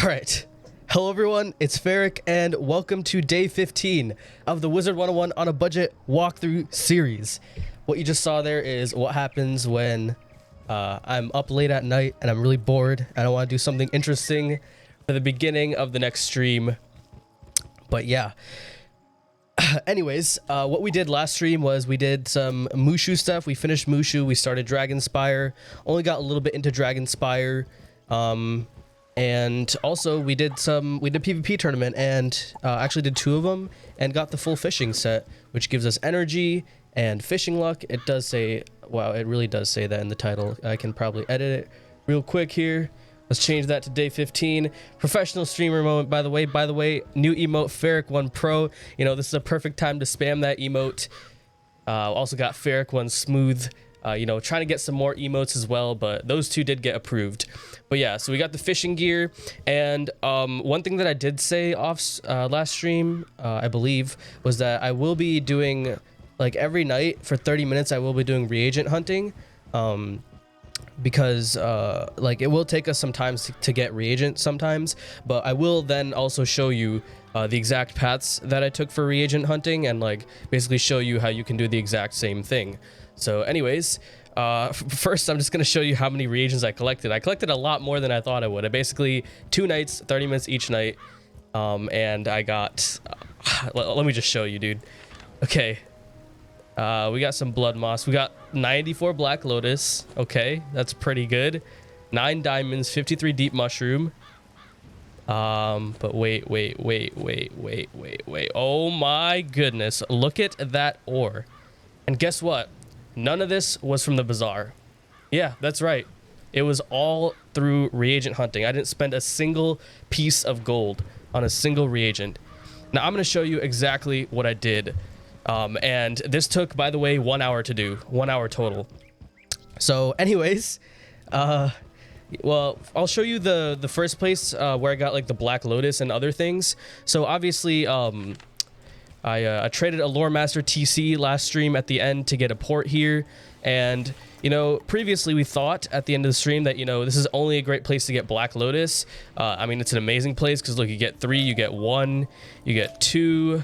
Alright, hello everyone, it's Ferric, and welcome to day 15 of the Wizard101 on a budget walkthrough series. What you just saw there is what happens when I'm up late at night and I'm really bored and I want to do something interesting for the beginning of the next stream. But yeah. Anyways, what we did last stream was we did some Mushu stuff. We finished Mushu, we started Dragonspire, only got a little bit into Dragonspire. And also we did PvP tournament and actually did 2 of them and got the full fishing set, which gives us energy and fishing luck. It does say, wow, it really does say that in the title. I can probably edit it real quick here. Let's change that to day 15. Professional streamer moment, by the way, new emote Ferric1 Pro. You know, this is a perfect time to spam that emote. Also got Ferric1 Smooth. You know, trying to get some more emotes as well, but those 2 did get approved. But yeah, so we got the fishing gear, and one thing that I did say off last stream, I believe, was that I will be doing, like, every night for 30 minutes, I will be doing reagent hunting, because, like, it will take us some time to get reagent sometimes, but I will then also show you the exact paths that I took for reagent hunting, and, like, basically show you how you can do the exact same thing. So anyways, first I'm just going to show you how many reagents I collected. I collected a lot more than I thought I would. I basically 2 nights, 30 minutes each night, and I got, let me just show you, dude. Okay, we got some blood moss. We got 94 black lotus. Okay, that's pretty good. 9 diamonds, 53 deep mushroom. But wait. Oh my goodness, look at that ore. And guess what? None of this was from the bazaar. Yeah, that's right. It was all through reagent hunting. I didn't spend a single piece of gold on a single reagent. Now I'm going to show you exactly what I did. And this took, by the way, 1 hour to do. 1 hour total. So anyways, well, I'll show you the first place where I got like the black lotus and other things. So obviously, I traded a Lore Master TC last stream at the end to get a port here, and you know, previously we thought at the end of the stream that, you know, this is only a great place to get Black Lotus. I mean, it's an amazing place because look, you get 3, you get 1, you get 2,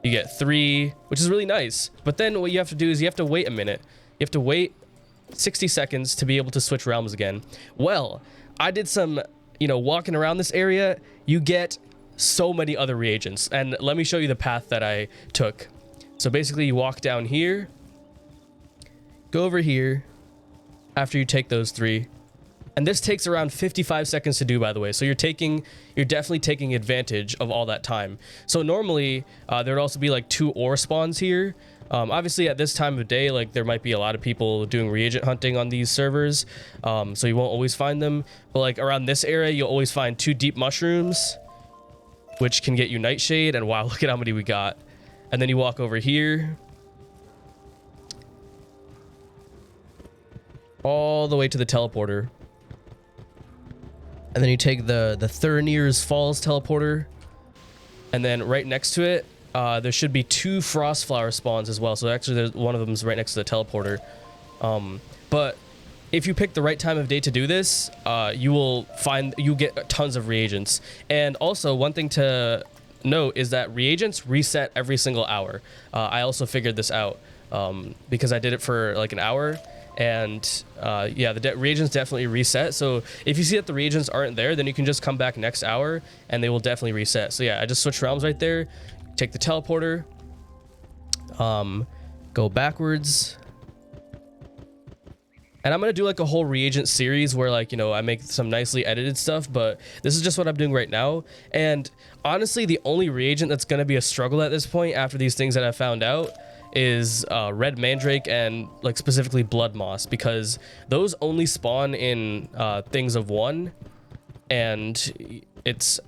you get 3, which is really nice. But then what you have to do is you have to wait a minute. You have to wait 60 seconds to be able to switch realms again. Well, I did some, you know, walking around this area. You get so many other reagents, and let me show you the path that I took. So basically you walk down here, go over here after you take those 3, and this takes around 55 seconds to do, by the way. So you're definitely taking advantage of all that time. So normally there would also be like 2 ore spawns here. Obviously at this time of day, like, there might be a lot of people doing reagent hunting on these servers, so you won't always find them, but like around this area you'll always find 2 deep mushrooms, which can get you nightshade, and wow, look at how many we got. And then you walk over here all the way to the teleporter, and then you take the Thurnier's Falls teleporter, and then right next to it there should be 2 frost flower spawns as well. So actually there's one of them is right next to the teleporter. But if you pick the right time of day to do this, you get tons of reagents. And also, one thing to note is that reagents reset every single hour. I also figured this out because I did it for like an hour, and yeah, the reagents definitely reset. So if you see that the reagents aren't there, then you can just come back next hour and they will definitely reset. So yeah, I just switched realms right there. Take the teleporter, go backwards. And I'm going to do like a whole reagent series where, like, you know, I make some nicely edited stuff, but this is just what I'm doing right now. And honestly, the only reagent that's going to be a struggle at this point after these things that I found out is red mandrake and like specifically blood moss, because those only spawn in things of 1, and it's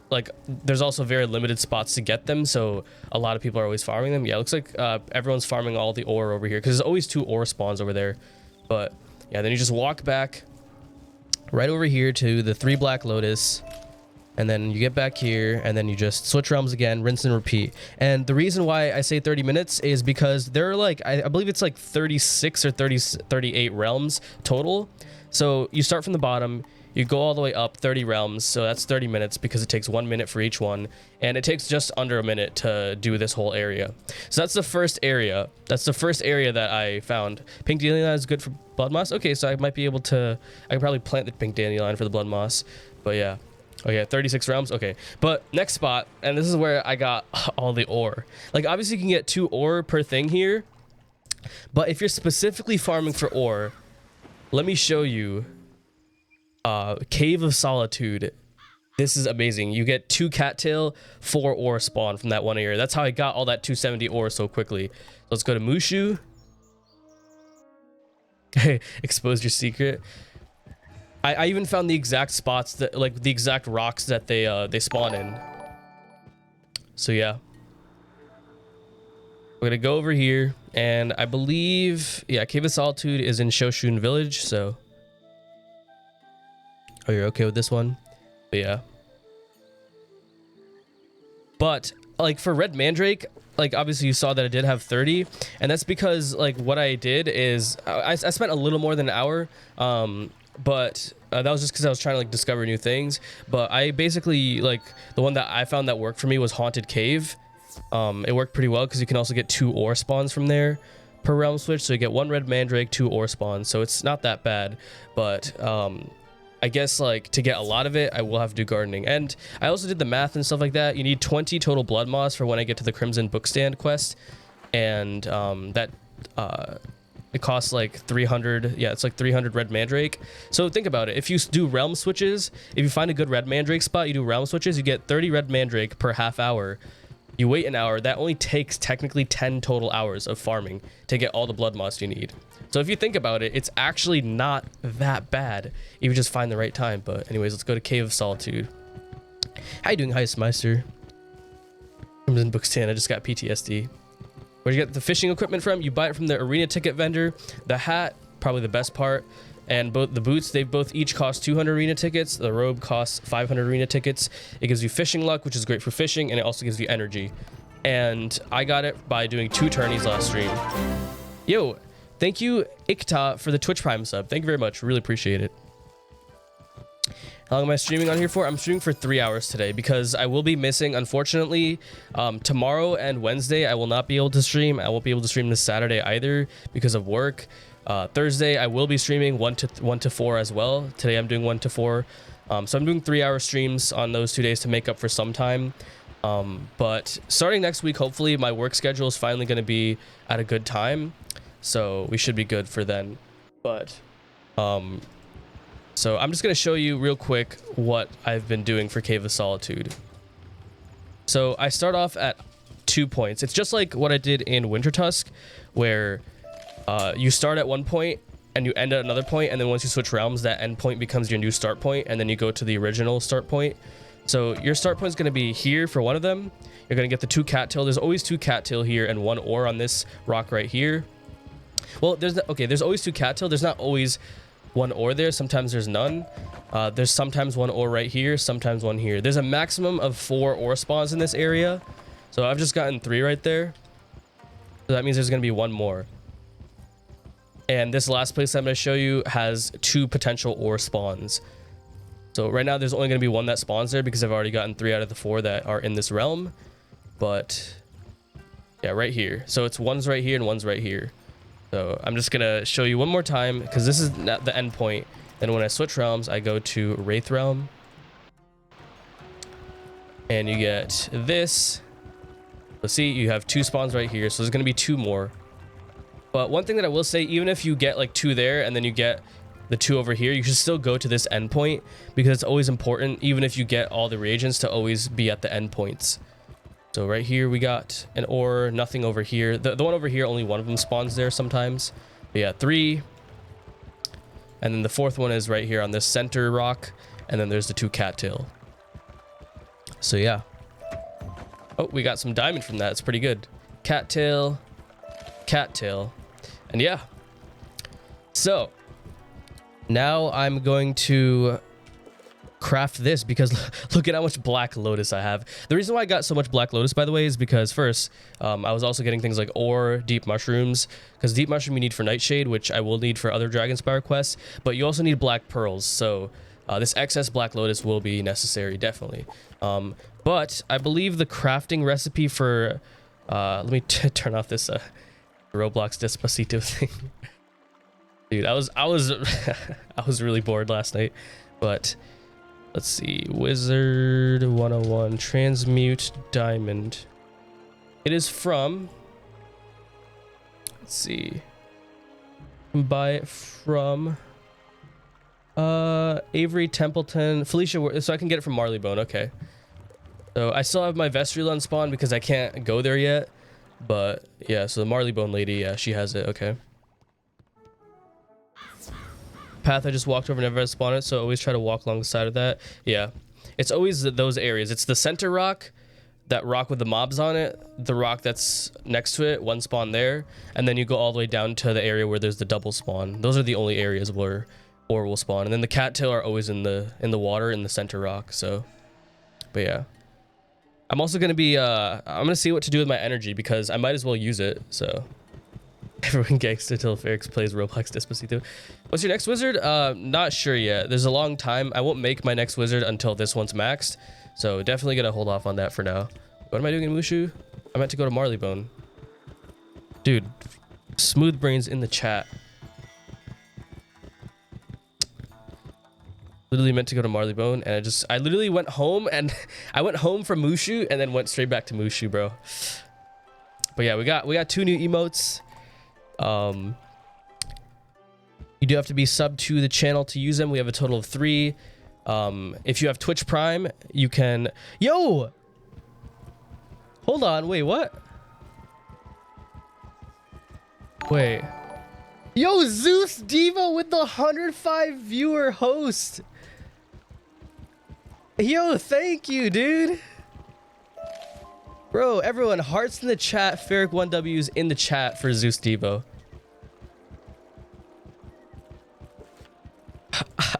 like there's also very limited spots to get them, so a lot of people are always farming them. Yeah, it looks like everyone's farming all the ore over here because there's always 2 ore spawns over there. But yeah, then you just walk back right over here to the 3 black lotus, and then you get back here, and then you just switch realms again, rinse and repeat. And the reason why I say 30 minutes is because there are like, I believe it's like 36 or 38 realms total. So you start from the bottom, You go all the way up 30 realms, so that's 30 minutes because it takes 1 minute for each one, and it takes just under a minute to do this whole area. So that's the first area. That's the first area that I found. Pink dandelion is good for blood moss. Okay, so I might be able to, I can probably plant the pink dandelion for the blood moss, but yeah. Oh yeah, 36 realms. Okay, but next spot, and this is where I got all the ore. Like obviously you can get 2 ore per thing here, but if you're specifically farming for ore, let me show you. Cave of Solitude. This is amazing. You get 2 cattail, 4 ore spawn from that one area. That's how I got all that 270 ore so quickly. Let's go to Mushu. Expose your secret. I even found the exact spots that, like the exact rocks that they spawn in. So yeah. We're gonna go over here, and I believe, yeah, Cave of Solitude is in Shoshun Village, so. Oh, you're okay with this one? But yeah. But like for red mandrake, like obviously you saw that I did have 30, and that's because like what I did is I spent a little more than an hour, but that was just because I was trying to like discover new things. But I basically, like, the one that I found that worked for me was Haunted Cave. It worked pretty well because you can also get 2 ore spawns from there per realm switch, so you get 1 red mandrake, 2 ore spawns, so it's not that bad. But I guess like to get a lot of it, I will have to do gardening. And I also did the math and stuff like that. You need 20 total blood moss for when I get to the Crimson Bookstand quest, and that it costs like 300. Yeah, it's like 300 red mandrake. So think about it. If you do realm switches, if you find a good red mandrake spot, you do realm switches, you get 30 red mandrake per half hour. You wait an hour. That only takes technically 10 total hours of farming to get all the blood moss you need. So if you think about it, it's actually not that bad if you just find the right time. But anyways, let's go to Cave of Solitude. How you doing, Heistmeister? Crimson Bookstand. I just got PTSD. Where'd you get the fishing equipment from? You buy it from the arena ticket vendor. The hat, probably the best part. And both the boots, they both each cost 200 arena tickets. The robe costs 500 arena tickets. It gives you fishing luck, which is great for fishing, and it also gives you energy. And I got it by doing 2 tourneys last stream. Yo, thank you, Ikta, for the Twitch Prime sub. Thank you very much. Really appreciate it. How long am I streaming on here for? I'm streaming for 3 hours today because I will be missing, unfortunately, tomorrow and Wednesday. I will not be able to stream. I won't be able to stream this Saturday either because of work. Thursday, I will be streaming 1 to 4 as well. Today, I'm doing 1 to 4. So I'm doing 3-hour streams on those 2 days to make up for some time. But starting next week, hopefully, my work schedule is finally going to be at a good time. So we should be good for then. But so I'm just going to show you real quick what I've been doing for Cave of Solitude. So I start off at 2 points. It's just like what I did in Wintertusk, where you start at one point and you end at another point, and then once you switch realms, that end point becomes your new start point, and then you go to the original start point. So your start point is going to be here for one of them. You're going to get the 2 cattail. There's always 2 cattail here and 1 ore on this rock right here. Well, there's always 2 cattail. There's not always 1 ore there. Sometimes there's none. There's sometimes 1 ore right here, sometimes 1 here. There's a maximum of 4 ore spawns in this area. So I've just gotten 3 right there. So that means there's going to be 1 more. And this last place I'm going to show you has 2 potential ore spawns. So right now there's only going to be 1 that spawns there because I've already gotten 3 out of the 4 that are in this realm. But yeah, right here. So it's 1's right here and 1's right here. So I'm just going to show you one more time because this is not the end point. Then when I switch realms, I go to Wraith Realm. And you get this. Let's see, you have 2 spawns right here. So there's going to be 2 more. But one thing that I will say, even if you get like 2 there and then you get the 2 over here, you should still go to this endpoint because it's always important, even if you get all the reagents, to always be at the endpoints. So right here we got an ore, nothing over here. The one over here, only 1 of them spawns there sometimes. But yeah, 3. And then the 4th one is right here on this center rock. And then there's the 2 cattail. So yeah. Oh, we got some diamond from that. It's pretty good. Cattail. Cattail. And yeah. So now I'm going to craft this because look at how much black lotus I have. The reason why I got so much black lotus, by the way, is because first I was also getting things like ore, deep mushrooms, because deep mushroom you need for nightshade, which I will need for other Dragonspire quests, but you also need black pearls. So This excess Black Lotus will be necessary, definitely. But I believe the crafting recipe for... let me turn off this Roblox Despacito thing. Dude, I was I was really bored last night. But let's see. Wizard101 transmute diamond. It is from... Let's see. Buy it from Avery Templeton, Felicia, so I can get it from Marleybone. Okay, so I still have my Vestriel unspawned because I can't go there yet, but yeah, so the Marleybone lady, yeah, she has it. Okay, path I just walked over, never spawned it, so always try to walk along the side of that. Yeah, it's always those areas. It's the center rock, that rock with the mobs on it, the rock that's next to it, one spawn there, and then you go all the way down to the area where there's the double spawn. Those are the only areas where ore will spawn, and then the cattail are always in the water in the center rock. So, but yeah, I'm also gonna be I'm gonna see what to do with my energy because I might as well use it. So everyone gangster till Ferric plays Roblox Despacito. What's your next wizard? Not sure yet. There's a long time. I won't make my next wizard until this one's maxed. So definitely gonna hold off on that for now. What am I doing in Mushu? I meant to go to Marleybone. Dude, Smooth Brains in the chat. Literally meant to go to Marleybone, and I literally went home, and I went home from Mushu and then went straight back to Mushu, bro. But yeah, we got 2 new emotes. You do have to be sub to the channel to use them. We have a total of 3. If you have Twitch Prime, you can... Yo! Hold on, wait, what? Wait. Yo, Zeus Diva with the 105 viewer host. Yo, thank you, dude. Bro, everyone, hearts in the chat. Ferric1W's in the chat for Zeus Devo.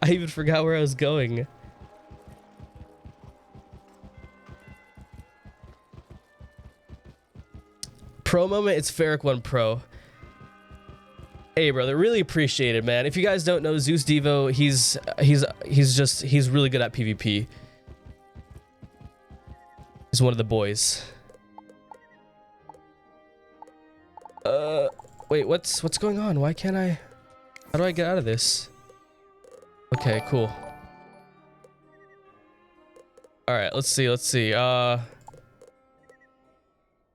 I even forgot where I was going. Pro moment, it's Ferric1 Pro. Hey, brother, really appreciate it, man. If you guys don't know Zeus Devo, he's really good at PvP. He's one of the boys. Wait, what's going on? Why can't I? How do I get out of this? Okay, cool. All right, let's see.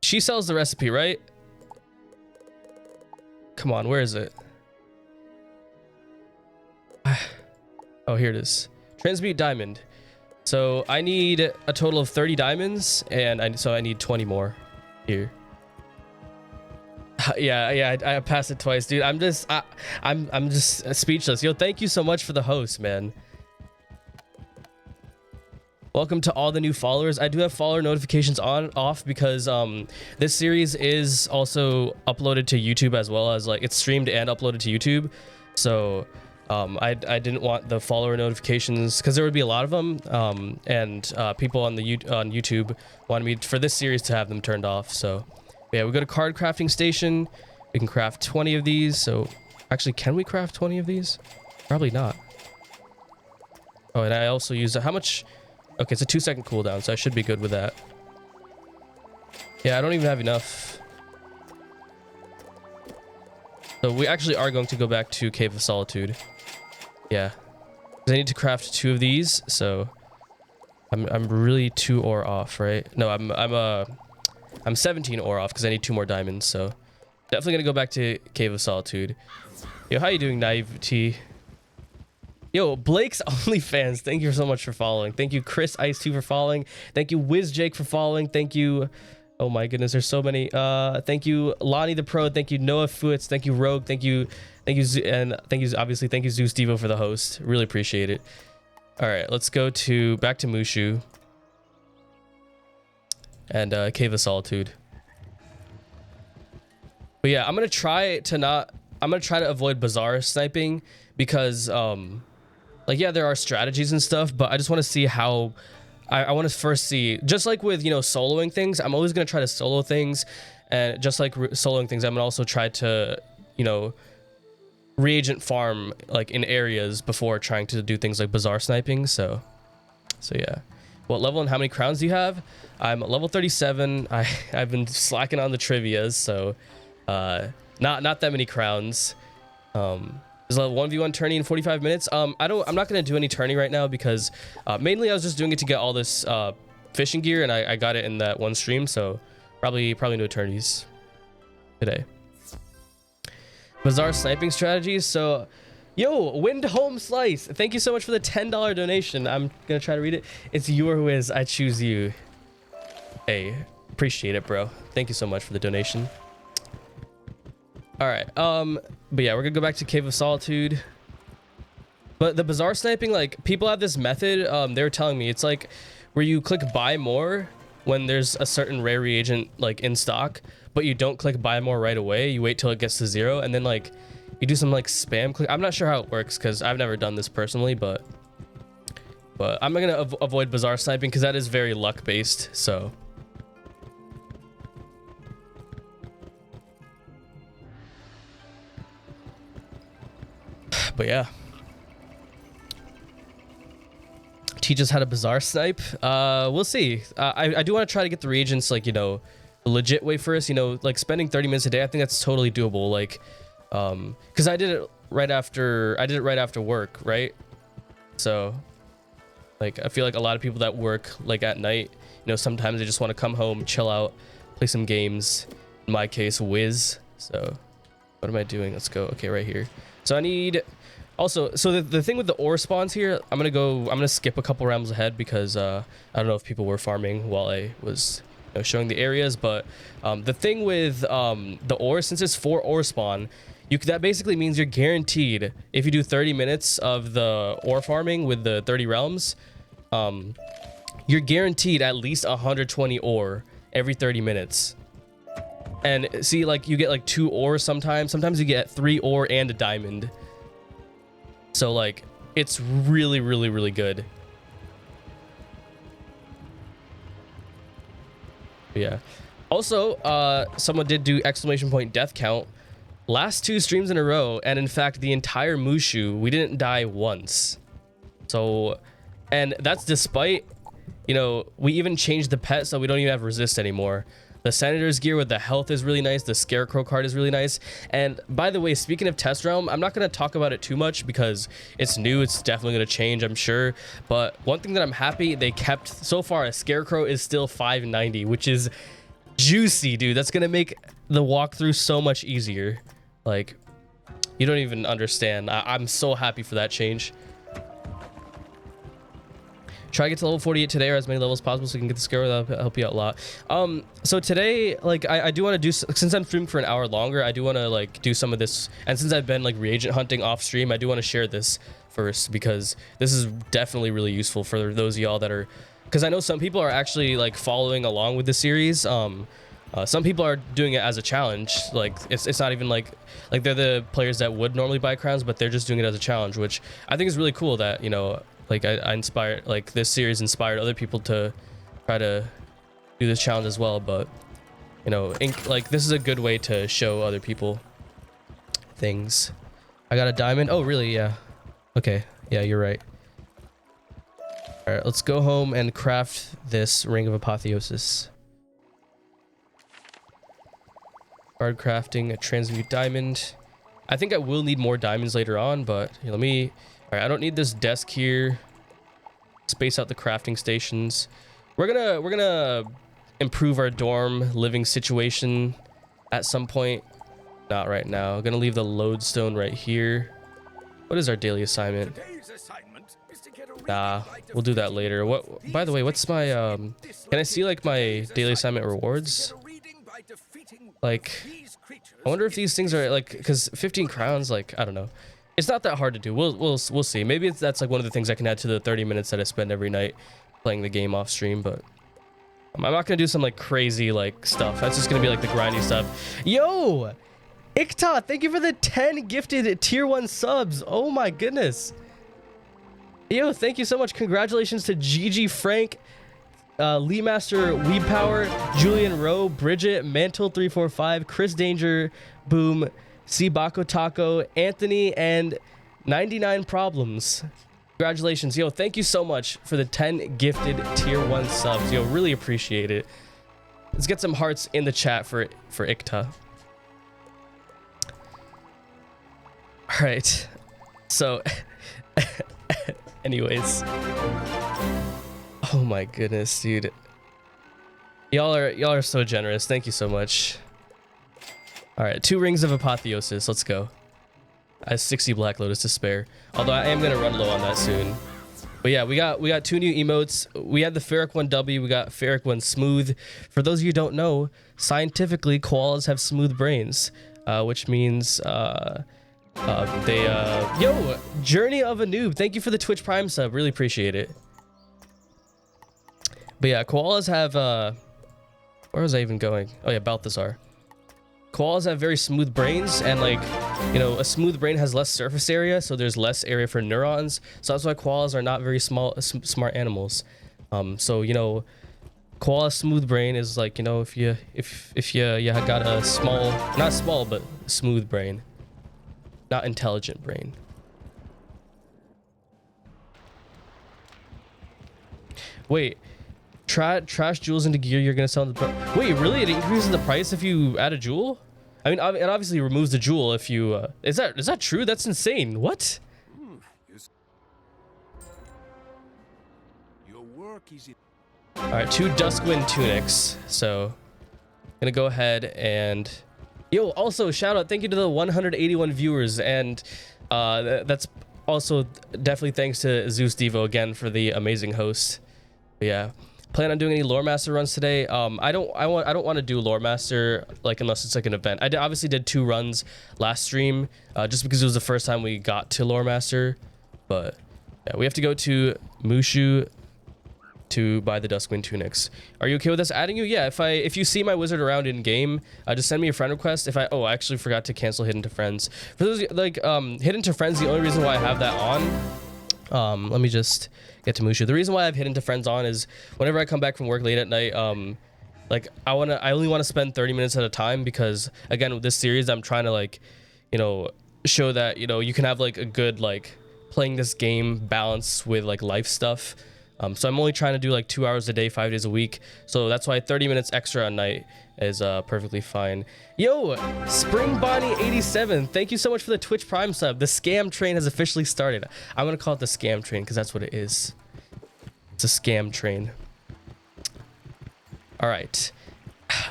She sells the recipe, right? Come on, where is it? Oh, here it is. Transmute diamond. So I need a total of 30 diamonds, and I need 20 more here. Yeah, I passed it twice, dude. I'm just speechless. Yo, thank you so much for the host, man. Welcome to all the new followers. I do have follower notifications off because this series is also uploaded to YouTube as well as, like, it's streamed and uploaded to YouTube. So I didn't want the follower notifications because there would be a lot of them, and people on YouTube wanted me for this series to have them turned off. So yeah, we go to card crafting station. We can craft 20 of these. So actually, can we craft 20 of these? Probably not. Oh, and I also use how much? Okay, it's a 2-second cooldown, so I should be good with that. Yeah, I don't even have enough. So we actually are going to go back to Cave of Solitude. Yeah, because I need to craft 2 of these, so I'm really 2 ore off, right? No, I'm 17 ore off because I need 2 more diamonds. So definitely gonna go back to Cave of Solitude. Yo, how you doing, Naivety? Yo, Blake's OnlyFans, thank you so much for following. Thank you, Chris Ice 2 for following. Thank you, Wiz Jake for following. Thank you. Oh my goodness, there's so many. Thank you, Lonnie the Pro. Thank you, Noah Fuitz. Thank you, Rogue. Thank you, and thank you, obviously, thank you, Zeus Devo for the host. Really appreciate it. All right, let's go back to Mushu and Cave of Solitude. But yeah, I'm gonna try to avoid Bazaar sniping because like, yeah, there are strategies and stuff, but I just want to see how I want to first see, just like with, soloing things, I'm always going to try to solo things. And just like soloing things, I'm going to also try to, reagent farm like in areas before trying to do things like bazaar sniping. So yeah. What level and how many crowns do you have? I'm level 37. I've been slacking on the trivias, so not that many crowns. There's a 1v1 tourney in 45 minutes. I'm not gonna do any tourney right now because mainly I was just doing it to get all this fishing gear, and I got it in that one stream, so probably no tourneys today. Bazaar sniping strategies. So yo, Wind Home Slice, thank you so much for the $10 donation. I'm gonna try to read it. It's your whiz, I choose you. Hey, appreciate it, bro. Thank you so much for the donation. All right, but yeah, we're gonna go back to Cave of Solitude. But the bazaar sniping, like, people have this method, they were telling me, it's like where you click buy more when there's a certain rare reagent like in stock, but you don't click buy more right away. You wait till it gets to 0, and then like you do some like spam click. I'm not sure how it works because I've never done this personally, but I'm gonna avoid bazaar sniping because that is very luck based. So but yeah, teach us how to bazaar snipe. We'll see. I do want to try to get the reagents, like, you know, the legit way first, you know, like spending 30 minutes a day. I think that's totally doable. Like, because I did it right after work, right? So like, I feel like a lot of people that work like at night, you know, sometimes they just want to come home, chill out, play some games. In my case, Wiz. So what am I doing? Let's go. Okay, right here. So I need also, so the thing with the ore spawns here, I'm gonna skip a couple rounds ahead because I don't know if people were farming while I was, you know, showing the areas. But the thing with the ore, since it's 4 ore spawn, that basically means you're guaranteed, if you do 30 minutes of the ore farming with the 30 realms, you're guaranteed at least 120 ore every 30 minutes. And see, like, you get like 2 ore sometimes you get 3 ore and a diamond. So like, it's really, really, really good. Yeah. Also, someone did do exclamation point death count last 2 streams in a row, and in fact the entire Mushu we didn't die once. So, and that's despite, you know, we even changed the pet so we don't even have resist anymore. The Senator's gear with the health is really nice. The Scarecrow card is really nice. And by the way, speaking of Test Realm, I'm not going to talk about it too much because it's new. It's definitely going to change, I'm sure. But one thing that I'm happy they kept so far, a Scarecrow is still 590, which is juicy, dude. That's going to make the walkthrough so much easier. Like, you don't even understand. I'm so happy for that change. Try to get to level 48 today, or as many levels as possible, so you can get the Scarecrow. That'll help you out a lot. So today, like, I do want to do, since I'm streaming for an hour longer, I do want to like do some of this. And since I've been like reagent hunting off stream, I do want to share this first because this is definitely really useful for those of y'all that are, because I know some people are actually like following along with the series. Some people are doing it as a challenge. Like, it's not even like they're the players that would normally buy crowns, but they're just doing it as a challenge, which I think is really cool. That, you know, like I inspired, like this series inspired other people to try to do this challenge as well. But, you know, like, this is a good way to show other people things. I got a diamond. Oh, really? Yeah. Okay. Yeah, you're right. All right, let's go home and craft this Ring of Apotheosis. Card crafting, a transmute diamond. I think I will need more diamonds later on, but here, let me. All right, I don't need this desk here. Space out the crafting stations. We're gonna improve our dorm living situation at some point. Not right now. Gonna leave the lodestone right here. What is our daily assignment? Nah, we'll do that later. What? By the way, what's my can I see like my daily assignment rewards? Like, I wonder if these things are like, because 15 crowns, like, I don't know. It's not that hard to do. We'll see. Maybe that's like one of the things I can add to the 30 minutes that I spend every night playing the game off stream. But I'm not gonna do some like crazy like stuff. That's just gonna be like the grindy stuff. Yo, Ikta, thank you for the 10 gifted tier 1 subs. Oh my goodness. Yo, thank you so much. Congratulations to Gigi, Frank, Lee Master, Weeb Power, Julian Rowe, Bridget, Mantle345, Chris Danger, Boom, Sibako Taco, Anthony, and 99 Problems. Congratulations. Yo, thank you so much for the 10 gifted tier 1 subs. Yo, really appreciate it. Let's get some hearts in the chat for Ikta. All right. So, anyways. Oh my goodness, dude. Y'all are so generous. Thank you so much. All right, 2 rings of apotheosis. Let's go. I have 60 Black Lotus to spare. Although I am gonna run low on that soon. But yeah, we got 2 new emotes. We had the Ferric 1W. We got Ferric 1 Smooth. For those of you who don't know, scientifically, koalas have smooth brains, which means yo, Journey of a Noob. Thank you for the Twitch Prime sub. Really appreciate it. But yeah, koalas have where was I even going? Oh yeah, Balthazar. Koalas have very smooth brains, and like, you know, a smooth brain has less surface area, so there's less area for neurons. So that's why koalas are not very smart animals. So you know, koala smooth brain is like, you know, if you got a small, not small, but smooth brain, not intelligent brain. Wait, trash jewels into gear. You're gonna sell the. Wait, really? It increases the price if you add a jewel? I mean, it obviously removes the jewel if you. Is that true? That's insane. What? Your work is. All right, 2 Duskwind tunics. So, gonna go ahead and. Yo, also shout out. Thank you to the 181 viewers, and that's also definitely thanks to Zeus Devo again for the amazing host. But yeah. Plan on doing any lore master runs today? I don't want to do lore master like unless it's like an event. I obviously did 2 runs last stream just because it was the first time we got to lore master. But yeah, we have to go to Mushu to buy the Duskwind tunics. Are you okay with us adding you? Yeah, if you see my wizard around in game, just send me a friend request. I actually forgot to cancel hidden to friends. For those like hidden to friends, the only reason why I have that on, let me just get to Mushu. The reason why I have hidden to friends on is whenever I come back from work late at night, like I only want to spend 30 minutes at a time, because again, with this series, I'm trying to like, you know, show that, you know, you can have like a good like playing this game balance with like life stuff. So I'm only trying to do like 2 hours a day, 5 days a week. So that's why 30 minutes extra a night is perfectly fine. Yo, Spring Bonnie 87, thank you so much for the Twitch Prime sub. The scam train has officially started. I'm gonna call it the scam train because that's what it is. It's a scam train. All right,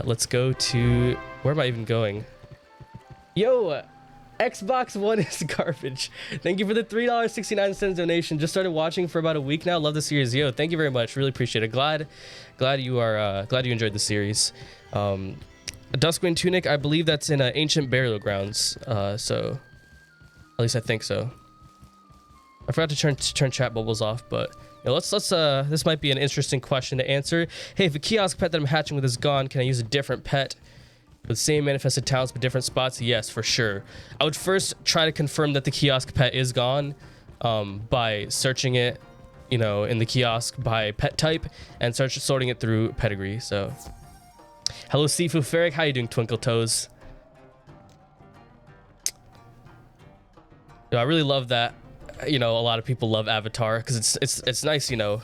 let's go to, where am I even going? Yo, Xbox One is garbage. Thank you for the $3.69 donation. Just started watching for about a week now. Love the series. Yo, thank you very much. Really appreciate it. Glad you are glad you enjoyed the series. A Duskwind tunic, I believe that's in ancient burial grounds. So at least I think so. I forgot to turn chat bubbles off, but you know, let's this might be an interesting question to answer. Hey, if a kiosk pet that I'm hatching with is gone, can I use a different pet with same manifested talents but different spots? Yes, for sure. I would first try to confirm that the kiosk pet is gone by searching it, you know, in the kiosk by pet type and start sorting it through pedigree. So hello Sifu Ferric, how you doing, Twinkle Toes? I really love that, you know, a lot of people love Avatar because it's nice, you know,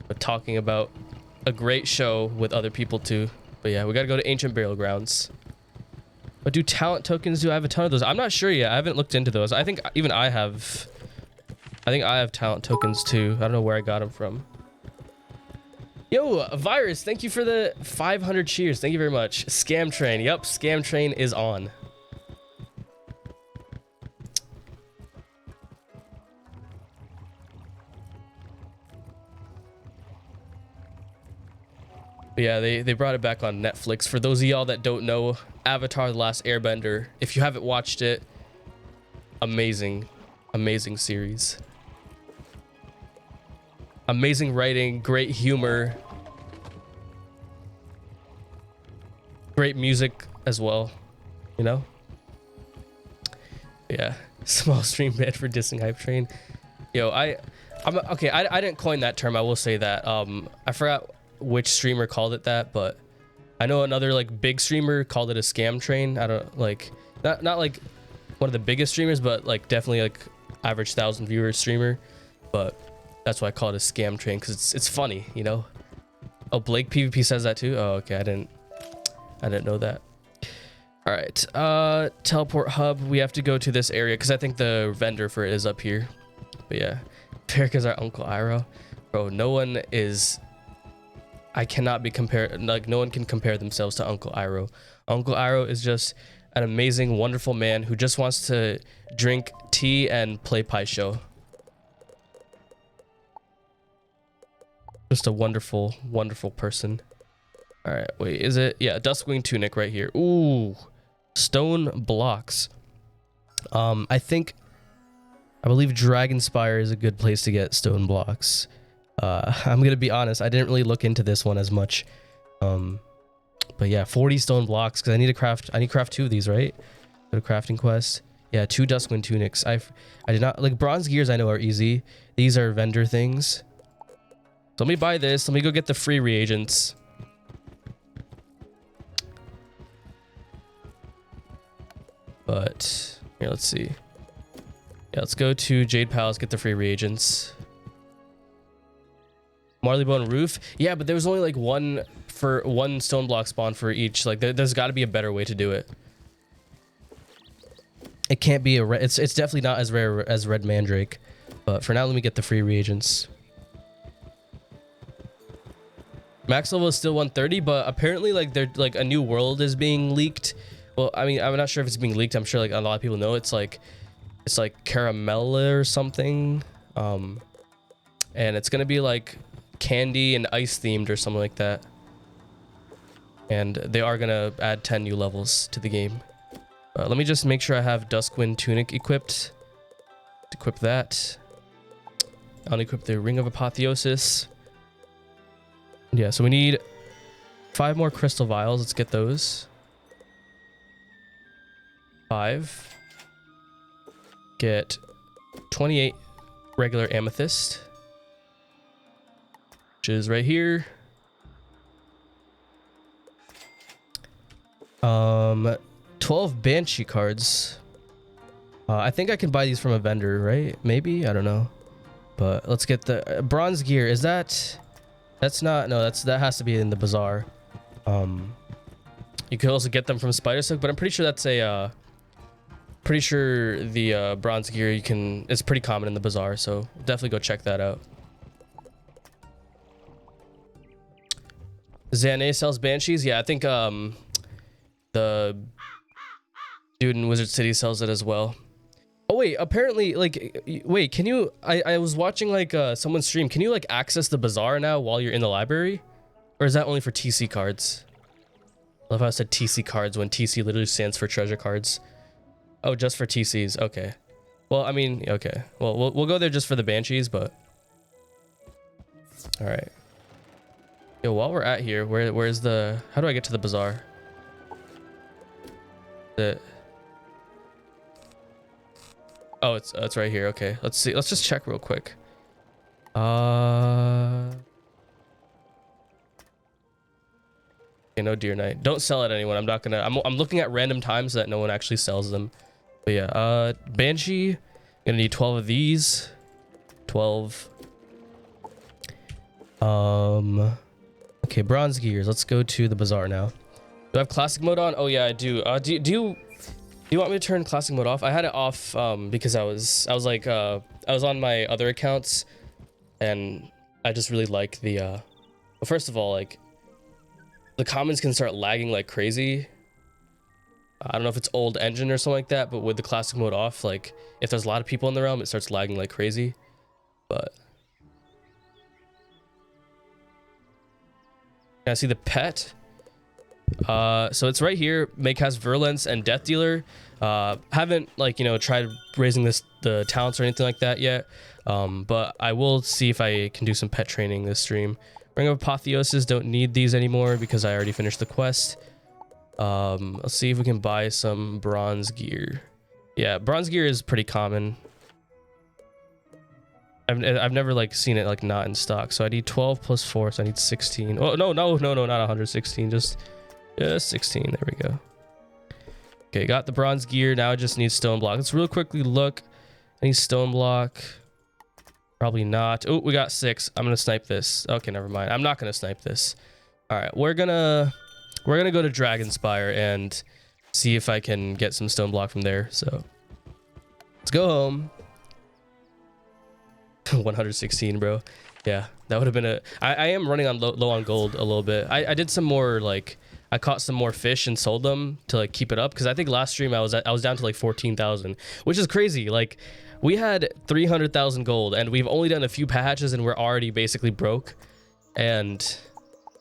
but talking about a great show with other people too. But yeah, we gotta go to ancient burial grounds. But do talent tokens, do I have a ton of those? I'm not sure yet. I haven't looked into those. I think even I have talent tokens too. I don't know where I got them from. Yo, Virus, thank you for the 500 cheers. Thank you very much. Scam train. Yep, scam train is on. But yeah, they brought it back on Netflix. For those of y'all that don't know, Avatar: The Last Airbender, if you haven't watched it, amazing series. Amazing writing, great humor, great music as well, you know? Yeah, small stream bed for dissing Hype Train. Yo, I'm okay, I didn't coin that term, I will say that. I forgot which streamer called it that, but I know another like big streamer called it a scam train. I don't like, not like one of the biggest streamers, but like definitely like average 1,000 viewer streamer. But that's why I call it a scam train, because it's funny, you know. Oh, Blake PvP says that too. Oh, okay, I didn't know that. All right, teleport hub. We have to go to this area because I think the vendor for it is up here. But yeah, Ferric is our Uncle Iroh. Bro, no one is. I cannot be compared. Like, no one can compare themselves to Uncle Iroh. Uncle Iroh is just an amazing, wonderful man who just wants to drink tea and play Pai Sho. Just a wonderful, wonderful person. All right, wait, is it? Yeah, Duskwing Tunic right here. Ooh, stone blocks. I believe Dragonspire is a good place to get stone blocks. I'm gonna be honest, I didn't really look into this one as much. But yeah, 40 stone blocks because I need to craft 2 of these, right? Go to crafting quest. Yeah, 2 Duskwing Tunics. I did not like bronze gears. I know are easy. These are vendor things. So let me buy this. Let me go get the free reagents. But here, let's see. Yeah, let's go to Jade Palace, get the free reagents. Marleybone Roof. Yeah, but there was only like one stone block spawn for each. Like there's got to be a better way to do it. It can't be it's definitely not as rare as Red Mandrake. But for now, let me get the free reagents. Max level is still 130, but apparently like a new world is being leaked. Well, I mean, I'm not sure if it's being leaked. I'm sure like a lot of people know it's like caramel or something. And it's gonna be like candy and ice themed or something like that. And they are gonna add 10 new levels to the game. Let me just make sure I have Duskwind Tunic equipped. Equip that. I'll equip the Ring of Apotheosis. Yeah, so we need 5 more crystal vials. Let's get those. 5. Get 28 regular amethyst, which is right here. 12 banshee cards. I think I can buy these from a vendor, right? Maybe, I don't know. But let's get the bronze gear. Is that? That's not. No, that has to be in the bazaar. You could also get them from Spider Silk, but I'm pretty sure that's a. Pretty sure the bronze gear it's pretty common in the bazaar, so definitely go check that out. Xane sells banshees. Yeah, I think the dude in Wizard City sells it as well. Oh wait, apparently wait, can you I was watching like someone's stream. Can you like access the bazaar now while you're in the library? Or is that only for TC cards? I love how I said TC cards when TC literally stands for treasure cards. Oh, just for TCs. Okay. Well, I mean, okay. Well, we'll go there just for the banshees, but all right. Yo, while we're at here, where's the? How do I get to the bazaar? Oh, it's right here. Okay, let's see. Let's just check real quick. Okay, no Deer Knight. Don't sell it to anyone. I'm not gonna. I'm looking at random times so that no one actually sells them. But yeah, Banshee. Gonna need 12 of these. 12. Okay, bronze gears. Let's go to the bazaar now. Do I have classic mode on? Oh yeah, I do. Do you want me to turn classic mode off? I had it off because I was on my other accounts, and I just really like the. Well, first of all, like the comments can start lagging like crazy. I don't know if it's old engine or something like that, but with the classic mode off, like if there's a lot of people in the realm, it starts lagging like crazy. But can I see the pet? So it's right here. Make has Virulence and Death Dealer. Haven't like tried raising the talents or anything like that yet. But I will see if I can do some pet training this stream. Ring of Apotheosis, don't need these anymore because I already finished the quest. Let's see if we can buy some bronze gear. Yeah, bronze gear is pretty common. I've never like seen it like not in stock. So I need 12 plus 4, so I need 16. Oh no, not 116, just 16. There we go. Okay, got the bronze gear. Now I just need stone block. Let's real quickly look. Any stone block? Probably not. Oh, we got 6. I'm gonna snipe this. Okay, never mind. I'm not gonna snipe this. All right, we're gonna go to Dragonspire and see if I can get some stone block from there. So let's go home. 116, bro. Yeah, that would have been a. I am running on low on gold a little bit. I did some more, like, I caught some more fish and sold them to like keep it up, because I think last stream I was down to like 14,000, which is crazy. Like, we had 300,000 gold and we've only done a few patches and we're already basically broke. And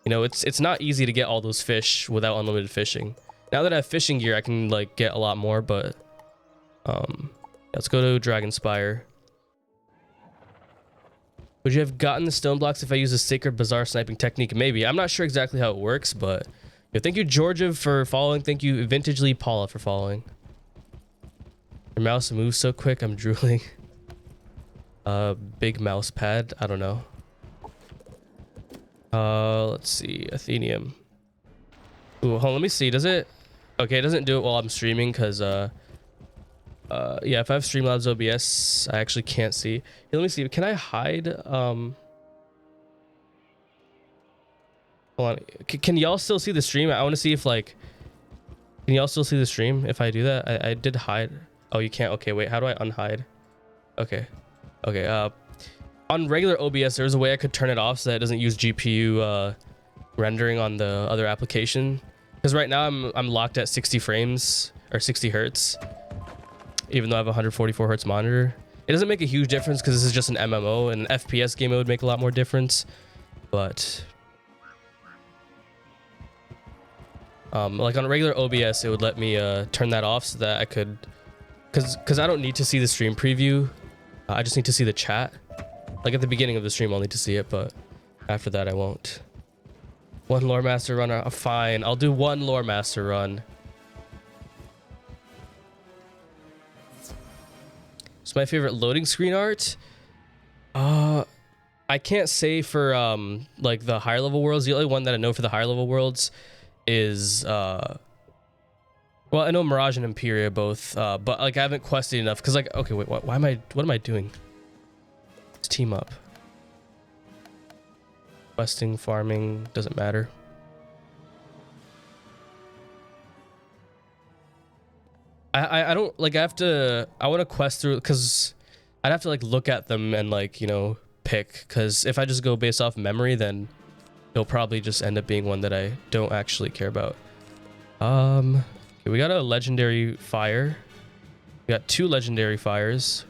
you know, it's not easy to get all those fish without unlimited fishing. Now that I have fishing gear, I can like get a lot more. But let's go to Dragonspire. Would you have gotten the stone blocks if I used a sacred bazaar sniping technique? Maybe. I'm not sure exactly how it works, but thank you, Georgia, for following. Thank you, Vintagely Paula, for following. Your mouse moves so quick, I'm drooling. Big mouse pad. I don't know. Let's see. Athenium. Ooh, hold on, let me see. Does it? Okay, it doesn't do it while I'm streaming, because yeah, if I have Streamlabs OBS, I actually can't see. Here, let me see. Can I hide? Hold on. Can y'all still see the stream? I want to see if, like, can y'all still see the stream if I do that? I did hide. Oh, you can't. Okay, wait. How do I unhide? Okay. Okay. On regular OBS, there's a way I could turn it off so that it doesn't use GPU rendering on the other application. Because right now I'm locked at 60 frames or 60 hertz. Even though I have a 144 hertz monitor, it doesn't make a huge difference because this is just an MMO, and an FPS game it would make a lot more difference. But like on a regular OBS, it would let me turn that off so that I could, because I don't need to see the stream preview. I just need to see the chat. Like at the beginning of the stream, I'll need to see it, but after that, I won't. One lore master run. Fine, I'll do one lore master run. It's my favorite loading screen art. I can't say for like the higher level worlds. The only one that I know for the higher level worlds is well, I know Mirage and Imperia both, but like I haven't quested enough, because like, okay, wait, what am I doing? Let's team up. Questing, farming, doesn't matter. I don't like, I want to quest through, because I'd have to like look at them and like, you know, pick, because if I just go based off memory, then it'll probably just end up being one that I don't actually care about. Okay, we got a legendary fire. We got 2 legendary fires.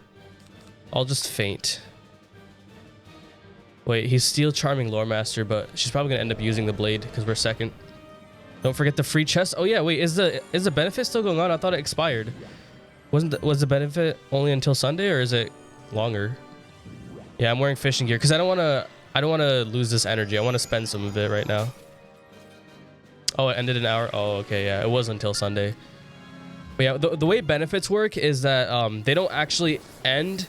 I'll just faint. Wait, he's Steel Charming Lore Master, but she's probably gonna end up using the blade because we're second. Don't forget the free chest. Oh yeah, wait, is the benefit still going on? I thought it expired. Was the benefit only until Sunday, or is it longer? Yeah, I'm wearing fishing gear because I don't want to lose this energy. I want to spend some of it right now. Oh, it ended an hour. Oh, okay, yeah, it was until Sunday. But yeah, the way benefits work is that they don't actually end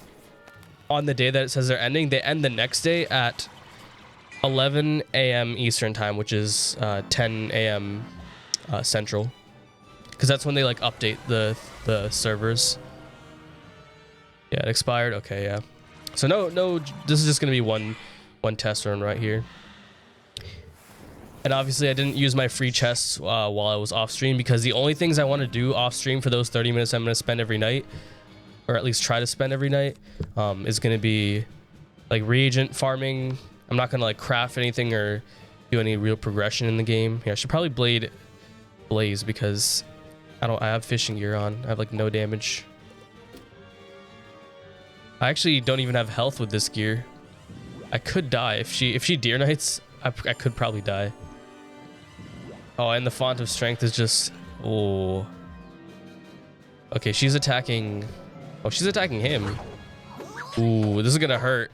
on the day that it says they're ending. They end the next day at 11 a.m. Eastern time, which is 10 a.m. Central, because that's when they like update the servers. Yeah, it expired. Okay, yeah. So no, this is just gonna be one test run right here. And obviously, I didn't use my free chests while I was off stream, because the only things I want to do off stream for those 30 minutes I'm gonna spend every night, or at least try to spend every night, is gonna be like reagent farming. I'm not gonna like craft anything or do any real progression in the game. Yeah, I should probably blaze because I have fishing gear on. I have like no damage. I actually don't even have health with this gear. I could die if she deer knights. I could probably die. Oh, and the font of strength is just, oh. Okay, she's attacking. Oh, she's attacking him. Ooh, this is gonna hurt.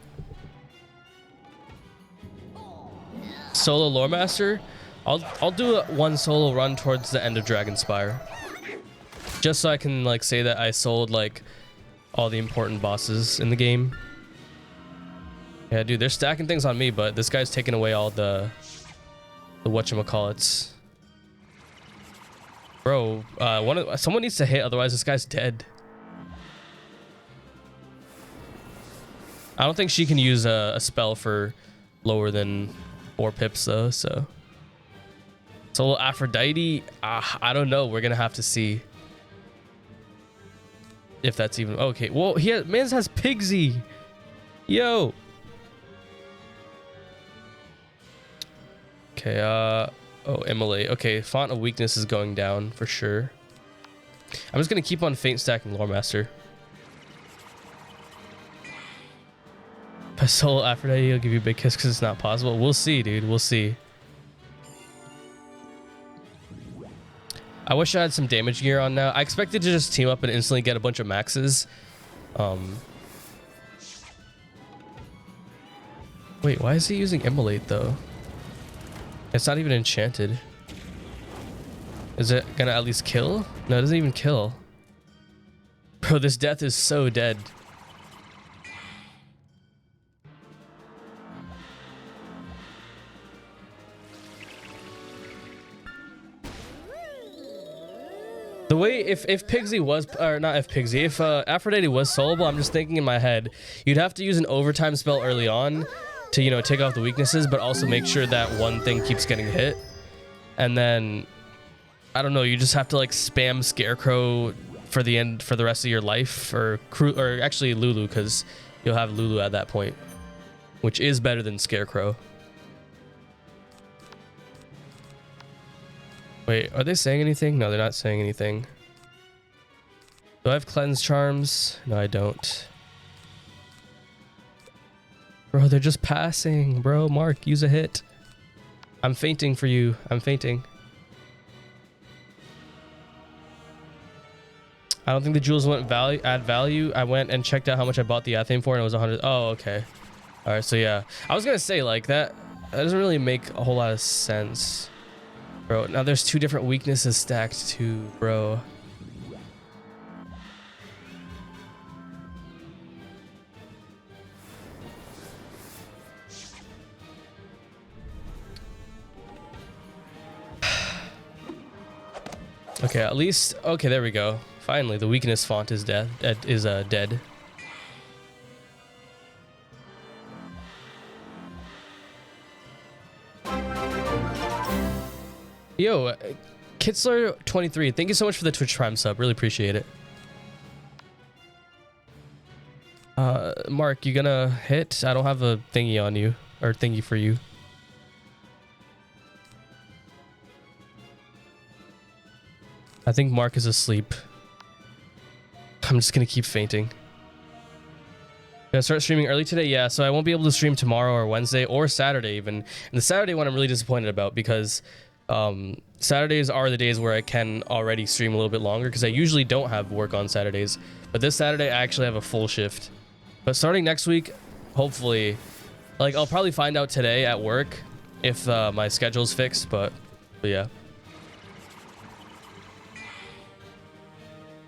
Solo lore master. I'll do one solo run towards the end of Dragonspire, just so I can like say that I sold like all the important bosses in the game. Yeah, dude, they're stacking things on me, but this guy's taking away all the whatchamacallits. Bro, someone needs to hit, otherwise this guy's dead. I don't think she can use a spell for lower than 4 pips though, so. So Aphrodite, I don't know. We're gonna have to see if that's even okay. Well, Mans has Pigsy. Yo. Okay, oh, immolate. Okay, font of weakness is going down for sure. I'm just gonna keep on faint stacking Lore Master. If I solo Aphrodite, I'll give you a big kiss because it's not possible. We'll see, dude. We'll see. I wish I had some damage gear on now. I expected to just team up and instantly get a bunch of maxes. Wait, why is he using immolate though? It's not even enchanted. Is it gonna at least kill? No, it doesn't even kill. Bro, this death is so dead. The way if Pigsy was, or not if Pigsy, if Aphrodite was soloable, I'm just thinking in my head, you'd have to use an overtime spell early on to, you know, take off the weaknesses, but also make sure that one thing keeps getting hit. And then, I don't know, you just have to like spam Scarecrow for the rest of your life, or actually Lulu, because you'll have Lulu at that point, which is better than Scarecrow. Wait, are they saying anything? No, they're not saying anything. Do I have cleanse charms? No, I don't. Bro, they're just passing. Bro, Mark, use a hit. I'm fainting for you. I'm fainting. I don't think the jewels went add value. I went and checked out how much I bought the Athame for, and it was 100. Oh, okay. All right, so yeah. I was gonna say, like, that doesn't really make a whole lot of sense. Bro, now there's 2 different weaknesses stacked too, bro. Okay, at least, okay, there we go. Finally, the weakness font is dead. Dead. Yo, Kitzler23, thank you so much for the Twitch Prime sub. Really appreciate it. Mark, you gonna hit? I don't have a thingy on you, or thingy for you. I think Mark is asleep. I'm just gonna keep fainting. Gonna start streaming early today? Yeah, so I won't be able to stream tomorrow or Wednesday or Saturday even. And the Saturday one I'm really disappointed about because Saturdays are the days where I can already stream a little bit longer because I usually don't have work on Saturdays. But this Saturday I actually have a full shift. But starting next week, hopefully, like I'll probably find out today at work if my schedule's fixed, but yeah.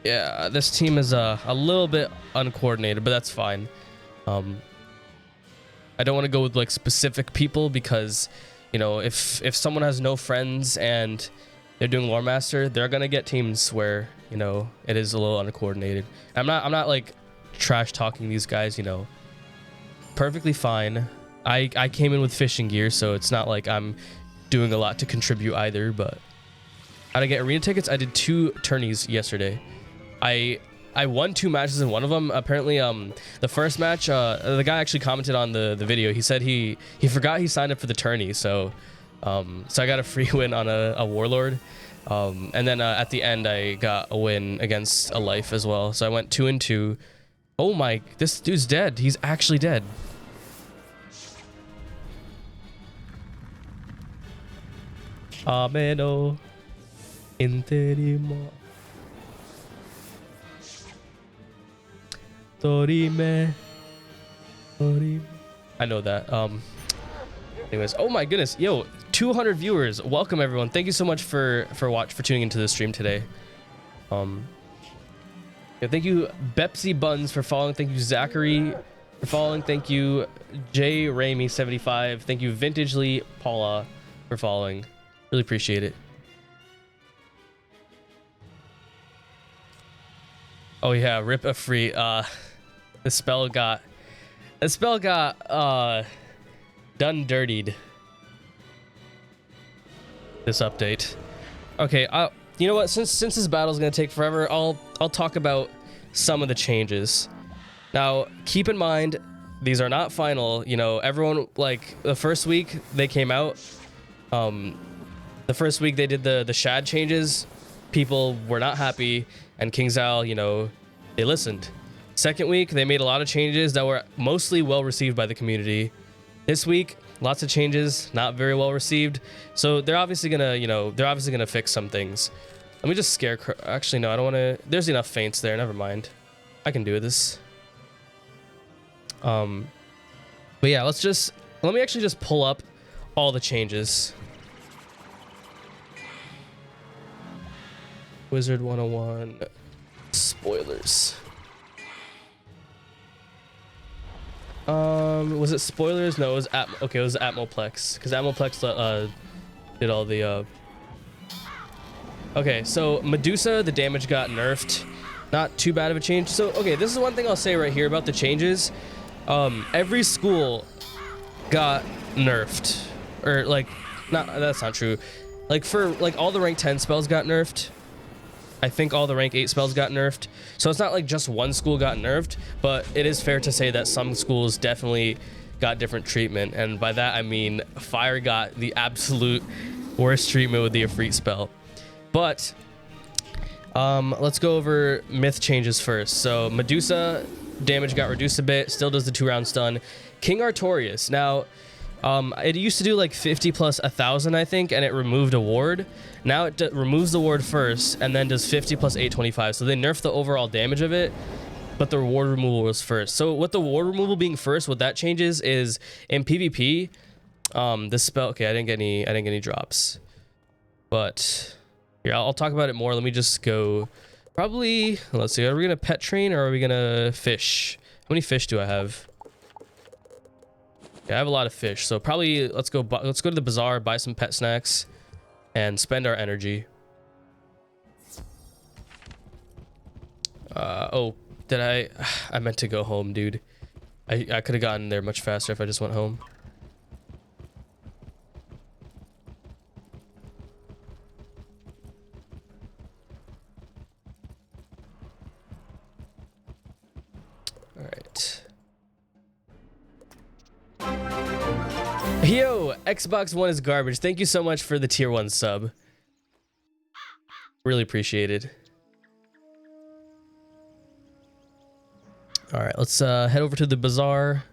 Yeah, this team is a little bit uncoordinated, but that's fine. I don't want to go with like specific people because, you know, if someone has no friends and they're doing Lore Master, they're gonna get teams where, you know, it is a little uncoordinated. I'm not like trash talking these guys, you know. Perfectly fine. I came in with fishing gear, so it's not like I'm doing a lot to contribute either. But how to get arena tickets? I did 2 tourneys yesterday. I won 2 matches in one of them. Apparently, the first match, the guy actually commented on the video. He said he forgot he signed up for the tourney, so I got a free win on a warlord, and then at the end I got a win against a life as well. So I went 2-2. Oh my, this dude's dead. He's actually dead. Ameno interimo. Torime. I know that. Anyways, oh my goodness, yo, 200 viewers. Welcome everyone. Thank you so much for tuning into the stream today. Yeah, thank you Bepsy Buns for following. Thank you Zachary for following. Thank you J Ramey 75. Thank you Vintagely Paula for following. Really appreciate it. Oh yeah, rip a free. The spell got done dirtied. This update. Okay, you know what? Since this battle is gonna take forever, I'll talk about some of the changes. Now, keep in mind, these are not final. You know, everyone, like, the first week they came out, the first week they did the shad changes, people were not happy, and King Zal, you know, they listened. Second week, they made a lot of changes that were mostly well received by the community. This week, lots of changes, not very well received. So they're obviously gonna, you know, fix some things. Let me just scarecrow. Actually, no, I don't want to. There's enough feints there. Never mind. I can do this. But yeah, let me actually just pull up all the changes. Wizard101 spoilers. Was it spoilers? No, it was okay, it was Atmoplex, because Atmoplex did all the okay, so Medusa, the damage got nerfed. Not too bad of a change. So okay, this is one thing I'll say right here about the changes. Every school got nerfed, or like, that's not true. Like for like all the rank 10 spells got nerfed. I think all the rank 8 spells got nerfed. So it's not like just one school got nerfed, but it is fair to say that some schools definitely got different treatment. And by that, I mean Fire got the absolute worst treatment with the Ifrit spell. But let's go over myth changes first. So Medusa damage got reduced a bit, still does the 2-round stun. King Artorias. Now, it used to do like 50 plus 1,000, I think, and it removed a ward. Now it removes the ward first and then does 50 plus 825. So they nerfed the overall damage of it, but the ward removal was first. So with the ward removal being first, what that changes is in PvP, this spell. Okay, I didn't get any drops, but yeah, I'll talk about it more. Let me just go. Probably, let's see. Are we gonna pet train or are we gonna fish? How many fish do I have? Yeah, I have a lot of fish, so probably let's go to the bazaar, buy some pet snacks, and spend our energy. Oh, did I meant to go home, dude. I could have gotten there much faster if I just went home. All right. Yo, Xbox One is garbage. Thank you so much for the tier 1 sub. Really appreciated. All right, let's head over to the bazaar.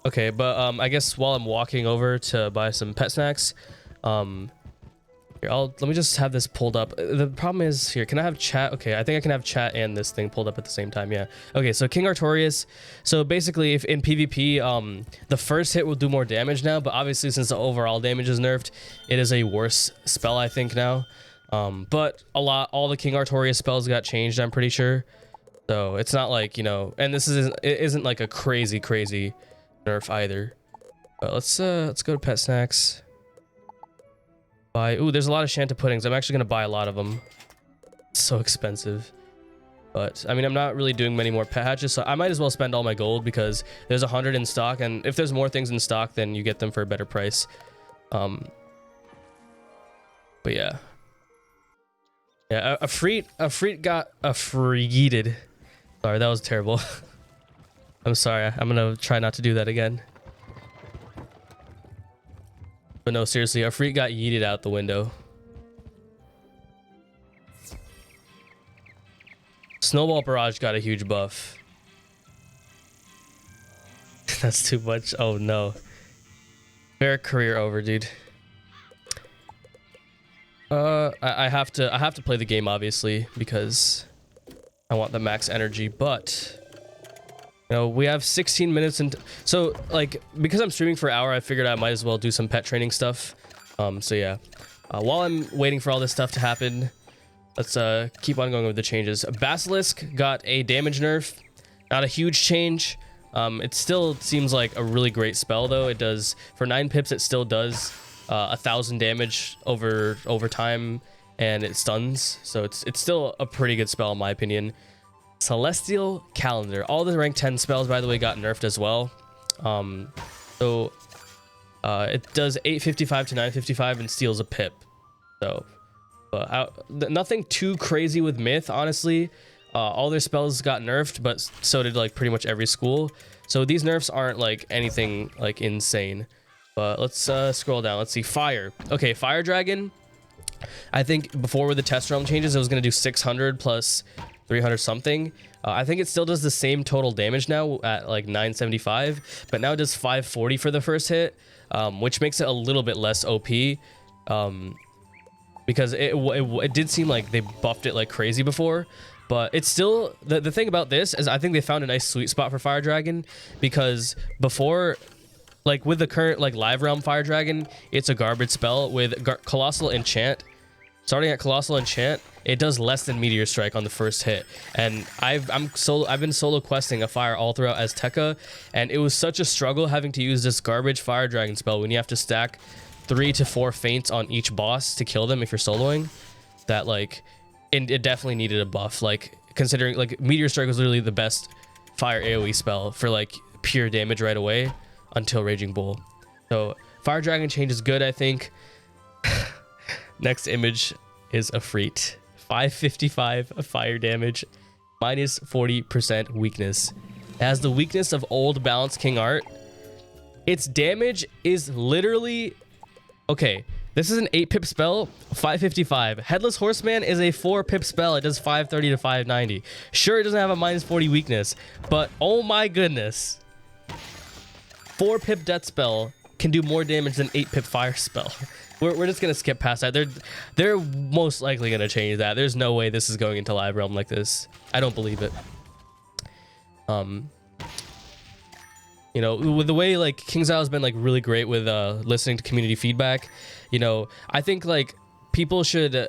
Okay, but I guess while I'm walking over to buy some pet snacks, here, let me just have this pulled up. The problem is, here, can I have chat? Okay, I think I can have chat and this thing pulled up at the same time. Yeah. Okay, so King Artorias. So basically, if in PvP, the first hit will do more damage now, but obviously since the overall damage is nerfed, it is a worse spell, I think, now. But all the King Artorias spells got changed, I'm pretty sure. So it's not like, you know, and it isn't like a crazy nerf either. But let's go to pet snacks. Ooh, there's a lot of Shanta puddings. I'm actually gonna buy a lot of them. It's so expensive, but I mean, I'm not really doing many more pet hatches, so I might as well spend all my gold because there's 100 in stock, and if there's more things in stock, then you get them for a better price. But yeah, a freet got affreeted. Sorry, that was terrible. I'm sorry. I'm gonna try not to do that again. But no, seriously, our freak got yeeted out the window. Snowball Barrage got a huge buff. That's too much. Oh no. Fair career over, dude. I have to play the game obviously because I want the max energy, but you know, we have 16 minutes and so like because I'm streaming for an hour, I figured I might as well do some pet training stuff. So yeah. While I'm waiting for all this stuff to happen, let's keep on going with the changes. Basilisk got a damage nerf. Not a huge change. It still seems like a really great spell though. It does, for 9 pips, it still does 1,000 damage over time, and it stuns. So it's still a pretty good spell in my opinion. Celestial Calendar. All the rank 10 spells, by the way, got nerfed as well. It does 855 to 955 and steals a pip. So, nothing too crazy with Myth, honestly. All their spells got nerfed, but so did like pretty much every school. So these nerfs aren't like anything like insane. But let's scroll down. Let's see. Fire. Okay, Fire Dragon. I think before with the test realm changes, it was going to do 600 plus 300 something. I think it still does the same total damage now at like 975, but now it does 540 for the first hit, which makes it a little bit less OP. Because it did seem like they buffed it like crazy before, but it's still, the thing about this is I think they found a nice sweet spot for Fire Dragon, because before, like with the current like live realm Fire Dragon, it's a garbage spell. With Colossal Enchant, starting at Colossal Enchant, it does less than Meteor Strike on the first hit. And I've been solo questing a fire all throughout Azteca, and it was such a struggle having to use this garbage Fire Dragon spell when you have to stack 3 to 4 feints on each boss to kill them if you're soloing, that like it definitely needed a buff. Like considering like Meteor Strike was literally the best fire AoE spell for like pure damage right away until Raging Bull. So Fire Dragon change is good, I think. Next image is a Freet. 555 fire damage, minus 40% weakness. It has the weakness of Old Balance King Art. Its damage is literally... Okay, this is an 8 pip spell, 555. Headless Horseman is a 4 pip spell. It does 530 to 590. Sure, it doesn't have a minus 40 weakness, but oh my goodness. 4 pip death spell can do more damage than 8 pip fire spell. We're just gonna skip past that. They're most likely gonna change that. There's no way this is going into live realm like this. I don't believe it. You know, with the way like KingsIsle has been like really great with listening to community feedback, you know, I think like people should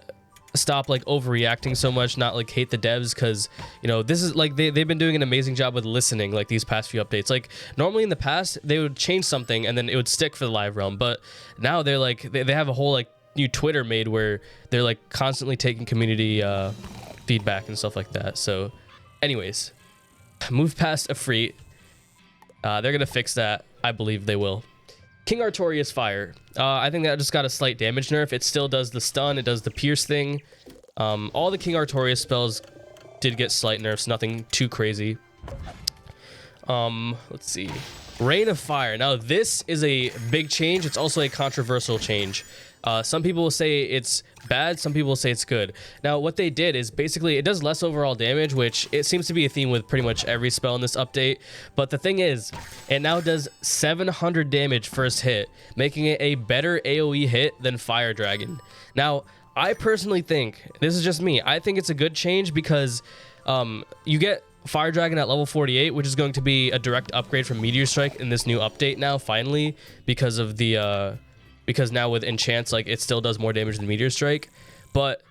stop like overreacting so much, not like hate the devs, because you know this is like they've been doing an amazing job with listening like these past few updates. Like normally in the past they would change something and then it would stick for the live realm, but now they're like they have a whole like new Twitter made where they're like constantly taking community feedback and stuff like that. So anyways, move past Afreet. They're gonna fix that. I believe they will. King Artorias Fire. I think that just got a slight damage nerf. It still does the stun. It does the pierce thing. All the King Artorias spells did get slight nerfs. Nothing too crazy. Let's see. Rain of Fire. Now this is a big change. It's also a controversial change. Some people will say it's bad, some people will say it's good. Now what they did is basically it does less overall damage, which it seems to be a theme with pretty much every spell in this update. But the thing is, it now does 700 damage first hit, making it a better AoE hit than Fire Dragon. Now I personally think, this is just me, I think it's a good change because you get Fire Dragon at level 48, which is going to be a direct upgrade from Meteor Strike in this new update now, finally, because of the because now with enchants, like it still does more damage than Meteor Strike. But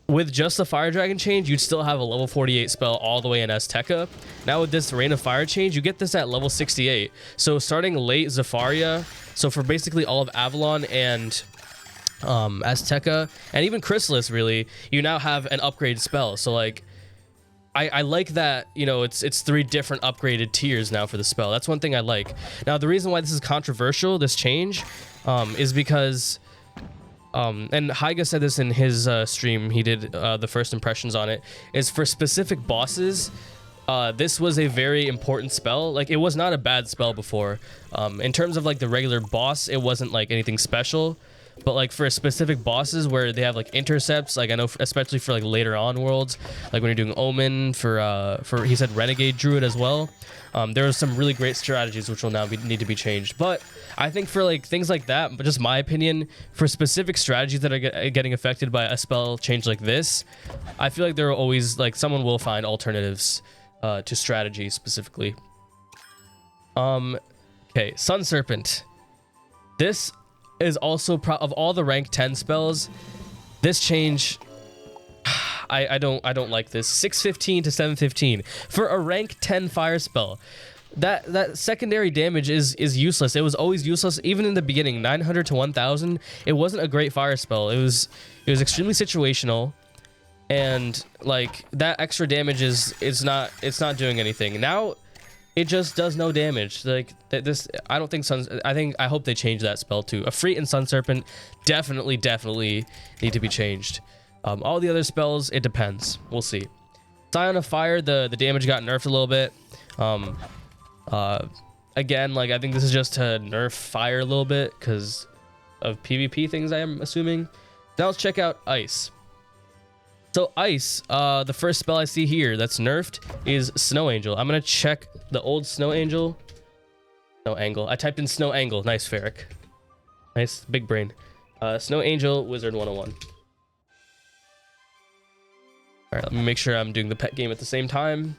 with just the Fire Dragon change, you'd still have a level 48 spell all the way in Azteca. Now with this Rain of Fire change, you get this at level 68. So starting late Zafaria, so for basically all of Avalon and Azteca, and even Chrysalis really, you now have an upgraded spell. So like, I like that, you know, it's 3 different upgraded tiers now for the spell. That's one thing I like. Now the reason why this is controversial, this change, is because and Haiga said this in his stream, he did the first impressions on it, is for specific bosses, this was a very important spell. Like it was not a bad spell before. In terms of like the regular boss, it wasn't like anything special. But like for specific bosses where they have like intercepts, like I know especially for like later on worlds, like when you're doing Omen, for he said Renegade Druid as well, there are some really great strategies which will now need to be changed. But I think for like things like that, but just my opinion, for specific strategies that are getting affected by a spell change like this, I feel like there are always like someone will find alternatives to strategy specifically. Okay, Sun Serpent. This is also of all the rank 10 spells, this change I don't like this. 615 to 715 for a rank 10 fire spell. that secondary damage is useless. It was always useless, even in the beginning. 900 to 1000, it wasn't a great fire spell. It was extremely situational, and like that extra damage it's not doing anything. Now it just does no damage. Like this, I don't think I hope they change that spell too. Efreet and Sun Serpent definitely need to be changed. All the other spells, it depends. We'll see. Scion of Fire, the damage got nerfed a little bit. Again, like I think this is just to nerf fire a little bit because of PvP things, I am assuming. Now let's check out Ice. So Ice, the first spell I see here that's nerfed is Snow Angel. I'm gonna check the old Snow Angel. Snow Angle. I typed in Snow Angle. Nice, Ferric. Nice, big brain. Snow Angel, Wizard101. All right, let me make sure I'm doing the pet game at the same time.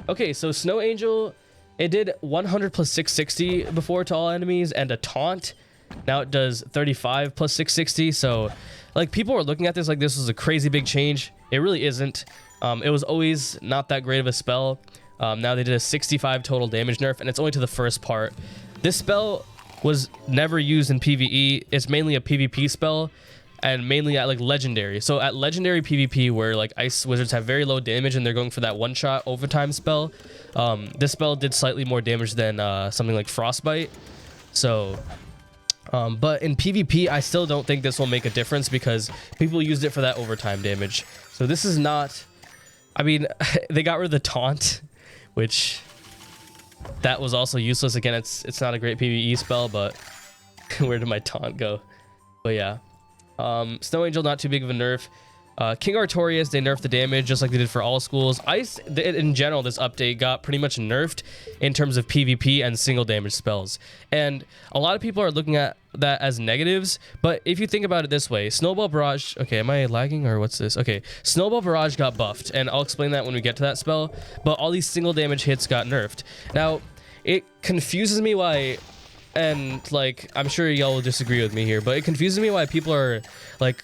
Okay, so Snow Angel, it did 100 plus 660 before to all enemies and a taunt. Now it does 35 plus 660. So like people were looking at this like this was a crazy big change. It really isn't. It was always not that great of a spell. Now they did a 65 total damage nerf, and it's only to the first part. This spell was never used in PvE. It's mainly a PvP spell, and mainly at like legendary. So at legendary PvP, where like ice wizards have very low damage and they're going for that one-shot overtime spell, this spell did slightly more damage than something like Frostbite. So but in PvP, I still don't think this will make a difference because people used it for that overtime damage. So this is not, I mean, they got rid of the taunt, which that was also useless. Again, it's not a great PvE spell, but where did my taunt go? But yeah. Snow Angel, not too big of a nerf. King Artorias, they nerfed the damage just like they did for all schools. Ice, in general, this update got pretty much nerfed in terms of PvP and single damage spells. And a lot of people are looking at that as negatives, but if you think about it this way, Snowball Barrage, okay, am I lagging or what's this? Okay, Snowball Barrage got buffed, and I'll explain that when we get to that spell, but all these single damage hits got nerfed. Now, it confuses me why, and like, I'm sure y'all will disagree with me here, but it confuses me why people are like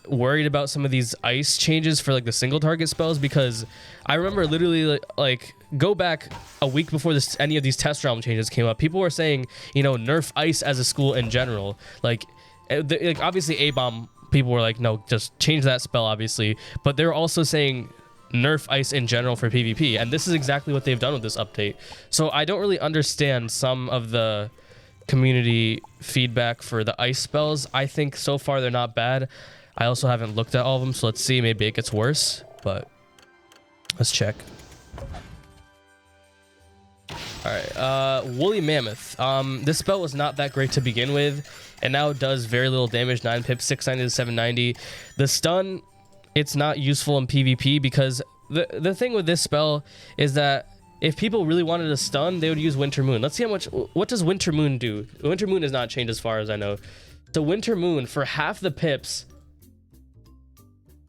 worried about some of these ice changes for like the single target spells, because I remember literally like go back a week before any of these test realm changes came up, people were saying, you know, nerf ice as a school in general. Like obviously A-bomb, people were like, no, just change that spell, obviously, but they're also saying nerf ice in general for PvP, and this is exactly what they've done with this update. So I don't really understand some of the community feedback for the ice spells. I think so far they're not bad. I also haven't looked at all of them, so let's see. Maybe it gets worse, but let's check. All right, Woolly Mammoth. This spell was not that great to begin with, and now it does very little damage, 9 pips, 690 to 790. The stun, it's not useful in PvP because the thing with this spell is that if people really wanted a stun, they would use Winter Moon. Let's see how much, what does Winter Moon do? Winter Moon is not changed as far as I know. So Winter Moon, for half the pips,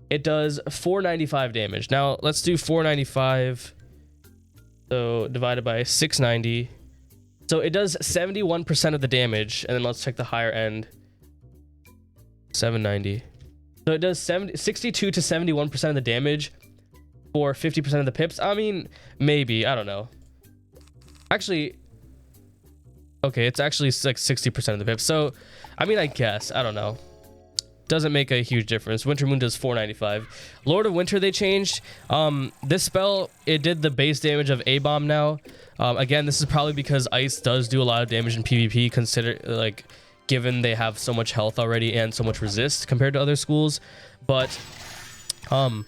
it does 495 damage. Now let's do 495. So divided by 690. So it does 71% of the damage. And then let's check the higher end. 790. So it does 62 to 71% of the damage for 50% of the pips. I mean, maybe, I don't know. Actually, okay, it's actually like 60% of the pips. So, I mean, I guess, I don't know. Doesn't make a huge difference. Winter Moon does 495. Lord of Winter they changed. This spell, it did the base damage of A-bomb now. Again, this is probably because ice does do a lot of damage in PvP, given they have so much health already and so much resist compared to other schools. But I'm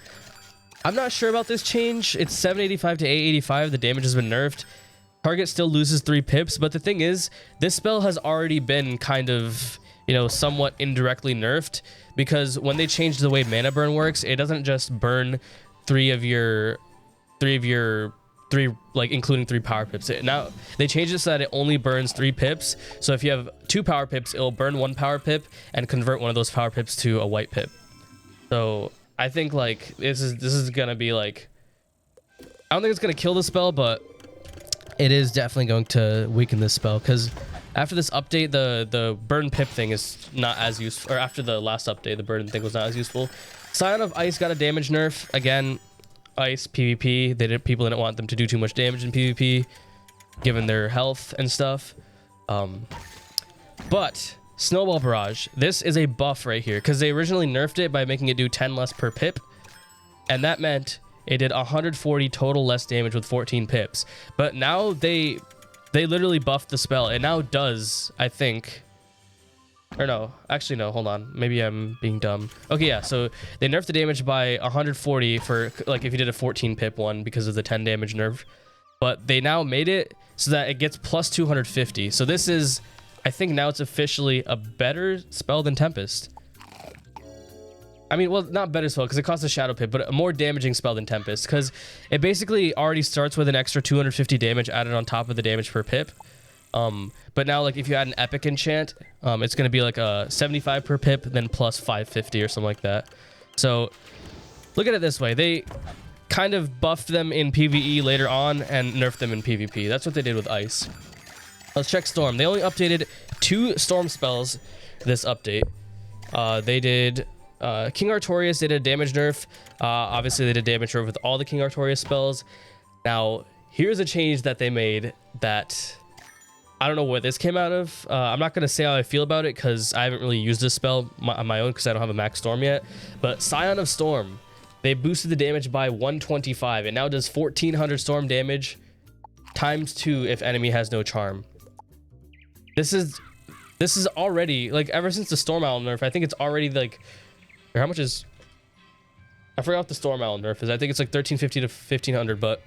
not sure about this change. It's 785 to 885. The damage has been nerfed. Target still loses 3 pips, but the thing is, this spell has already been kind of, you know, somewhat indirectly nerfed, because when they changed the way mana burn works, it doesn't just burn three, like including 3 power pips. Now they changed it so that it only burns 3 pips. So if you have 2 power pips, it'll burn 1 power pip and convert one of those power pips to a white pip. So I think like this is gonna be like, I don't think it's gonna kill the spell, but it is definitely going to weaken this spell, because after this update, the burn pip thing is not as useful, or after the last update, the burn thing was not as useful. Scion of Ice got a damage nerf. Again, ice PvP. People didn't want them to do too much damage in PvP. given their health and stuff. But Snowball Barrage, this is a buff right here, because they originally nerfed it by making it do 10 less per pip, and that meant it did 140 total less damage with 14 pips. But now they literally buffed the spell. It now does, I think, or no, actually no, hold on, maybe I'm being dumb. Okay, yeah, so they nerfed the damage by 140 for like if you did a 14 pip one because of the 10 damage nerf, but they now made it so that it gets plus 250. So this is, I think now it's officially a better spell than Tempest. I mean, well, not better spell because it costs a Shadow Pip, but a more damaging spell than Tempest, because it basically already starts with an extra 250 damage added on top of the damage per pip. But now, like, if you add an epic enchant, it's going to be like a 75 per pip, then plus 550 or something like that. So look at it this way. They kind of buffed them in PvE later on and nerfed them in PvP. That's what they did with Ice. Let's check Storm. They only updated 2 Storm spells this update. They did King Artorias did a damage nerf. Obviously, they did damage nerf with all the King Artorias spells. Now, here's a change that they made that I don't know where this came out of. I'm not going to say how I feel about it because I haven't really used this spell on my own because I don't have a max Storm yet. But Scion of Storm, they boosted the damage by 125. It now does 1400 Storm damage times 2 if enemy has no charm. This is already, like, ever since the Storm Owl nerf, I think it's already, like, how much is, I forgot what the Storm Owl nerf is. I think it's like 1350 to 1500, but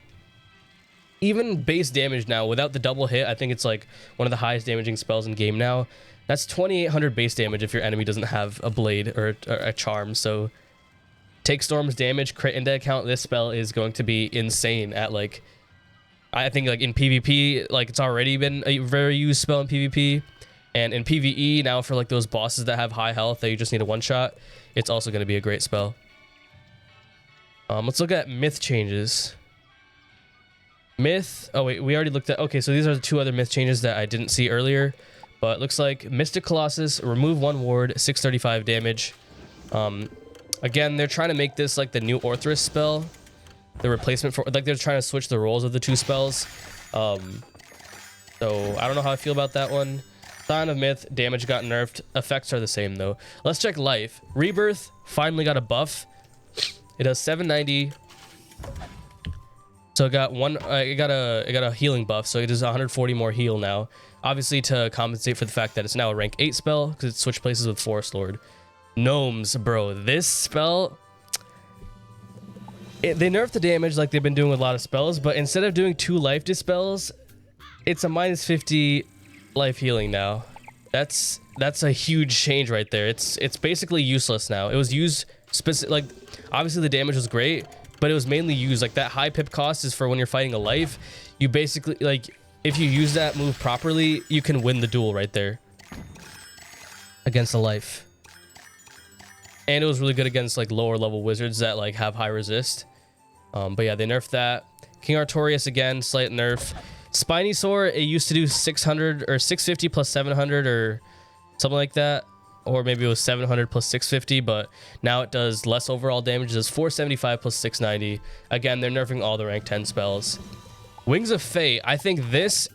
even base damage now without the double hit, I think it's like one of the highest damaging spells in game now. That's 2800 base damage if your enemy doesn't have a blade or a charm. So take Storm's damage, crit into account. This spell is going to be insane at, like, I think, like, in PvP, like, it's already been a very used spell in PvP. And in PvE now, for like those bosses that have high health that you just need a one shot, it's also going to be a great spell. Let's look at myth changes. Myth, oh wait, we already looked at, okay, so these are the 2 other myth changes that I didn't see earlier, but it looks like Mystic Colossus, remove 1 ward, 635 damage. Again, they're trying to make this like the new Orthrus spell, the replacement for, like, they're trying to switch the roles of the 2 spells. So I don't know how I feel about that one. Sign of Myth, damage got nerfed. Effects are the same though. Let's check life. Rebirth finally got a buff. It does 790. So it got it got a healing buff, so it does 140 more heal now. Obviously to compensate for the fact that it's now a rank 8 spell because it switched places with Forest Lord. Gnomes, bro. This spell, they nerfed the damage like they've been doing with a lot of spells, but instead of doing 2 life dispels, it's a minus 50 life healing now. That's a huge change right there. It's basically useless now. It was used like, obviously the damage was great, but it was mainly used like that high pip cost is for when you're fighting a life. You basically, like, if you use that move properly, you can win the duel right there against a life. And it was really good against like lower level wizards that like have high resist. But yeah, they nerfed that. King Artorias again, slight nerf. Spiny Sore, it used to do 600 or 650 plus 700 or something like that, or maybe it was 700 plus 650, but now it does less overall damage. It does 475 plus 690. Again, they're nerfing all the rank 10 spells. Wings of Fate, I think this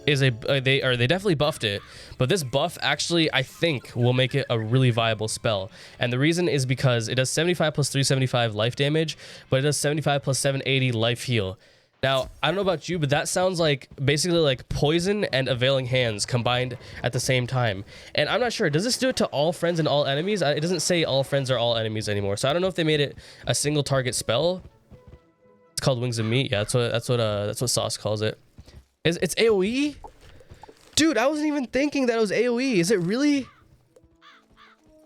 is they definitely buffed it, but this buff actually, I think, will make it a really viable spell. And the reason is because it does 75 plus 375 life damage, but it does 75 plus 780 life heal. Now, I don't know about you, but that sounds like basically like poison and availing hands combined at the same time. And I'm not sure, does this do it to all friends and all enemies? It doesn't say all friends are all enemies anymore. So I don't know if they made it a single target spell. It's called Wings of Meat. Yeah, that's what Sauce calls it. It's AoE? Dude, I wasn't even thinking that it was AoE. Is it really?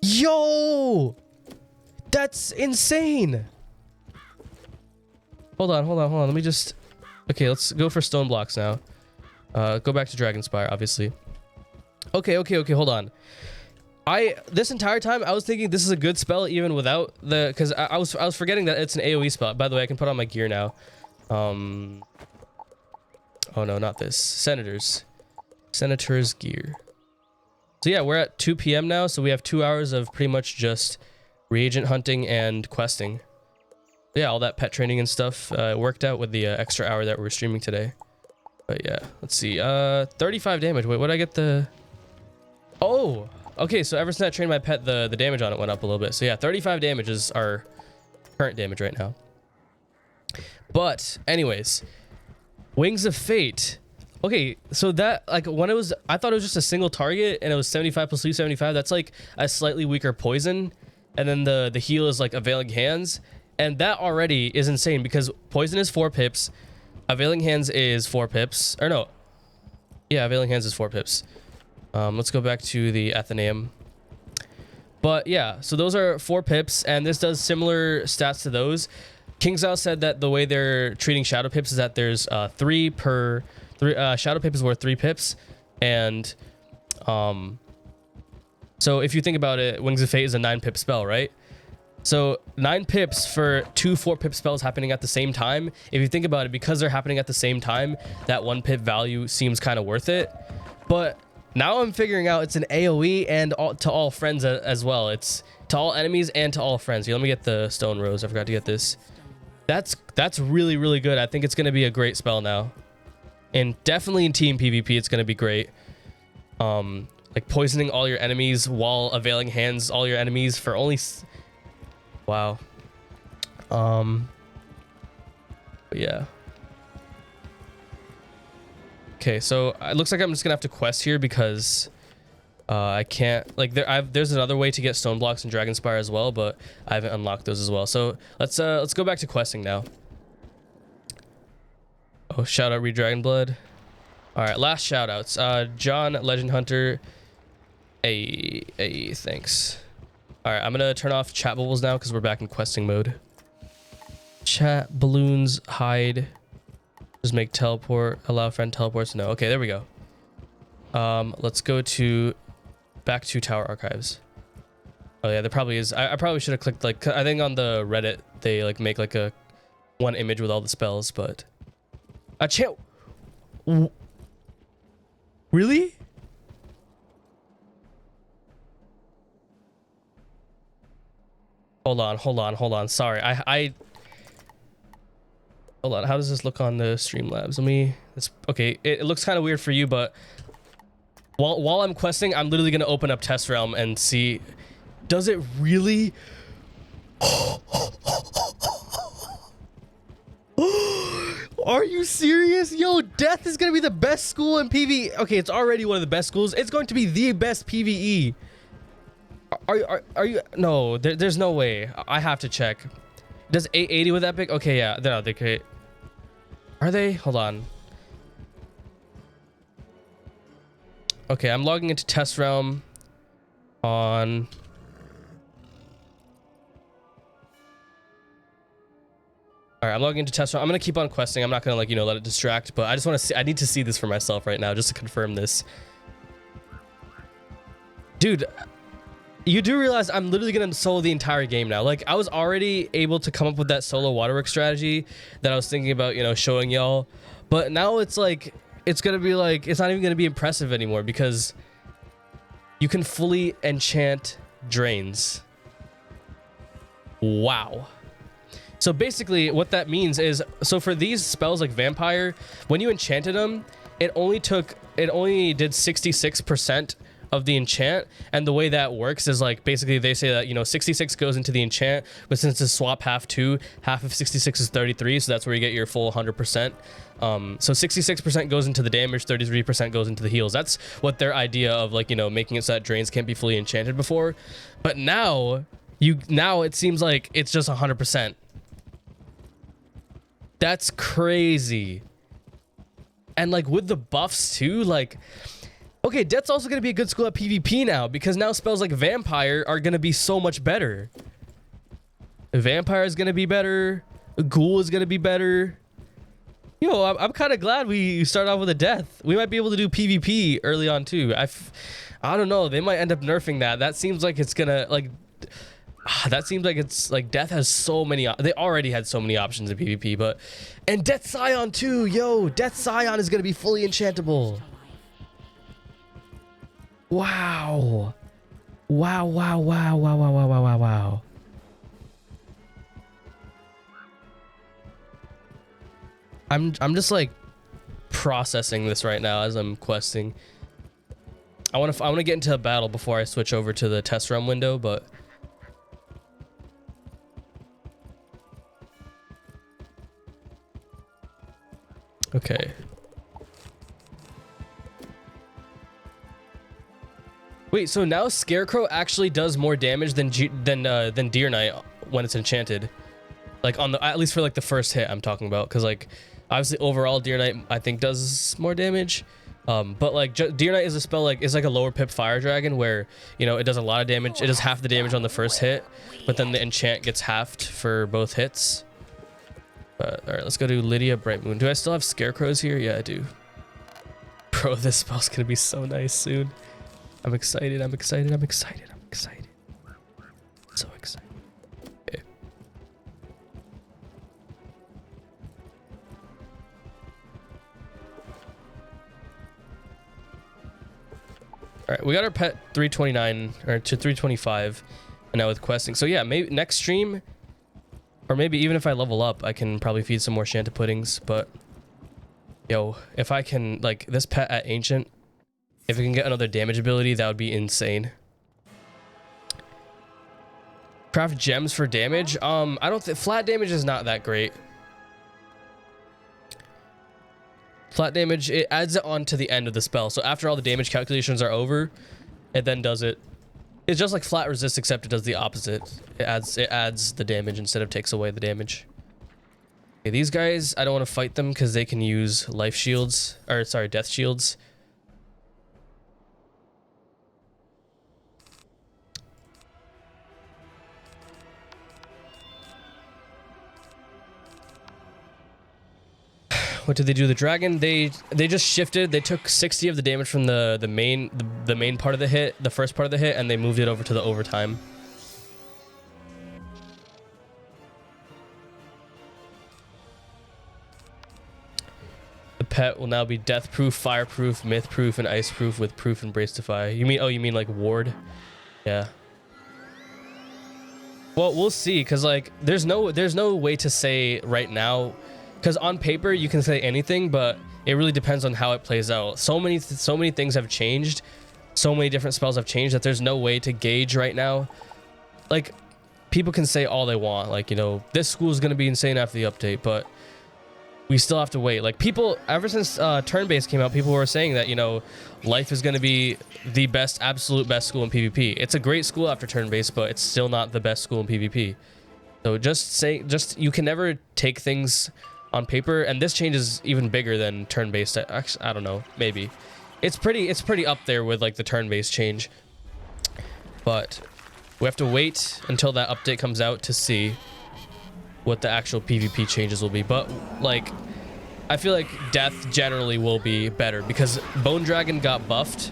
Yo! That's insane. Hold on. Let me just... Okay, let's go for stone blocks now. Go back to Dragonspire, obviously. Okay, hold on. This entire time I was thinking this is a good spell even without the, because I was forgetting that it's an AoE spell. By the way, I can put on my gear now. Oh no, not this. Senator's gear. So yeah, we're at 2 p.m. now, so we have 2 hours of pretty much just reagent hunting and questing. Yeah, all that pet training and stuff worked out with the extra hour that we're streaming today. But yeah, let's see. 35 damage. Wait, what did I get the... Oh, okay. So ever since I trained my pet, the damage on it went up a little bit. So yeah, 35 damage is our current damage right now. But anyways, Wings of Fate. Okay, so that, like, when it was, I thought it was just a single target and it was 75 plus 75. That's like a slightly weaker poison. And then the heal is like Availing Hands. And that already is insane because poison is 4 pips. Availing Hands is 4 pips. Or no. Yeah, Availing Hands is 4 pips. Let's go back to the Athenaeum. But yeah, so those are 4 pips. And this does similar stats to those. King's said that the way they're treating Shadow Pips is that there's 3 per... Shadow Pip is worth 3 pips. And so if you think about it, Wings of Fate is a 9 pip spell, right? So 9 pips for 2 4-pip spells happening at the same time. If you think about it, because they're happening at the same time, that 1 pip value seems kind of worth it. But now I'm figuring out it's an AoE and to all friends as well. It's to all enemies and to all friends. Here, let me get the Stone Rose. I forgot to get this. That's really, really good. I think it's going to be a great spell now. And definitely in team PvP, it's going to be great. Like poisoning all your enemies while Availing Hands all your enemies for only... Wow. But yeah. Okay, so it looks like I'm just going to have to quest here because I can't... Like, there's another way to get Stone Blocks and Dragonspire as well, but I haven't unlocked those as well. So let's go back to questing now. Oh, shout out Reed Dragonblood. All right, last shout outs. John Legend Hunter. Hey, thanks. All right, I'm gonna turn off chat bubbles now because we're back in questing mode. Chat balloons hide. Just make teleport. Allow friend teleports. No. Okay, there we go. Let's go back to Tower Archives. Oh yeah, there probably is. I probably should have clicked like, I think on the Reddit they like make like a 1 image with all the spells, but. A chant. Really? Hold on. Sorry. Hold on. How does this look on the Streamlabs? Let me... Okay, it looks kind of weird for you, but... While I'm questing, I'm literally going to open up Test Realm and see... Does it really... Are you serious? Yo, Death is going to be the best school in PvE. Okay, it's already one of the best schools. It's going to be the best PvE. Are you... No, there's no way. I have to check. Does 880 with Epic? Okay, yeah. No, they could... Are they? Hold on. Okay, I'm logging into Test Realm on... All right, I'm logging into Test Realm. I'm going to keep on questing. I'm not going to, like, you know, let it distract, but I just want to see... I need to see this for myself right now just to confirm this. Dude, you do realize I'm literally going to solo the entire game now. Like, I was already able to come up with that solo waterwork strategy that I was thinking about, you know, showing y'all. But now it's like... It's going to be like... It's not even going to be impressive anymore because you can fully enchant drains. Wow. So basically what that means is, so for these spells like Vampire, when you enchanted them, it only did 66% of the enchant. And the way that works is like, basically they say that, you know, 66 goes into the enchant, but since it's swap half 2, half of 66 is 33. So that's where you get your full 100%. So 66% goes into the damage, 33% goes into the heals. That's what their idea of, like, you know, making it so that drains can't be fully enchanted before. But now it seems like it's just 100%. That's crazy. And like with the buffs too, like, okay, Death's also going to be a good school at PvP now because now spells like Vampire are going to be so much better. Vampire is going to be better. Ghoul is going to be better. Yo, I'm kind of glad we start off with a Death. We might be able to do PvP early on too. I don't know. They might end up nerfing that. That seems like it's going to like... That seems like it's like Death has so many. They already had so many options in PvP, but and Death Scion too. Yo, Death Scion is gonna be fully enchantable. Wow. Wow. I'm just like processing this right now as I'm questing. I want to get into a battle before I switch over to the test realm window, but okay. Wait, so now Scarecrow actually does more damage than Deer Knight when it's enchanted, like on the, at least for like the first hit I'm talking about, because like obviously overall Deer Knight I think does more damage, but like Deer Knight is a spell like, is like a lower pip fire dragon where, you know, it does a lot of damage. It does half the damage on the first hit, but then the enchant gets halved for both hits. But all right, let's go to Lydia Bright Moon. Do I still have Scarecrows here? Yeah, I do. Bro, this spell's gonna be so nice soon. I'm excited. I'm excited. I'm excited. I'm excited. So excited. Okay. All right, we got our pet 329 or to 325, and now with questing. So yeah, maybe next stream, or maybe even if I level up, I can probably feed some more Shanta puddings. But yo, if I can, like, this pet at Ancient, if it can get another damage ability, that would be insane. Craft gems for damage. I don't think flat damage is not that great. Flat damage, it adds it on to the end of the spell. So after all the damage calculations are over, it then does it. It's just like flat resist, except it does the opposite. It adds the damage instead of takes away the damage. Okay, these guys, I don't want to fight them because they can use life shields, or sorry, death shields. What did they do? The dragon, they just shifted. They took 60 of the damage from the main part of the hit, the first part of the hit, and they moved it over to the overtime. The pet will now be death proof, fire proof, myth proof, and ice proof with proof and brace defy. You mean, oh, you mean like ward? Yeah. Well, we'll see, because like there's no way to say right now. Because on paper you can say anything, but it really depends on how it plays out. So many things have changed, so many different spells have changed that there's no way to gauge right now. Like, people can say all they want, like, you know, this school is going to be insane after the update, but we still have to wait. Like, people, ever since turn-based came out, people were saying that, you know, life is going to be the best, absolute best school in PvP. It's a great school after turn-based, but it's still not the best school in PvP. So you can never take things on paper, and this change is even bigger than turn-based. Actually, I don't know, maybe it's pretty up there with like the turn-based change, but we have to wait until that update comes out to see what the actual PvP changes will be. But like, I feel like death generally will be better because Bone Dragon got buffed,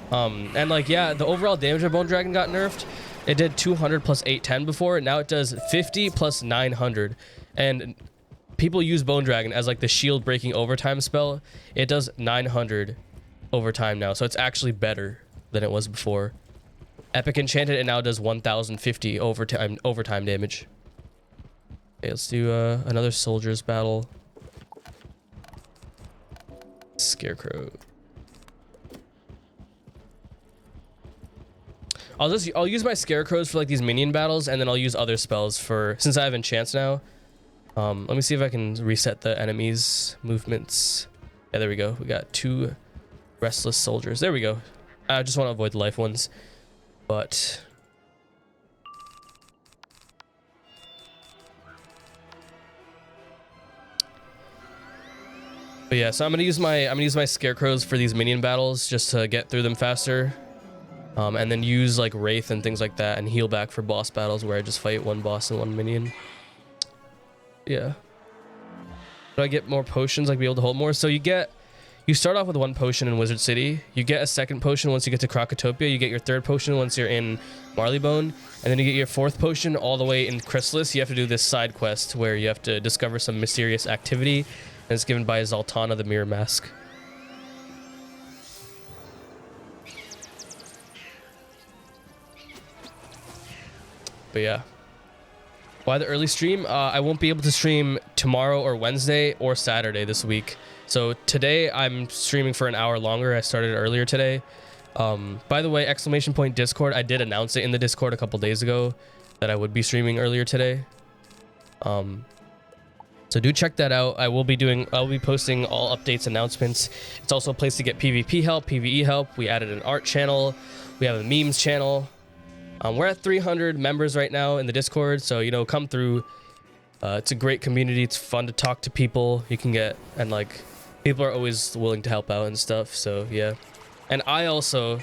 and like, yeah, the overall damage of Bone Dragon got nerfed. It did 200 plus 810 before, and now it does 50 plus 900, and people use Bone Dragon as like the shield breaking overtime spell. It does 900 overtime now, so it's actually better than it was before. Epic Enchanted, it now does 1050 overtime damage. Okay, let's do another soldiers battle. Scarecrow. I'll use my Scarecrows for like these minion battles, and then I'll use other spells for, since I have enchants now. Let me see if I can reset the enemies' movements. Yeah, there we go. We got 2 restless soldiers. There we go. I just want to avoid the life ones. But yeah, so I'm gonna use my Scarecrows for these minion battles just to get through them faster. And then use like Wraith and things like that, and heal back for boss battles where I just fight one boss and one minion. Yeah. Do I get more potions, like be able to hold more? So you start off with 1 potion in Wizard City. You get a 2nd potion once you get to Krakatopia. You get your 3rd potion once you're in Marleybone. And then you get your 4th potion all the way in Chrysalis. You have to do this side quest where you have to discover some mysterious activity. And it's given by Zaltana the Mirror Mask. But yeah. Why the early stream? I won't be able to stream tomorrow or Wednesday or Saturday this week. So today I'm streaming for an hour longer. I started earlier today. By the way, exclamation point Discord, I did announce it in the Discord a couple days ago that I would be streaming earlier today. So do check that out. I'll be posting all updates, announcements. It's also a place to get PvP help, PvE help. We added an art channel. We have a memes channel. We're at 300 members right now in the Discord, so you know, come through. It's a great community. It's fun to talk to people. You can get, and like, people are always willing to help out and stuff. So yeah, and I also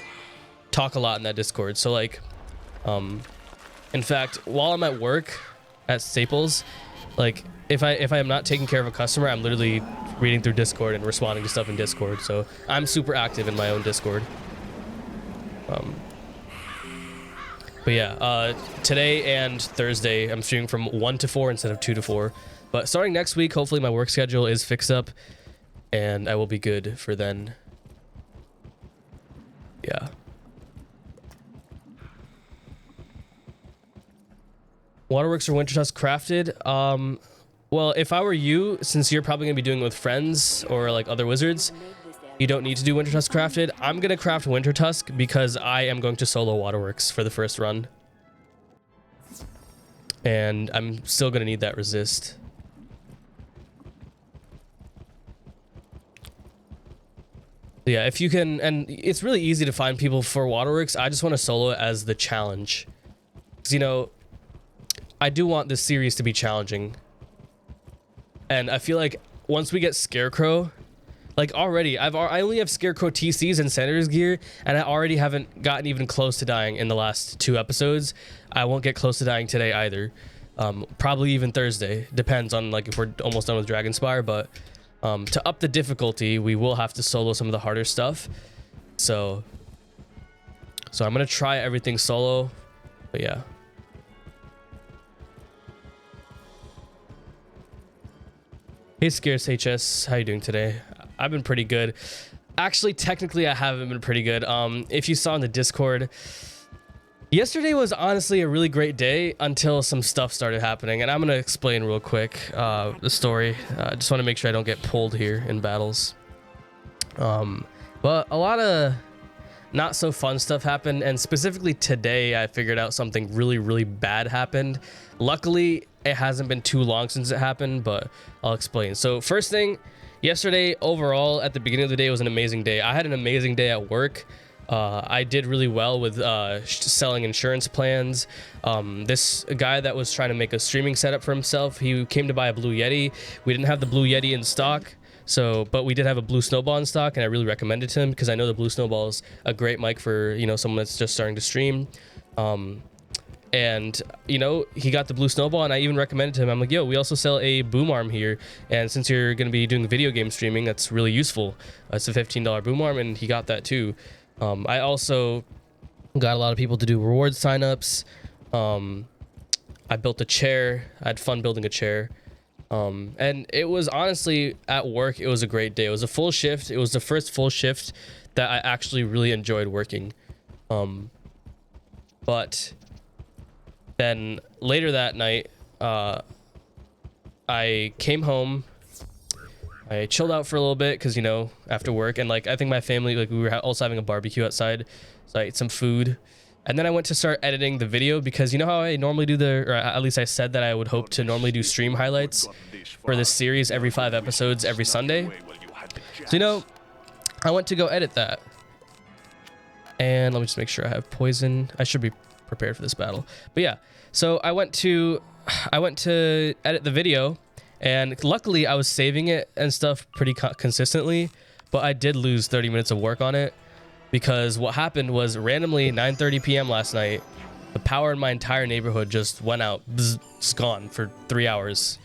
talk a lot in that Discord. So like, in fact, while I'm at work at Staples, like if I am not taking care of a customer, I'm literally reading through Discord and responding to stuff in Discord. So I'm super active in my own Discord. But yeah, today and Thursday, I'm streaming from 1 to 4 instead of 2 to 4. But starting next week, hopefully my work schedule is fixed up and I will be good for then. Yeah. Waterworks or Winter Tusk crafted? Well, if I were you, since you're probably going to be doing it with friends or like other wizards, you don't need to do Winter Tusk crafted. I'm going to craft Winter Tusk because I am going to solo Waterworks for the first run. And I'm still going to need that resist. Yeah, if you can, and it's really easy to find people for Waterworks. I just want to solo it as the challenge. Because, you know, I do want this series to be challenging. And I feel like once we get Scarecrow, like already, I only have Scarecrow TCs and Senator's gear, and I already haven't gotten even close to dying in the last 2 episodes. I won't get close to dying today either. Probably even Thursday. Depends on like if we're almost done with Dragonspire, but to up the difficulty, we will have to solo some of the harder stuff. So I'm gonna try everything solo, but yeah. Hey Scarce HS, how you doing today? I've been pretty good. Actually, technically, I haven't been pretty good. If you saw in the Discord, yesterday was honestly a really great day until some stuff started happening, and I'm gonna explain real quick the story. I just want to make sure I don't get pulled here in battles. But a lot of not so fun stuff happened, and specifically today, I figured out something really, really bad happened. Luckily, it hasn't been too long since it happened, but I'll explain. So first thing, yesterday overall at the beginning of the day was an amazing day. I had an amazing day at work. I did really well with selling insurance plans. This guy that was trying to make a streaming setup for himself, he came to buy a Blue Yeti. We didn't have the Blue Yeti in stock, but we did have a Blue Snowball in stock, and I really recommended it to him because I know the Blue Snowball is a great mic for, you know, someone that's just starting to stream. And you know, he got the Blue Snowball, and I even recommended to him, I'm like, yo, we also sell a boom arm here, and since you're going to be doing video game streaming, that's really useful. It's a $15 boom arm, and he got that too. I also got a lot of people to do reward signups. I built a chair. I had fun building a chair. And it was honestly, at work, it was a great day. It was a full shift. It was the first full shift that I actually really enjoyed working. But then later that night, I came home. I chilled out for a little bit because, you know, after work, and like I think my family, like we were also having a barbecue outside, so I ate some food, and then I went to start editing the video because, you know how I normally do or at least I said that I would hope to normally do stream highlights for this series every 5 episodes every Sunday. So, you know, I went to go edit that, and let me just make sure I have poison. I should be prepared for this battle, but yeah. So I went to edit the video, and luckily I was saving it and stuff pretty consistently, but I did lose 30 minutes of work on it because what happened was randomly 9:30 p.m. last night, the power in my entire neighborhood just went out. Bzz, it's gone for 3 hours.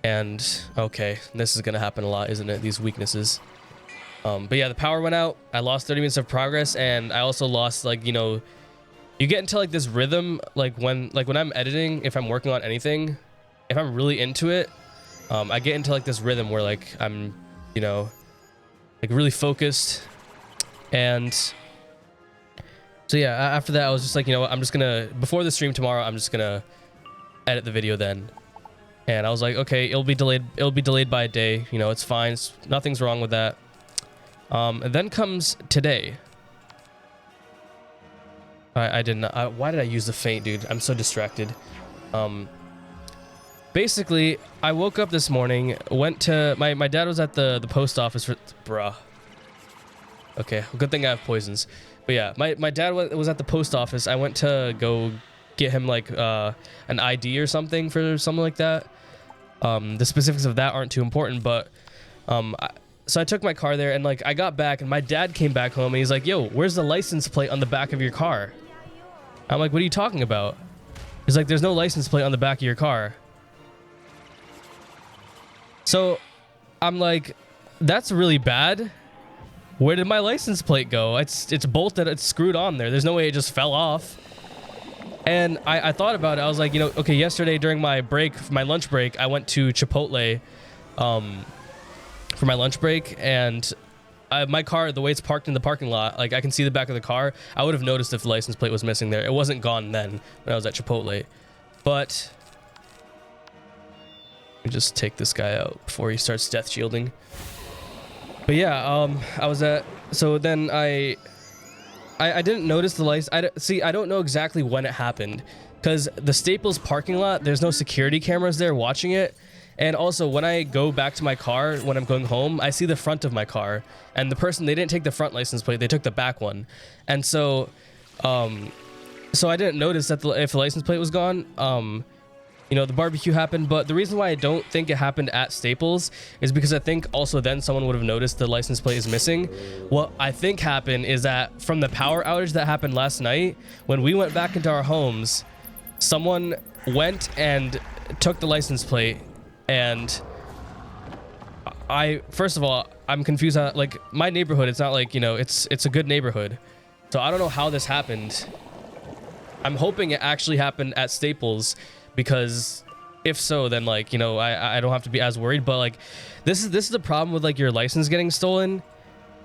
And okay, this is gonna happen a lot, isn't it? These weaknesses. But yeah, the power went out. I lost 30 minutes of progress, and I also lost, like, you know, you get into like this rhythm, like when I'm editing, if I'm working on anything, if I'm really into it, I get into like this rhythm where like I'm, you know, like really focused. And so yeah, after that I was just like, you know what, I'm just gonna, before the stream tomorrow, I'm just gonna edit the video then. And I was like, okay, it'll be delayed by a day, you know, it's fine, nothing's wrong with that. And then comes today. I did not, why did I use the feint, dude? I'm so distracted. Basically, I woke up this morning, went to, my dad was at the post office for, bruh. Okay, good thing I have poisons. But yeah, my dad was at the post office. I went to go get him like an ID or something for something like that. The specifics of that aren't too important, but so I took my car there, and like I got back and my dad came back home and he's like, yo, where's the license plate on the back of your car? I'm like, what are you talking about? He's like, there's no license plate on the back of your car. So I'm like, that's really bad. Where did my license plate go? It's bolted, it's screwed on there. There's no way it just fell off. And I thought about it. I was like, you know, okay, yesterday during my break, my lunch break, I went to Chipotle for my lunch break, and my car, the way it's parked in the parking lot, like I can see the back of the car. I would have noticed if the license plate was missing there. It wasn't gone then when I was at Chipotle. But let me just take this guy out before he starts death shielding. But yeah, I was at, so then I didn't notice the lights. I don't know exactly when it happened, because the Staples parking lot, there's no security cameras there watching it. And also when I go back to my car, when I'm going home, I see the front of my car, and the person, they didn't take the front license plate, they took the back one. And so, so I didn't notice that if the license plate was gone. You know, the barbecue happened, but the reason why I don't think it happened at Staples is because I think also then someone would have noticed the license plate is missing. What I think happened is that from the power outage that happened last night, when we went back into our homes, someone went and took the license plate, and first of all, I'm confused. Like, my neighborhood, it's not like, you know, it's a good neighborhood. So I don't know how this happened. I'm hoping it actually happened at Staples, because if so, then like, you know, I don't have to be as worried. But like, this is the problem with like your license getting stolen.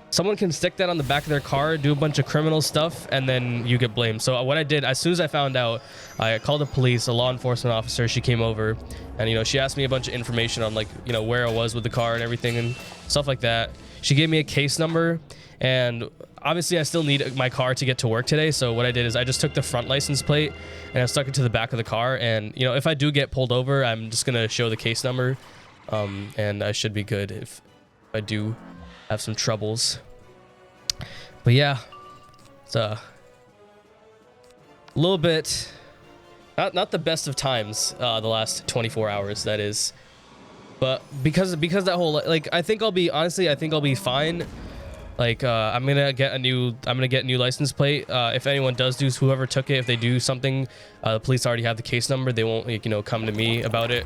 Someone can stick that on the back of their car, do a bunch of criminal stuff, and then you get blamed. So what I did, as soon as I found out, I called the police, a law enforcement officer. She came over, and you know, she asked me a bunch of information on like, you know, where I was with the car and everything and stuff like that. She gave me a case number, and obviously I still need my car to get to work today. So what I did is I just took the front license plate and I stuck it to the back of the car. And you know, if I do get pulled over, I'm just gonna show the case number, and I should be good if I do have some troubles. But yeah, it's a little bit not the best of times, the last 24 hours, that is. But because that whole, like, I think I'll be fine. Like, I'm gonna get a new license plate. If anyone does do, whoever took it, if they do something, the police already have the case number. They won't, like, you know, come to me about it.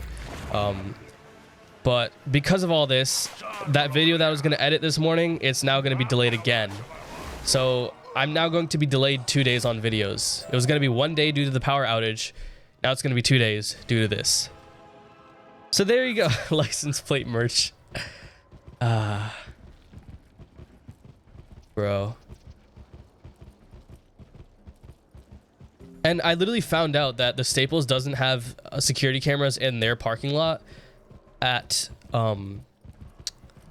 But because of all this, that video that I was gonna edit this morning, it's now gonna be delayed again. So I'm now going to be delayed 2 days on videos. It was gonna be 1 day due to the power outage. Now it's gonna be 2 days due to this. So there you go, license plate merch. Bro. And I literally found out that the Staples doesn't have security cameras in their parking lot at, I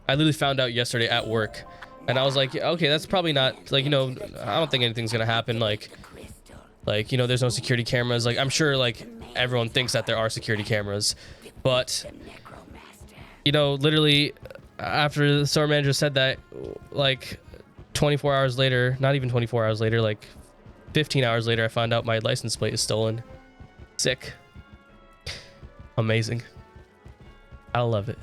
literally found out yesterday at work. And I was like, okay, that's probably not, like, you know, I don't think anything's gonna happen. Like, you know, there's no security cameras. Like, I'm sure, like, everyone thinks that there are security cameras. But, you know, literally, after the store manager said that, like, 24 hours later, not even 24 hours later, like 15 hours later, I found out my license plate is stolen. Sick. Amazing. I love it.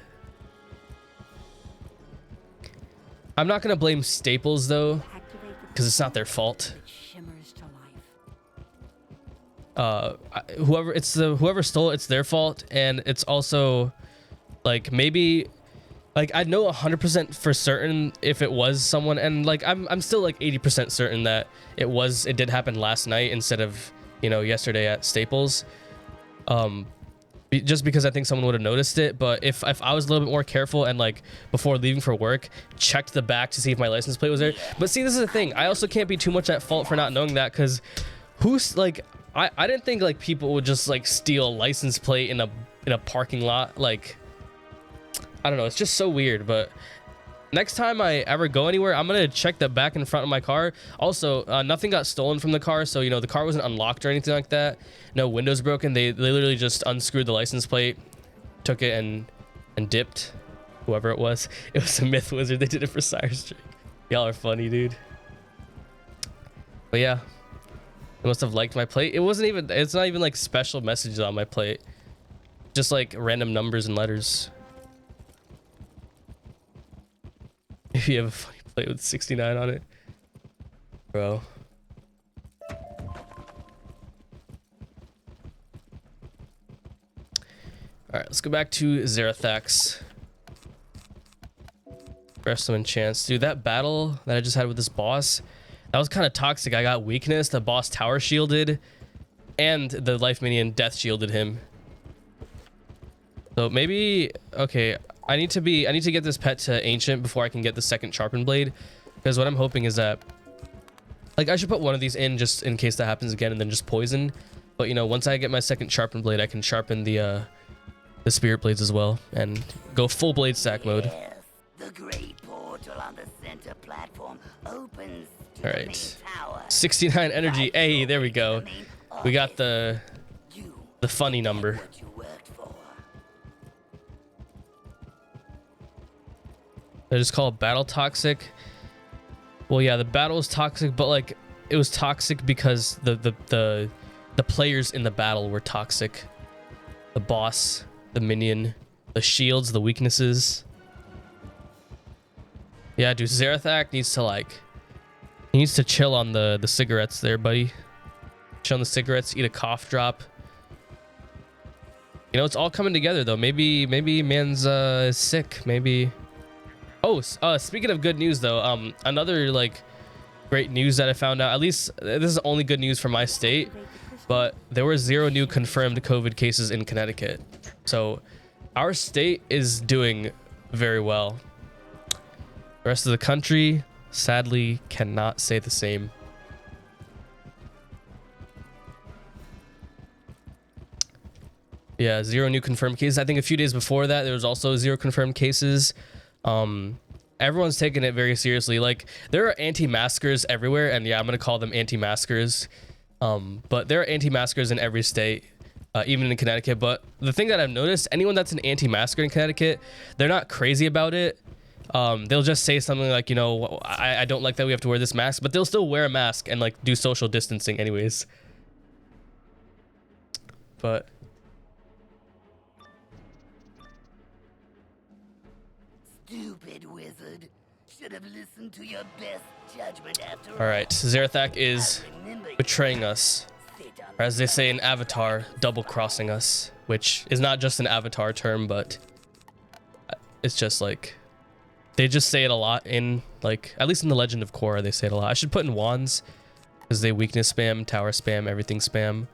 I'm not gonna blame Staples though, because it's not their fault. Whoever stole it, it's their fault. And it's also like, maybe, like, I know 100% for certain if it was someone, and like I'm still like 80% certain that it did happen last night instead of, you know, yesterday at Staples. Just because I think someone would have noticed it. But if I was a little bit more careful and, like, before leaving for work, checked the back to see if my license plate was there. But see, this is the thing, I also can't be too much at fault for not knowing that, because who's like, I didn't think like people would just like steal a license plate in in a parking lot. Like, I don't know. It's just so weird. But next time I ever go anywhere, I'm going to check the back and front of my car. Also, nothing got stolen from the car. So, you know, the car wasn't unlocked or anything like that. No windows broken. They literally just unscrewed the license plate, took it and dipped. Whoever it was a myth wizard. They did it for Sire's Drake. Y'all are funny, dude. But yeah, they must have liked my plate. It's not even like special messages on my plate, just like random numbers and letters. If you have a funny plate with 69 on it, bro. All right, let's go back to Zarathax. Press some enchants. Dude, that battle that I just had with this boss, that was kind of toxic. I got weakness. The boss tower shielded, and the life minion death shielded him. So maybe, okay, I need to get this pet to ancient before I can get the second sharpened blade, because what I'm hoping is that, like, I should put one of these in just in case that happens again, and then just poison. But you know, once I get my second sharpened blade, I can sharpen the spirit blades as well and go full blade stack mode. Yes, the great portal on the center platform opens to All the main right, tower. 69 energy. Hey, there we go. We got the funny number. What you worked for. They just call it battle toxic. Well, yeah, the battle was toxic, but like it was toxic because the players in the battle were toxic. The boss, the minion, the shields, the weaknesses. Yeah, dude, Zarathac needs to chill on the cigarettes there, buddy. Chill on the cigarettes, eat a cough drop. You know, it's all coming together though. Maybe man's sick. Maybe. Oh, speaking of good news though, another like great news that I found out. At least this is only good news for my state, but there were 0 new confirmed COVID cases in Connecticut. So our state is doing very well. The rest of the country, sadly, cannot say the same. Yeah, 0 new confirmed cases. I think a few days before that, there was also 0 confirmed cases. Everyone's taking it very seriously. Like, there are anti-maskers everywhere, and yeah, I'm gonna call them anti-maskers. But there are anti-maskers in every state, even in Connecticut. But the thing that I've noticed, anyone that's an anti-masker in Connecticut, they're not crazy about it. They'll just say something like, you know, I don't like that we have to wear this mask, but they'll still wear a mask and like do social distancing anyways. But Stupid wizard. Should have listened to your best judgment after all. all right, Zarathac is betraying us, or as they say in Avatar, double-crossing us, which is not just an Avatar term, but it's just like they just say it a lot in, like, at least in the Legend of Korra, they say it a lot. I should put in wands because they weakness spam, tower spam, everything spam.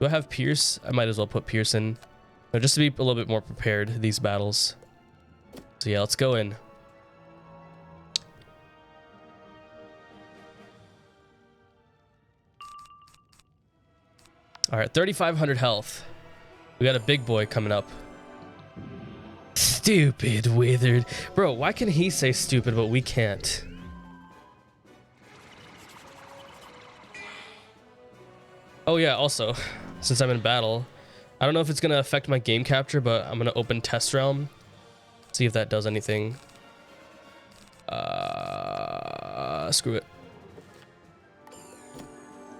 Do I have Pierce? I might as well put Pierce in, just to be a little bit more prepared these battles. So yeah, let's go in. All right, 3,500 health. We got a big boy coming up. Stupid withered. Bro, why can he say stupid but we can't? Oh yeah, also, since I'm in battle, I don't know if it's gonna affect my game capture, but I'm gonna open Test Realm. See if that does anything. Screw it.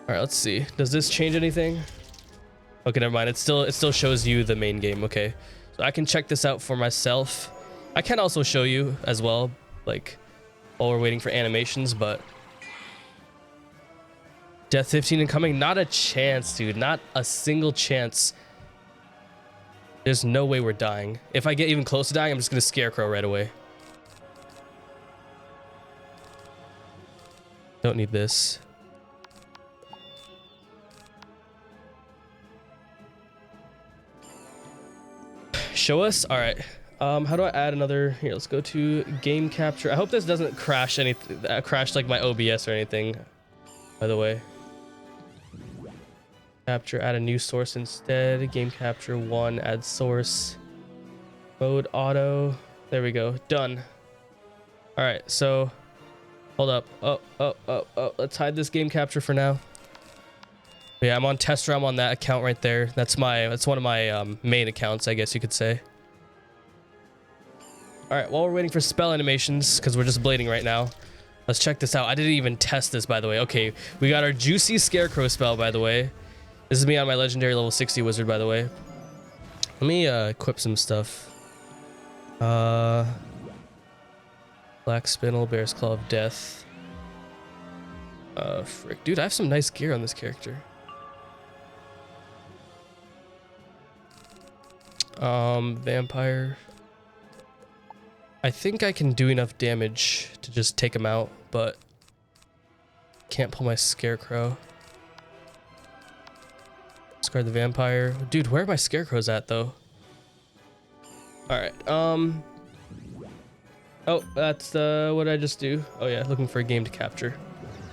All right, let's see. Does this change anything? Okay, never mind. It still shows you the main game. Okay, so I can check this out for myself. I can also show you as well, like while we're waiting for animations. But Death 15 incoming. Not a chance, dude. Not a single chance. There's no way we're dying. If I get even close to dying, I'm just gonna Scarecrow right away. Don't need this. Show us? All right. How do I add another? Here, let's go to game capture. I hope this doesn't crash anything, crash like my OBS or anything, by the way. Capture, add a new source instead. Game capture 1, add source. Mode auto. There we go. Done. All right, so hold up. Oh. Let's hide this game capture for now. Yeah, I'm on test realm on that account right there. That's one of my main accounts, I guess you could say. All right, while we're waiting for spell animations, because we're just blading right now, let's check this out. I didn't even test this, by the way. Okay, we got our juicy scarecrow spell, by the way. This is me on my legendary level 60 wizard, by the way. Let me equip some stuff. Black spinel, bear's claw of death. Frick, dude, I have some nice gear on this character. Vampire. I think I can do enough damage to just take him out, but can't pull my scarecrow. Discard the vampire. Dude, where are my scarecrows at though? All right. Oh, that's what did I just do? Oh yeah, looking for a game to capture.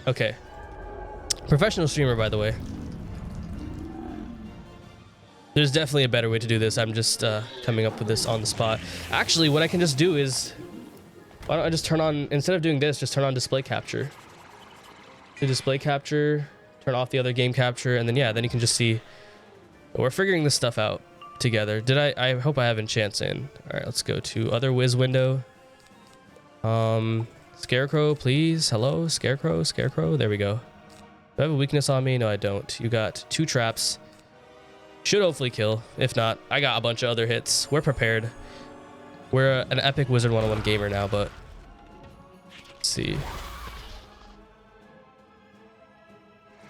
Okay. Professional streamer, by the way. There's definitely a better way to do this. I'm just coming up with this on the spot. Actually, what I can just do is, why don't I just turn on, instead of doing this, just turn on display capture. Do display capture, turn off the other game capture, and then yeah, then you can just see we're figuring this stuff out together. I hope I have enchants in. All right, let's go to other Wiz window. Scarecrow, please. Hello, Scarecrow. There we go. Do I have a weakness on me? No, I don't. You got 2 traps. Should hopefully kill. If not, I got a bunch of other hits. We're prepared. We're an epic Wizard101 gamer now, but let's see.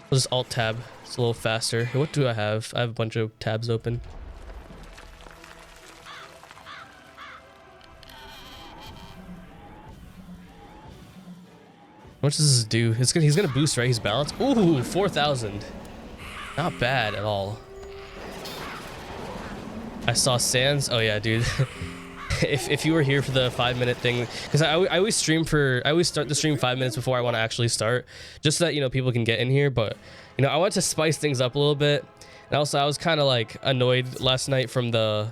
We'll just alt tab. It's a little faster. What do I have? I have a bunch of tabs open. How much does this do? He's gonna boost, right? He's balanced. Ooh, 4,000. Not bad at all. I saw Sans. Oh yeah, dude. if you were here for the 5-minute thing, because I always start the stream 5 minutes before I want to actually start, just so that, you know, people can get in here. But, you know, I want to spice things up a little bit. And also I was kind of like annoyed last night from the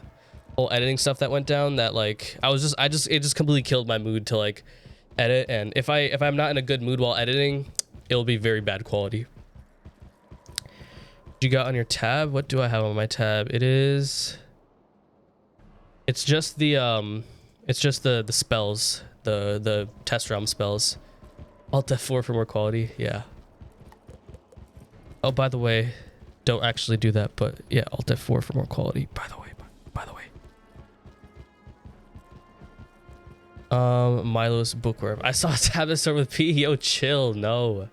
whole editing stuff that went down, that like it just completely killed my mood to like edit. And if I'm not in a good mood while editing, it'll be very bad quality. What you got on your tab? What do I have on my tab? It's just the spells, the test realm spells. Alt F4 for more quality. Yeah. Oh, by the way, don't actually do that, but yeah, Alt F4 for more quality. By the way. Milo's bookworm. I saw a tab that started with P. Yo, chill. No,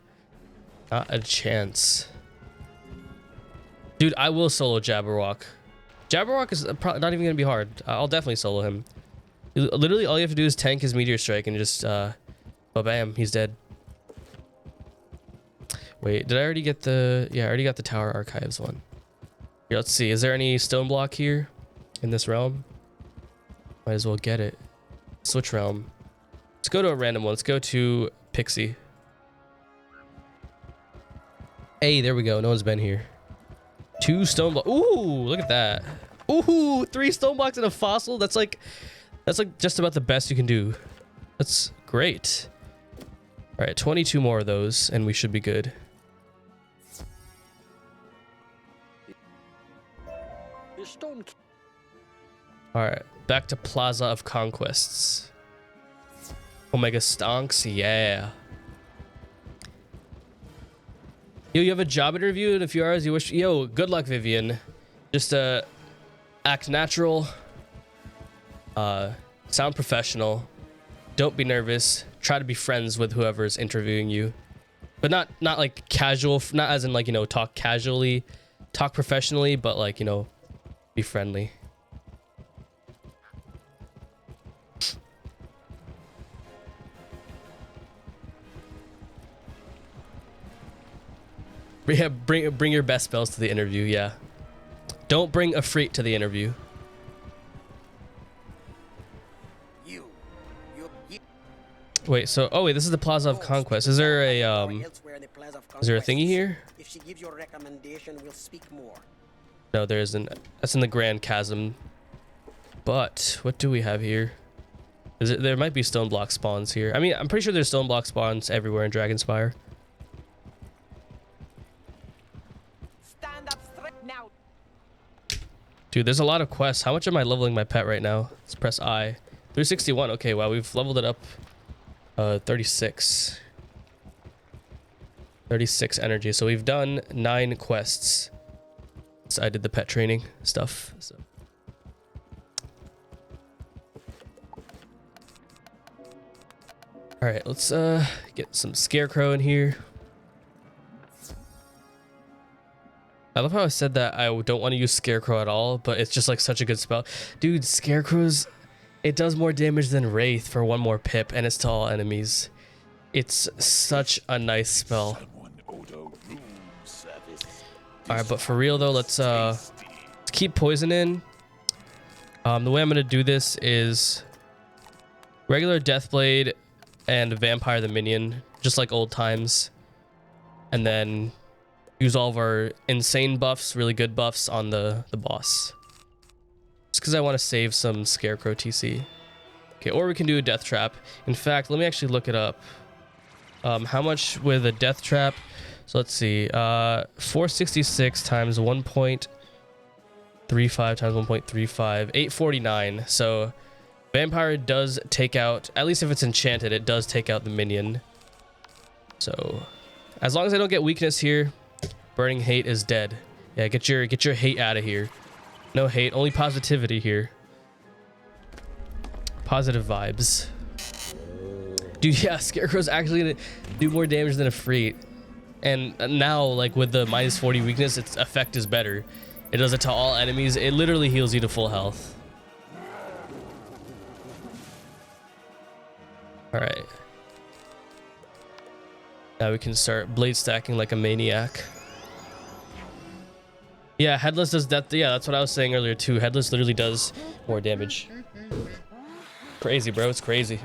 not a chance. Dude, I will solo Jabberwock. Jabberwock is probably not even gonna be hard. I'll definitely solo him. Literally, all you have to do is tank his meteor strike and just, bam, he's dead. Wait, did I already get the? Yeah, I already got the Tower Archives one. Here, let's see. Is there any stone block here in this realm? Might as well get it. Switch realm. Let's go to a random one. Let's go to Pixie. Hey, there we go. No one's been here. 2 stone blocks. Ooh, look at that. Ooh, 3 stone blocks and a fossil. That's like just about the best you can do. That's great. All right, 22 more of those and we should be good. All right, back to Plaza of Conquests. Omega Stonks, yeah. Yo, you have a job interview in a few hours. You wish. Yo, good luck, Vivian. Just act natural. Sound professional. Don't be nervous. Try to be friends with whoever is interviewing you, but not like casual. Not as in like, you know, talk casually, talk professionally, but like, you know, be friendly. Yeah, bring your best spells to the interview. Yeah, don't bring a freak to the interview. Wait, so oh wait, this is the Plaza of Conquest. Is there a is there a thingy here? If she gives your recommendation, we'll speak more. No, there isn't. That's in the Grand Chasm. But what do we have here? Is it? There might be stone block spawns here. I mean, I'm pretty sure there's stone block spawns everywhere in Dragonspire. Stand up straight now. Dude, there's a lot of quests. How much am I leveling my pet right now? Let's press I. 361. Okay, wow, we've leveled it up 36. 36 energy. So we've done 9 quests. So I did the pet training stuff. So. All right, let's get some Scarecrow in here. I love how I said that I don't want to use Scarecrow at all, but it's just like such a good spell. Dude, Scarecrow's, it does more damage than Wraith for 1 more pip, and it's to all enemies. It's such a nice spell. Alright, but for real though, let's keep poison in. The way I'm gonna do this is regular Deathblade and Vampire the Minion, just like old times. And then use all of our insane buffs, really good buffs on the boss. Just because I want to save some Scarecrow TC. Okay, or we can do a Death Trap. In fact, let me actually look it up. How much with a Death Trap? So let's see. 466 times 1.35 times 1.35. 849. So Vampire does take out, at least if it's enchanted, it does take out the minion. So as long as I don't get weakness here, Burning Hate is dead. Yeah, get your hate out of here. No hate, only positivity here. Positive vibes. Dude, yeah, Scarecrow's actually gonna do more damage than a Freet. And now, like with the minus 40 weakness, its effect is better. It does it to all enemies. It literally heals you to full health. Alright. Now we can start blade stacking like a maniac. Yeah, Headless does that. Yeah, that's what I was saying earlier too. Headless literally does more damage. Crazy, bro. It's crazy.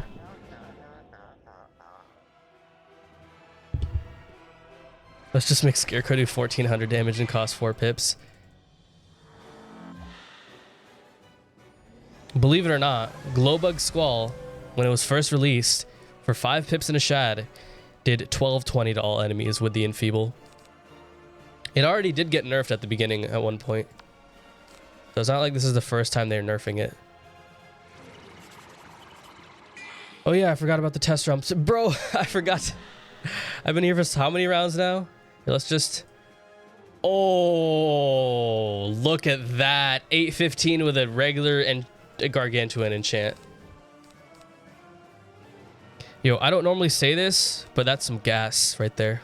Let's just make Scarecrow do 1400 damage and cost 4 pips. Believe it or not, Glowbug Squall, when it was first released, for 5 pips and a shad, did 1220 to all enemies with the Enfeeble. It already did get nerfed at the beginning at one point. So it's not like this is the first time they're nerfing it. Oh yeah, I forgot about the test rounds. Bro, I forgot. I've been here for how many rounds now? Here, let's just... Oh, look at that. 815 with a regular and a Gargantuan enchant. Yo, I don't normally say this, but that's some gas right there.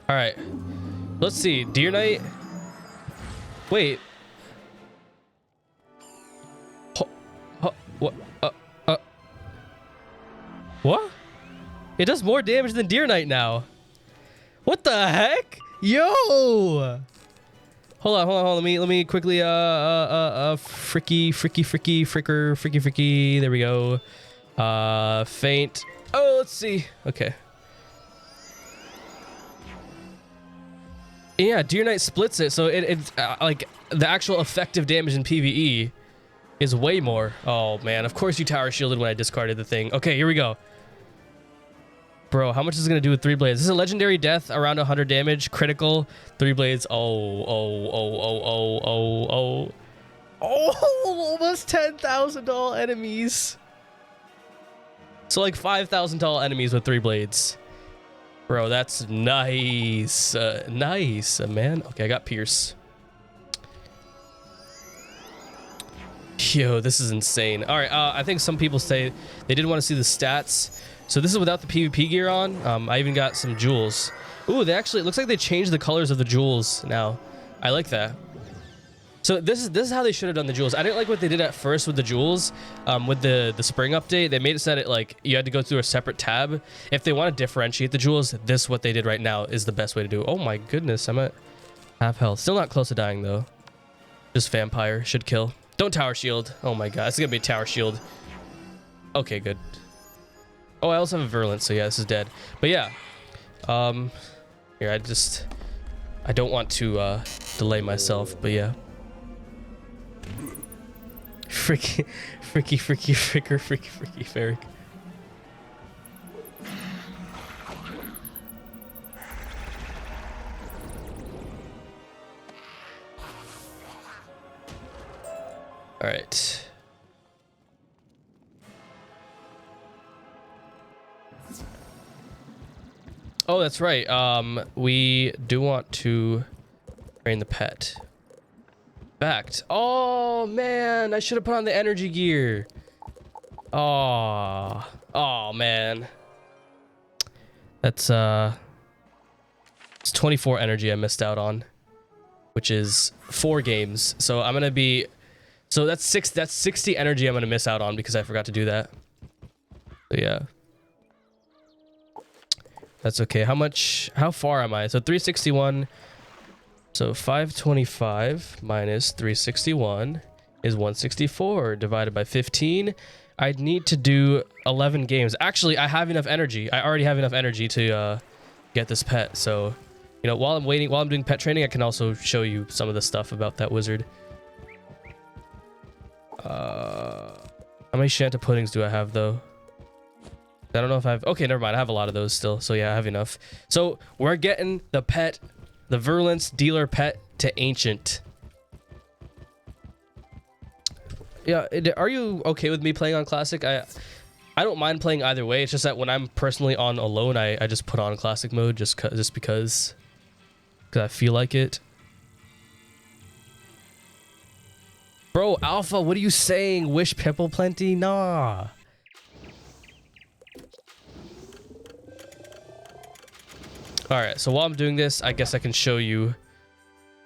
All right, let's see. Deer Knight. Wait. What? What? It does more damage than Deer Knight now. What the heck? Yo! Hold on. Let me quickly fricky. There we go. Faint. Oh, let's see. Okay. Yeah, Deer Knight splits it, so it's like the actual effective damage in PvE is way more. Oh man, of course you tower shielded when I discarded the thing. Okay, here we go. Bro, how much is it gonna do with 3 blades? This is a legendary death, around 100 damage, critical, 3 blades. Oh, almost 10,000 to all enemies. So like 5,000 to all enemies with 3 blades. Bro, that's nice. Nice, man. Okay, I got Pierce. Yo, this is insane. All right, I think some people say they didn't want to see the stats. So this is without the PvP gear on. I even got some jewels. Ooh, they actually, it looks like they changed the colors of the jewels now. I like that. So this is how they should have done the jewels. I didn't like what they did at first with the jewels. With the spring update, they made it so that like you had to go through a separate tab. If they want to differentiate the jewels, this what they did right now is the best way to do it. Oh my goodness, I'm at half health. Still not close to dying though. Just vampire should kill. Don't tower shield. Oh my god, it's gonna be a tower shield. Okay, good. Oh, I also have a virulence, so yeah, this is dead. But yeah, here I don't want to delay myself, but yeah. Freaky ferric. All right. Oh, that's right. We do want to train the pet. Backed. Oh man, I should have put on the energy gear. Oh man. That's it's 24 energy I missed out on, which is 4 games. So I'm gonna be, so that's 60 energy I'm gonna miss out on because I forgot to do that. So yeah. That's okay. How far am I? So 361. So 525 minus 361 is 164 divided by 15. I'd need to do 11 games. Actually, I have enough energy. I already have enough energy to get this pet. So, you know, while I'm doing pet training, I can also show you some of the stuff about that wizard. How many Shanta puddings do I have though? I don't know if I have. Okay, never mind. I have a lot of those still. So yeah, I have enough. So we're getting the pet, the virulence dealer pet to ancient. Yeah, are you okay with me playing on classic? I don't mind playing either way. It's just that when I'm personally on alone, I just put on classic mode just because I feel like it. Bro, Alpha, what are you saying? Wish pimple plenty? Nah. All right, so while I'm doing this, I guess I can show you.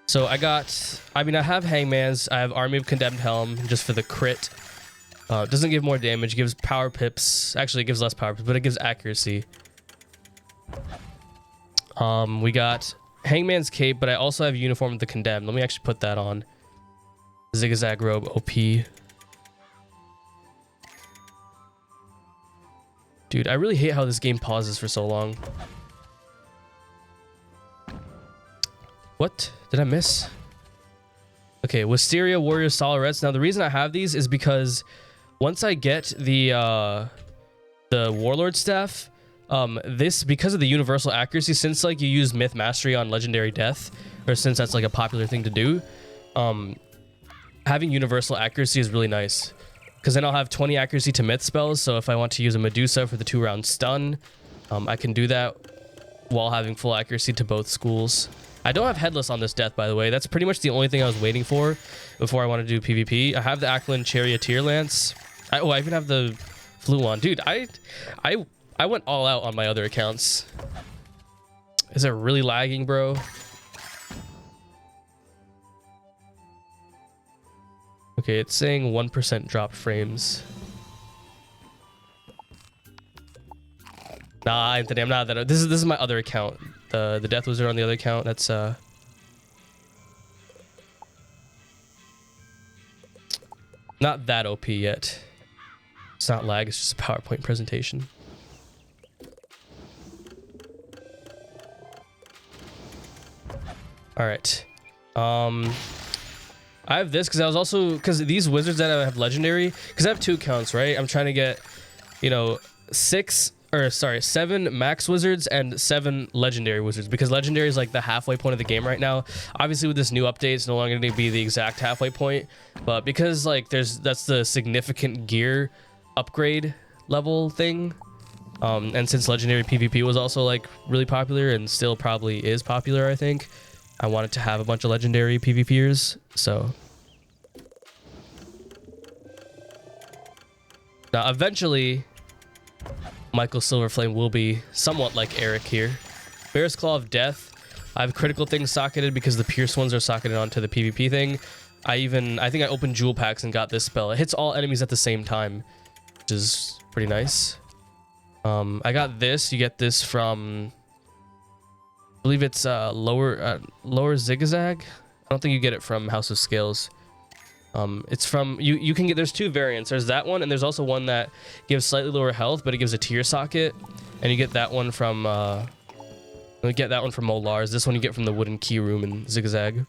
So I have Hangman's, I have Army of Condemned Helm just for the crit. Doesn't give more damage, gives power pips. Actually, it gives less power pips, but it gives accuracy. We got Hangman's Cape, but I also have Uniform of the Condemned. Let me actually put that on. Zigzag Robe OP. Dude, I really hate how this game pauses for so long. What? Did I miss? Okay, Wisteria, Warrior, Solorets. Now, the reason I have these is because once I get the Warlord staff, because of the universal accuracy, since like you use Myth Mastery on Legendary Death, or since that's like a popular thing to do, having universal accuracy is really nice. Because then I'll have 20 accuracy to Myth spells, so if I want to use a Medusa for the 2-round stun, I can do that while having full accuracy to both schools. I don't have Headless on this death, by the way. That's pretty much the only thing I was waiting for before I want to do PvP. I have the Ackland Charioteer Lance. I even have the Fluon. Dude, I went all out on my other accounts. Is it really lagging, bro? Okay, it's saying 1% drop frames. Nah, Anthony, I'm not that. This is my other account. The Death Wizard on the other account. That's not that OP yet. It's not lag. It's just a PowerPoint presentation. All right. I have this because these wizards that I have legendary, because I have 2 accounts, right? I'm trying to get, you know, 7 max wizards and 7 legendary wizards, because legendary is like the halfway point of the game right now. Obviously with this new update, it's no longer going to be the exact halfway point, but because like that's the significant gear upgrade level thing, and since legendary PvP was also like really popular and still probably is popular, I think I wanted to have a bunch of legendary PvPers. So now eventually Michael Silverflame will be somewhat like Eric here. Bear's Claw of Death. I have critical things socketed because the Pierce ones are socketed onto the PvP thing. I think I opened jewel packs and got this spell. It hits all enemies at the same time, which is pretty nice. I got this. You get this from, I believe it's lower zigzag. I don't think you get it from House of Scales. It's from you can get, there's two variants. There's that one, and there's also one that gives slightly lower health, but it gives a tier socket, and you get that one from Molar's. This one you get from the wooden key room in Zigzag.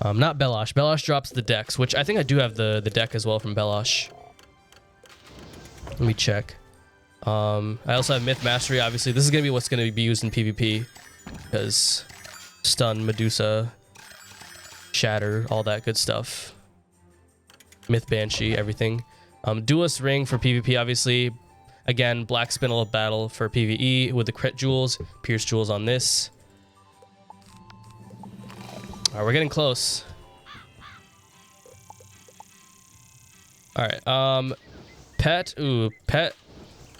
Not Belosh. Belosh drops the decks, which I think I do have the deck as well from Belosh. Let me check. I also have Myth Mastery. Obviously, this is gonna be what's gonna be used in PvP, because stun, Medusa, Shatter, all that good stuff. Myth Banshee, everything. Duelist Ring for PvP, obviously. Again, Black Spindle of Battle for PvE with the crit jewels, Pierce jewels on this. All right, we're getting close. All right, Pet. Ooh, Pet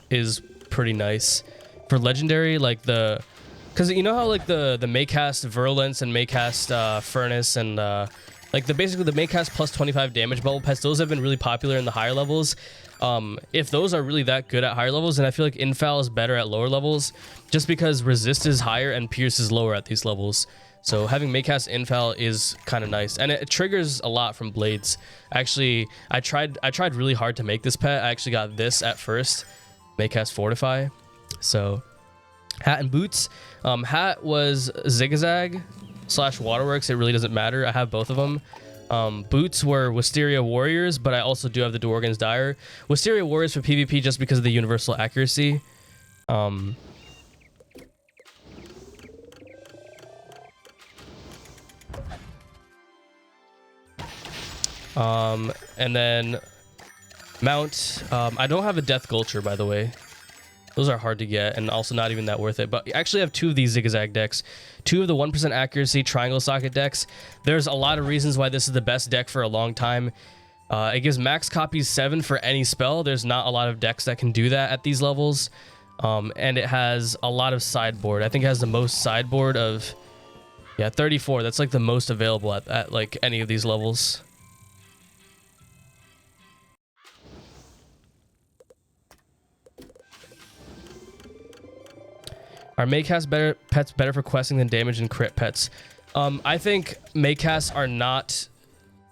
is pretty nice for legendary, like the, because you know how like the Maycast Virulence and Maycast Furnace and like basically the Maycast plus 25 damage bubble pets, those have been really popular in the higher levels. If those are really that good at higher levels, then I feel like Infal is better at lower levels, just because resist is higher and pierce is lower at these levels. So having Maycast Infal is kind of nice, and it triggers a lot from blades. Actually, I tried really hard to make this pet. I actually got this at first, Maycast Fortify. So Hat and Boots. Hat was Zigzag / Waterworks. It really doesn't matter. I have both of them. Boots were Wisteria Warriors, but I also do have the Dworgen's Dire. Wisteria Warriors for PvP just because of the universal accuracy. And then Mount. I don't have a Death Gulcher, by the way. Those are hard to get and also not even that worth it. But I actually have two of these Zigzag decks. Two of the 1% accuracy triangle socket decks. There's a lot of reasons why this is the best deck for a long time. It gives max copies 7 for any spell. There's not a lot of decks that can do that at these levels. And it has a lot of sideboard. I think it has the most sideboard of, yeah, 34. That's like the most available at like any of these levels. Are Maycast pets better for questing than damage and crit pets? I think Maycasts are not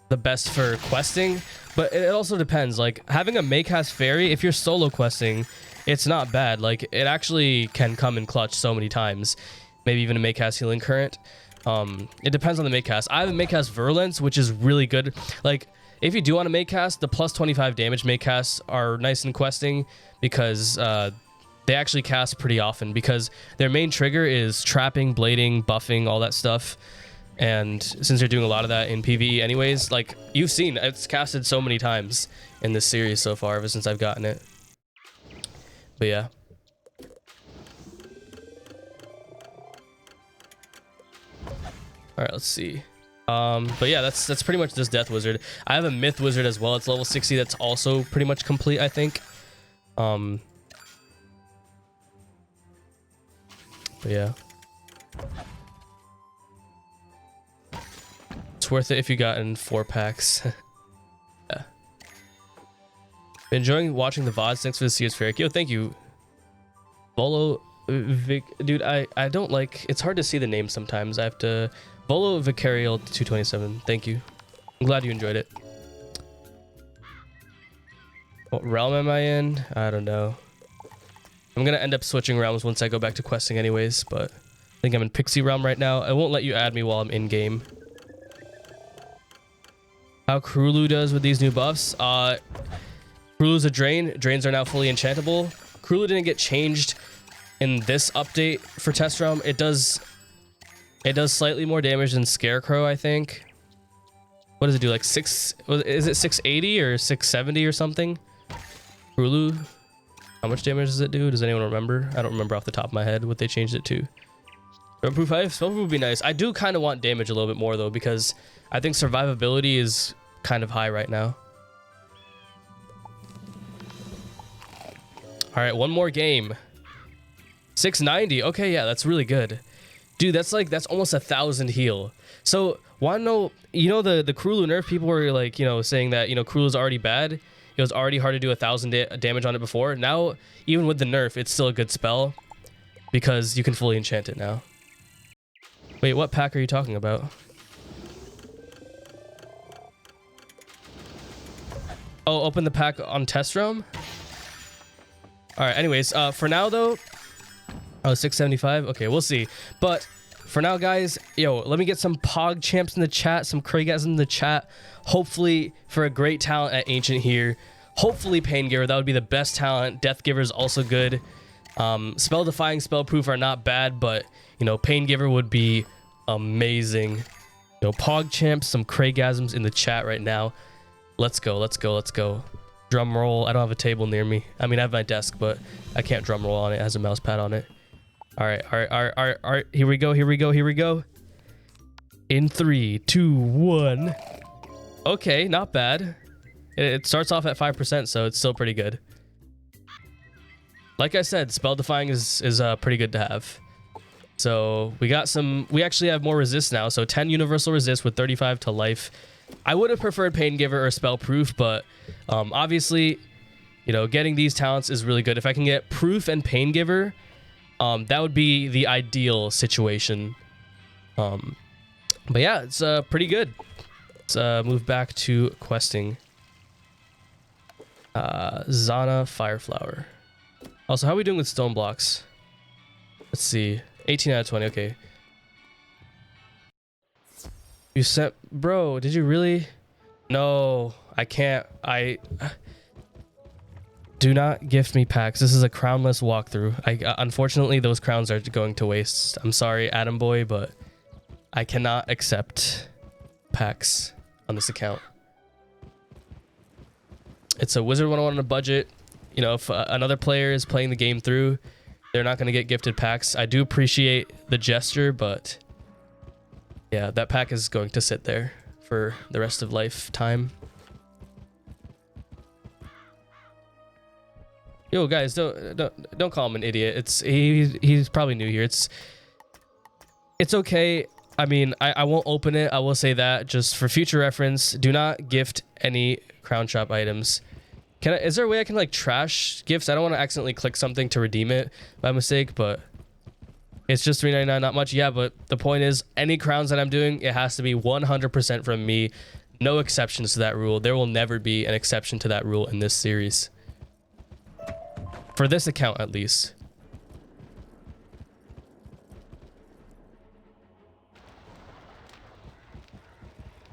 the best for questing, but it also depends. Like having a Maycast fairy, if you're solo questing, it's not bad. Like it actually can come in clutch so many times. Maybe even a Maycast healing current. It depends on the Maycast. I have a Maycast Virulence, which is really good. Like if you do want to Maycast, the plus 25 damage Maycasts are nice in questing because they actually cast pretty often because their main trigger is trapping, blading, buffing, all that stuff. And since they're doing a lot of that in PvE anyways, like you've seen, it's casted so many times in this series so far ever since I've gotten it. But yeah. All right, let's see. But yeah, that's pretty much this Death Wizard. I have a Myth Wizard as well. It's level 60. That's also pretty much complete, I think. But yeah, it's worth it if you got in 4 packs. Yeah. Been enjoying watching the VODs. Thanks for the Sears Ferric. Yo, thank you. Volo Vic, dude. I don't like. It's hard to see the name sometimes. I have to. Volo Vicarial 227. Thank you. I'm glad you enjoyed it. What realm am I in? I don't know. I'm gonna end up switching realms once I go back to questing anyways, but I think I'm in Pixie realm right now. I won't let you add me while I'm in game. How Krulu does with these new buffs? Krulu's a drain. Drains are now fully enchantable. Krulu didn't get changed in this update for test realm. It does slightly more damage than Scarecrow, I think. What does it do? Like is it 680 or 670 or something? Krulu. How much damage does it do? Does anyone remember? I don't remember off the top of my head what they changed it to. Spellproof 5? Spellproof would be nice. I do kind of want damage a little bit more though, because I think survivability is kind of high right now. All right, one more game. 690. Okay, yeah, that's really good. Dude, that's almost 1,000 heal. So wanna know, you know, the Krulu nerf, people were like, you know, saying that, you know, Krulu is already bad. It was already hard to do 1,000 damage on it before. Now, even with the nerf, it's still a good spell because you can fully enchant it now. Wait, what pack are you talking about? Oh, open the pack on test roam? All right, anyways, for now though, oh, 675. Okay, we'll see. But for now, guys, yo, let me get some Pog champs in the chat, some Craigasm in the chat. Hopefully for a great talent at Ancient here. Hopefully Pain Giver, that would be the best talent. Death Giver is also good. Spell Defying, Spell Proof are not bad, but, you know, Pain Giver would be amazing. You know, Pog champs, some Craigasms in the chat right now. Let's go, let's go, let's go. Drum roll. I don't have a table near me. I mean, I have my desk, but I can't drum roll on it. It has a mouse pad on it. All right, all right, all right, all right, all right. Here we go, here we go, here we go. In 3, 2, 1. Okay, not bad. It starts off at 5%, so it's still pretty good. Like I said, Spell Defying is pretty good to have. So we got some. We actually have more resist now. So 10 universal resist with 35 to life. I would have preferred Pain Giver or Spell Proof, but obviously, you know, getting these talents is really good. If I can get Proof and Pain Giver, that would be the ideal situation. But yeah, it's pretty good. Let's move back to questing. Zana Fireflower. Also, how are we doing with stone blocks? Let's see. 18 out of 20. Okay. You sent, bro, did you really? No, I can't. Do not gift me packs. This is a crownless walkthrough. Unfortunately, those crowns are going to waste. I'm sorry, Adam Boy, but I cannot accept packs on this account. It's a Wizard101 on a budget. You know, if another player is playing the game through, they're not going to get gifted packs. I do appreciate the gesture, but yeah, that pack is going to sit there for the rest of lifetime. Yo, guys, don't call him an idiot. He's probably new here. It's okay. I mean, I won't open it. I will say that just for future reference. Do not gift any Crown Shop items. Is there a way I can like trash gifts? I don't want to accidentally click something to redeem it by mistake, but it's just $3.99, not much. Yeah, but the point is, any crowns that I'm doing, it has to be 100% from me. No exceptions to that rule. There will never be an exception to that rule in this series. For this account, at least.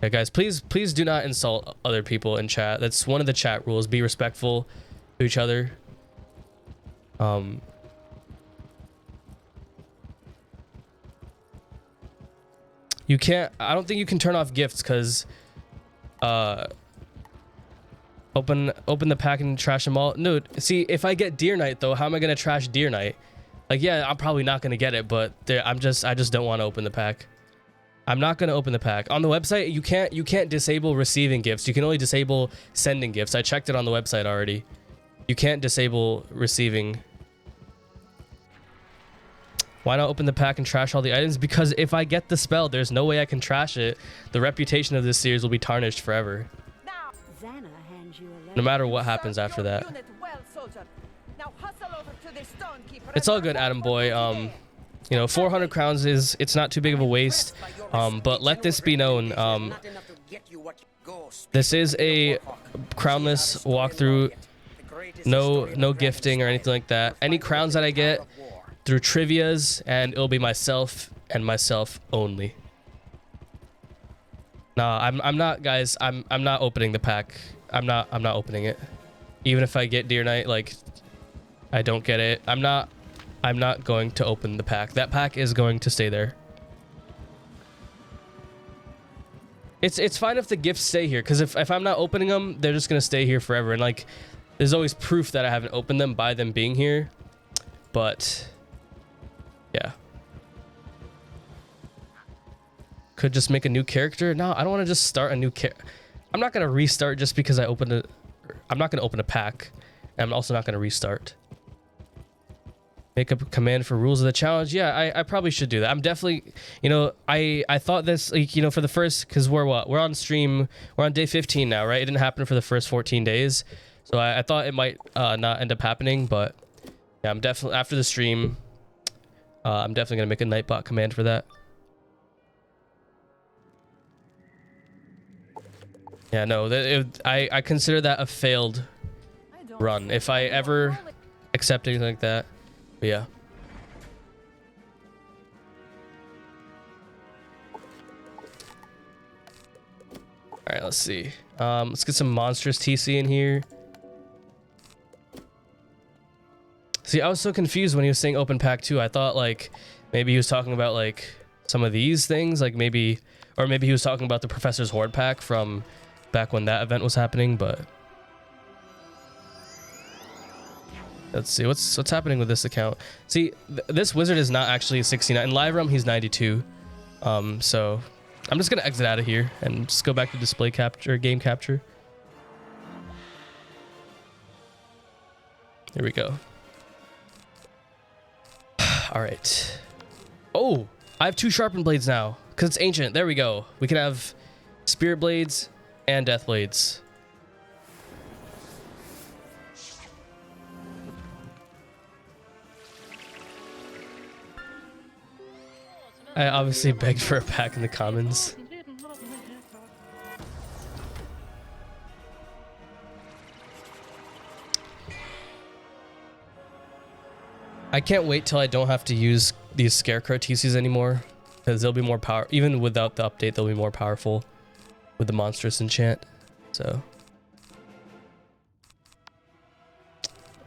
Yeah, guys, please do not insult other people in chat. That's one of the chat rules. Be respectful to each other. You can't. I don't think you can turn off gifts because open the pack and trash them all. No, see, if I get Deer Knight though, how am I gonna trash Deer Knight? Like, yeah, I'm probably not gonna get it, but I just don't want to open the pack. I'm not going to open the pack. On the website, you can't disable receiving gifts. You can only disable sending gifts. I checked it on the website already. You can't disable receiving. Why not open the pack and trash all the items? Because if I get the spell, there's no way I can trash it. The reputation of this series will be tarnished forever. No matter what happens after that. It's all good, Adam Boy. You know, 400 crowns it's not too big of a waste. But let this be known. This is a crownless walkthrough. No gifting or anything like that. Any crowns that I get through trivias, and it'll be myself and myself only. Nah, I'm not, guys. I'm not opening the pack. I'm not opening it. Even if I get Deer Knight, like, I don't get it. I'm not going to open the pack. That pack is going to stay there. It's fine if the gifts stay here, because if I'm not opening them, they're just gonna stay here forever. And like, there's always proof that I haven't opened them by them being here. But yeah, could just make a new character. No, I don't want to just start a new character. I'm not gonna restart just because I opened it. I'm not gonna open a pack, and I'm also not gonna restart. Make up a command for rules of the challenge. Yeah, I probably should do that. I'm definitely, you know, I thought this, like, you know, for the first, because we're on stream, we're on day 15 now, right? It didn't happen for the first 14 days. So I thought it might not end up happening, but yeah, I'm definitely, after the stream, I'm definitely going to make a Nightbot command for that. Yeah, no, I consider that a failed run. If I ever accept anything like that, but yeah. All right, let's see. Let's get some monstrous TC in here. See, I was so confused when he was saying open pack 2. I thought like maybe he was talking about like some of these things, like maybe, or maybe he was talking about the Professor's Horde pack from back when that event was happening, but let's see what's happening with this account. See, this wizard is not actually 69. In live realm, he's 92. So I'm just gonna exit out of here and just go back to display capture, game capture. Here we go. All right. Oh, I have 2 sharpened blades now because it's ancient. There we go. We can have spirit blades and death blades. I obviously begged for a pack in the commons. I can't wait till I don't have to use these scarecrow TCs anymore, because they'll be more power. Even without the update, they'll be more powerful with the monstrous enchant. So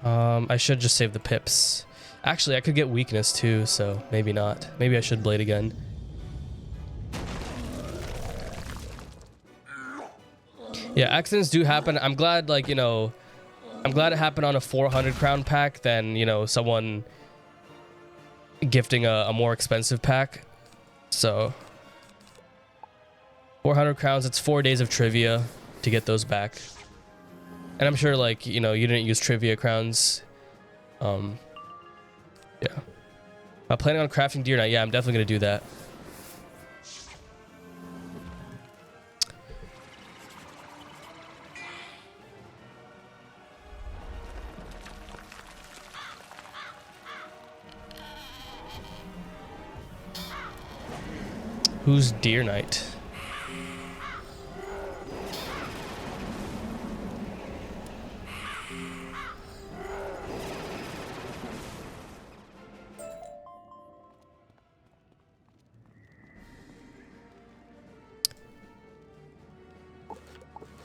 I should just save the pips. Actually, I could get weakness too, so maybe not. Maybe I should blade again. Yeah, accidents do happen. I'm glad, like, you know, I'm glad it happened on a 400 crown pack than, you know, someone gifting a more expensive pack. So 400 crowns, it's 4 days of trivia to get those back. And I'm sure, like, you know, you didn't use trivia crowns. Yeah. Planning on crafting deer night. Yeah, I'm definitely going to do that. Who's deer night?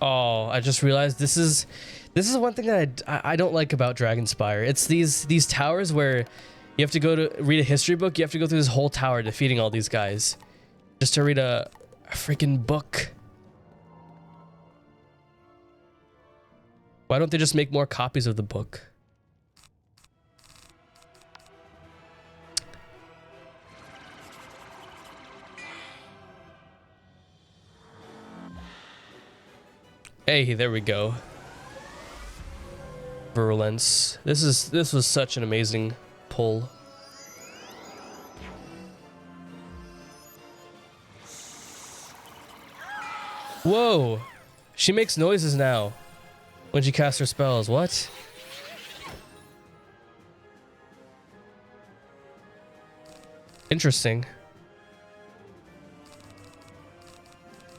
Oh, I just realized this is one thing that I don't like about Dragonspire. It's these towers where you have to go to read a history book. You have to go through this whole tower defeating all these guys just to read a freaking book. Why don't they just make more copies of the book? Hey, there we go. Virulence. This was such an amazing pull. Whoa! She makes noises now when she casts her spells. What? Interesting.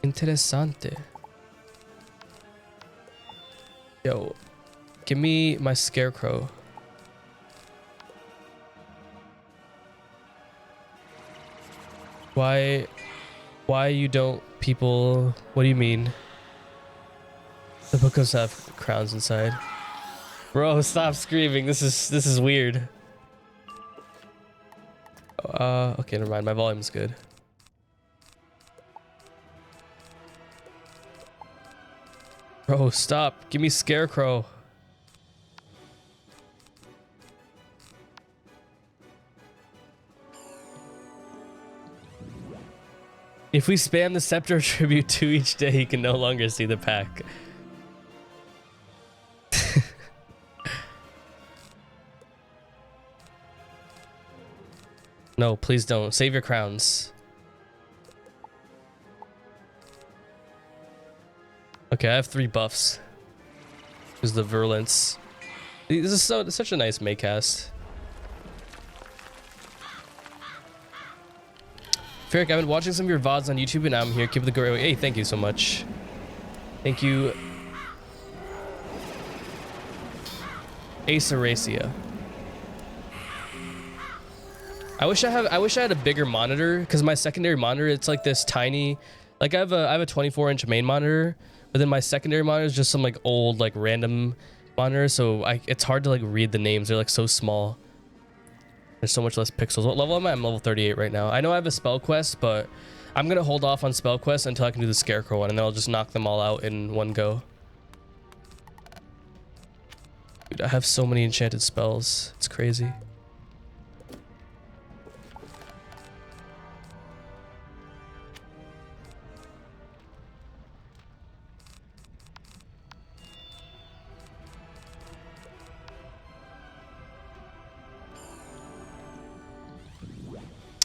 Interessante. Yo, give me my scarecrow. Why you don't people? What do you mean? The book does have crowns inside. Bro, stop screaming. This is weird. Okay, never mind. My volume's good. Bro, stop. Give me scarecrow. If we spam the Scepter Tribute 2 each day, you can no longer see the pack. No, please don't. Save your crowns. Okay, I have 3 buffs. There's the Virulence. This is such a nice Maycast. Ferric, I've been watching some of your VODs on YouTube and now I'm here. Keep the great way. Hey, thank you so much. Thank you. Aceracia. I wish I had a bigger monitor because my secondary monitor, it's like this tiny, like I have a 24-inch main monitor, but then my secondary monitor is just some like old like random monitor, so it's hard to like read the names. They're like so small. There's so much less pixels. What level am I? I'm level 38 right now. I know I have a spell quest, but I'm gonna hold off on spell quest until I can do the Scarecrow one, and then I'll just knock them all out in one go. Dude, I have so many enchanted spells. It's crazy.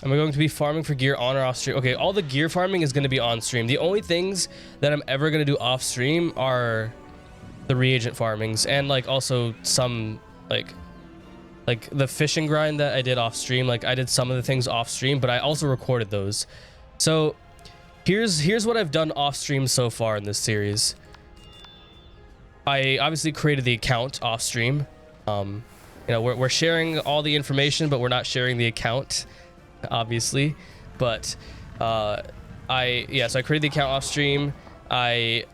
Am I going to be farming for gear on or off stream? Okay, all the gear farming is going to be on stream. The only things that I'm ever going to do off stream are the reagent farmings and like also some like the fishing grind that I did off stream. Like I did some of the things off stream, but I also recorded those. So here's what I've done off stream so far in this series. I obviously created the account off stream. You know, we're sharing all the information, but we're not sharing the account, obviously. But so I created the account off stream. I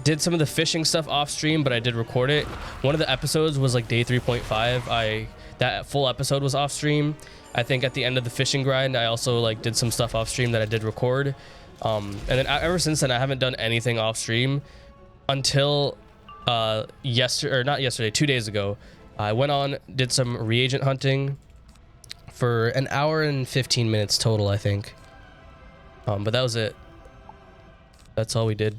did some of the fishing stuff off stream, but I did record it. One of the episodes was like day 3.5. That full episode was off stream. I think at the end of the fishing grind, I also like did some stuff off stream that I did record. And then ever since then, I haven't done anything off stream until not yesterday, 2 days ago. I went on, did some reagent hunting for an hour and 15 minutes total, I think. But that was it. That's all we did.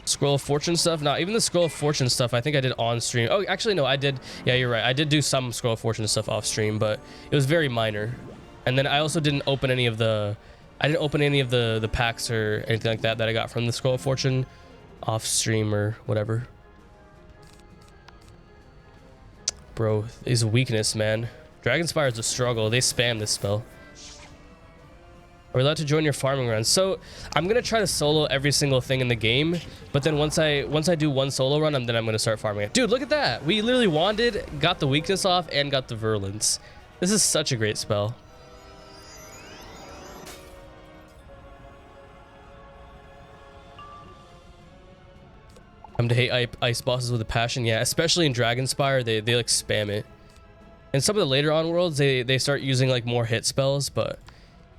Scroll of Fortune stuff? No, even the Scroll of Fortune stuff I think I did on stream. Oh, actually no, I did. Yeah, you're right. I did do some Scroll of Fortune stuff off stream, but it was very minor. And then I also didn't open any of the packs or anything like that I got from the Scroll of Fortune off stream or whatever. Bro, is weakness, man. Dragonspire is a struggle. They spam this spell. Are we allowed to join your farming runs? So I'm gonna try to solo every single thing in the game, but then once I do one solo run, then I'm gonna start farming it. Dude, look at that! We literally wanded, got the weakness off, and got the virulence. This is such a great spell. I'm to hate ice bosses with a passion. Yeah, especially in Dragonspire, they like spam it. In some of the later on worlds, they start using like more hit spells, but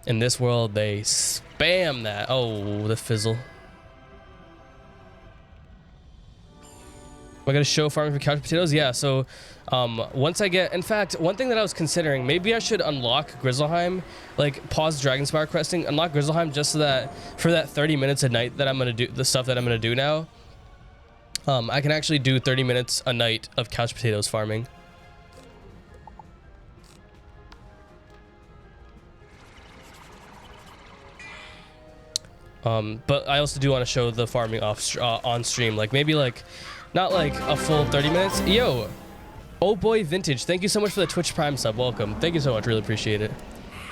in this world, they spam that. Oh, the fizzle. Am I gonna show farming for couch potatoes? Yeah, so once I get, in fact, one thing that I was considering, maybe I should unlock Grizzleheim, like pause Dragonspire questing, unlock Grizzleheim just so that for that 30 minutes a night that I'm gonna do, the stuff that I'm gonna do now, I can actually do 30 minutes a night of couch potatoes farming. But I also do want to show the farming off on stream, like maybe like not like a full 30 minutes. Yo, oh boy, vintage, thank you so much for the Twitch Prime sub. Welcome. Thank you so much. Really appreciate it.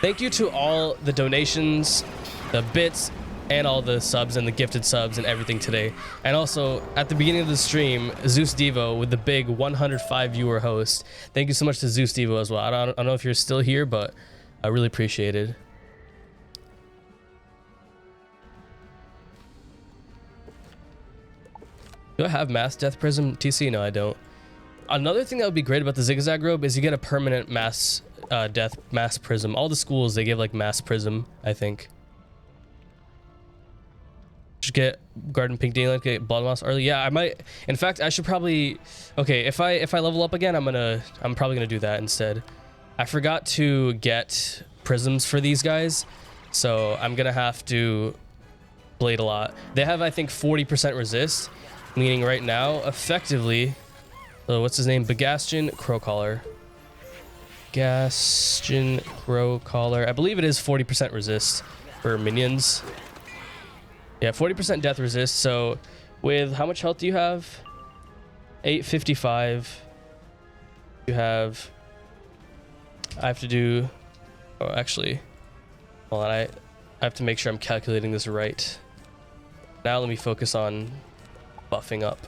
Thank you to all the donations, the bits, and all the subs and the gifted subs and everything today. And also at the beginning of the stream, Zeus Devo with the big 105 viewer host. Thank you so much to Zeus Devo as well. I don't know if you're still here, but I really appreciate it. Do I have mass death prism TC? No, I don't. Another thing that would be great about the zigzag robe is you get a permanent mass death mass prism. All the schools, they give like mass prism, I think. Just get garden pink daylight, get blood moss early. Yeah, I might. In fact, I should probably. Okay, if I level up again, I'm probably gonna do that instead. I forgot to get prisms for these guys, so I'm gonna have to blade a lot. They have, I think, 40% resist. Meaning right now, effectively, what's his name? Bagastian Crowcaller. Gaston Grow Collar. I believe it is 40% resist for minions. Yeah, 40% death resist. So with how much health do you have? 855. You have... I have to do... Oh, actually... Hold on, I have to make sure I'm calculating this right. Now let me focus on buffing up.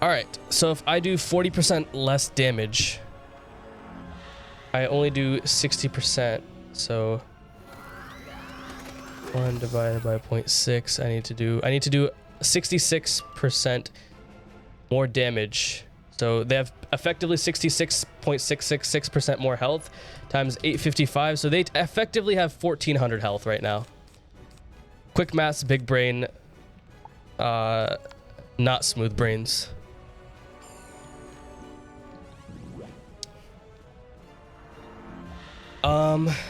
Alright, so if I do 40% less damage, I only do 60%, so 1 divided by 0.6, I need to do 66% more damage. So they have effectively 66.666% more health times 855, so they effectively have 1400 health right now. Quick maths, big brain, not smooth brains.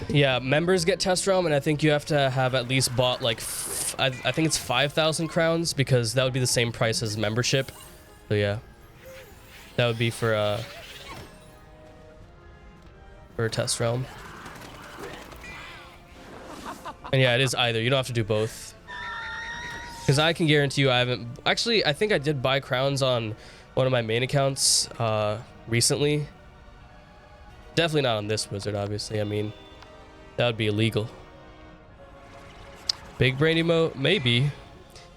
Yeah, members get test realm, and I think you have to have at least bought like I think it's 5,000 crowns, because that would be the same price as membership. So yeah, that would be for a test realm. And yeah, it is either. You don't have to do both, because I can guarantee you I haven't actually. I think I did buy crowns on one of my main accounts recently. Definitely not on this wizard, obviously. I mean, that would be illegal. Big brain emote, maybe.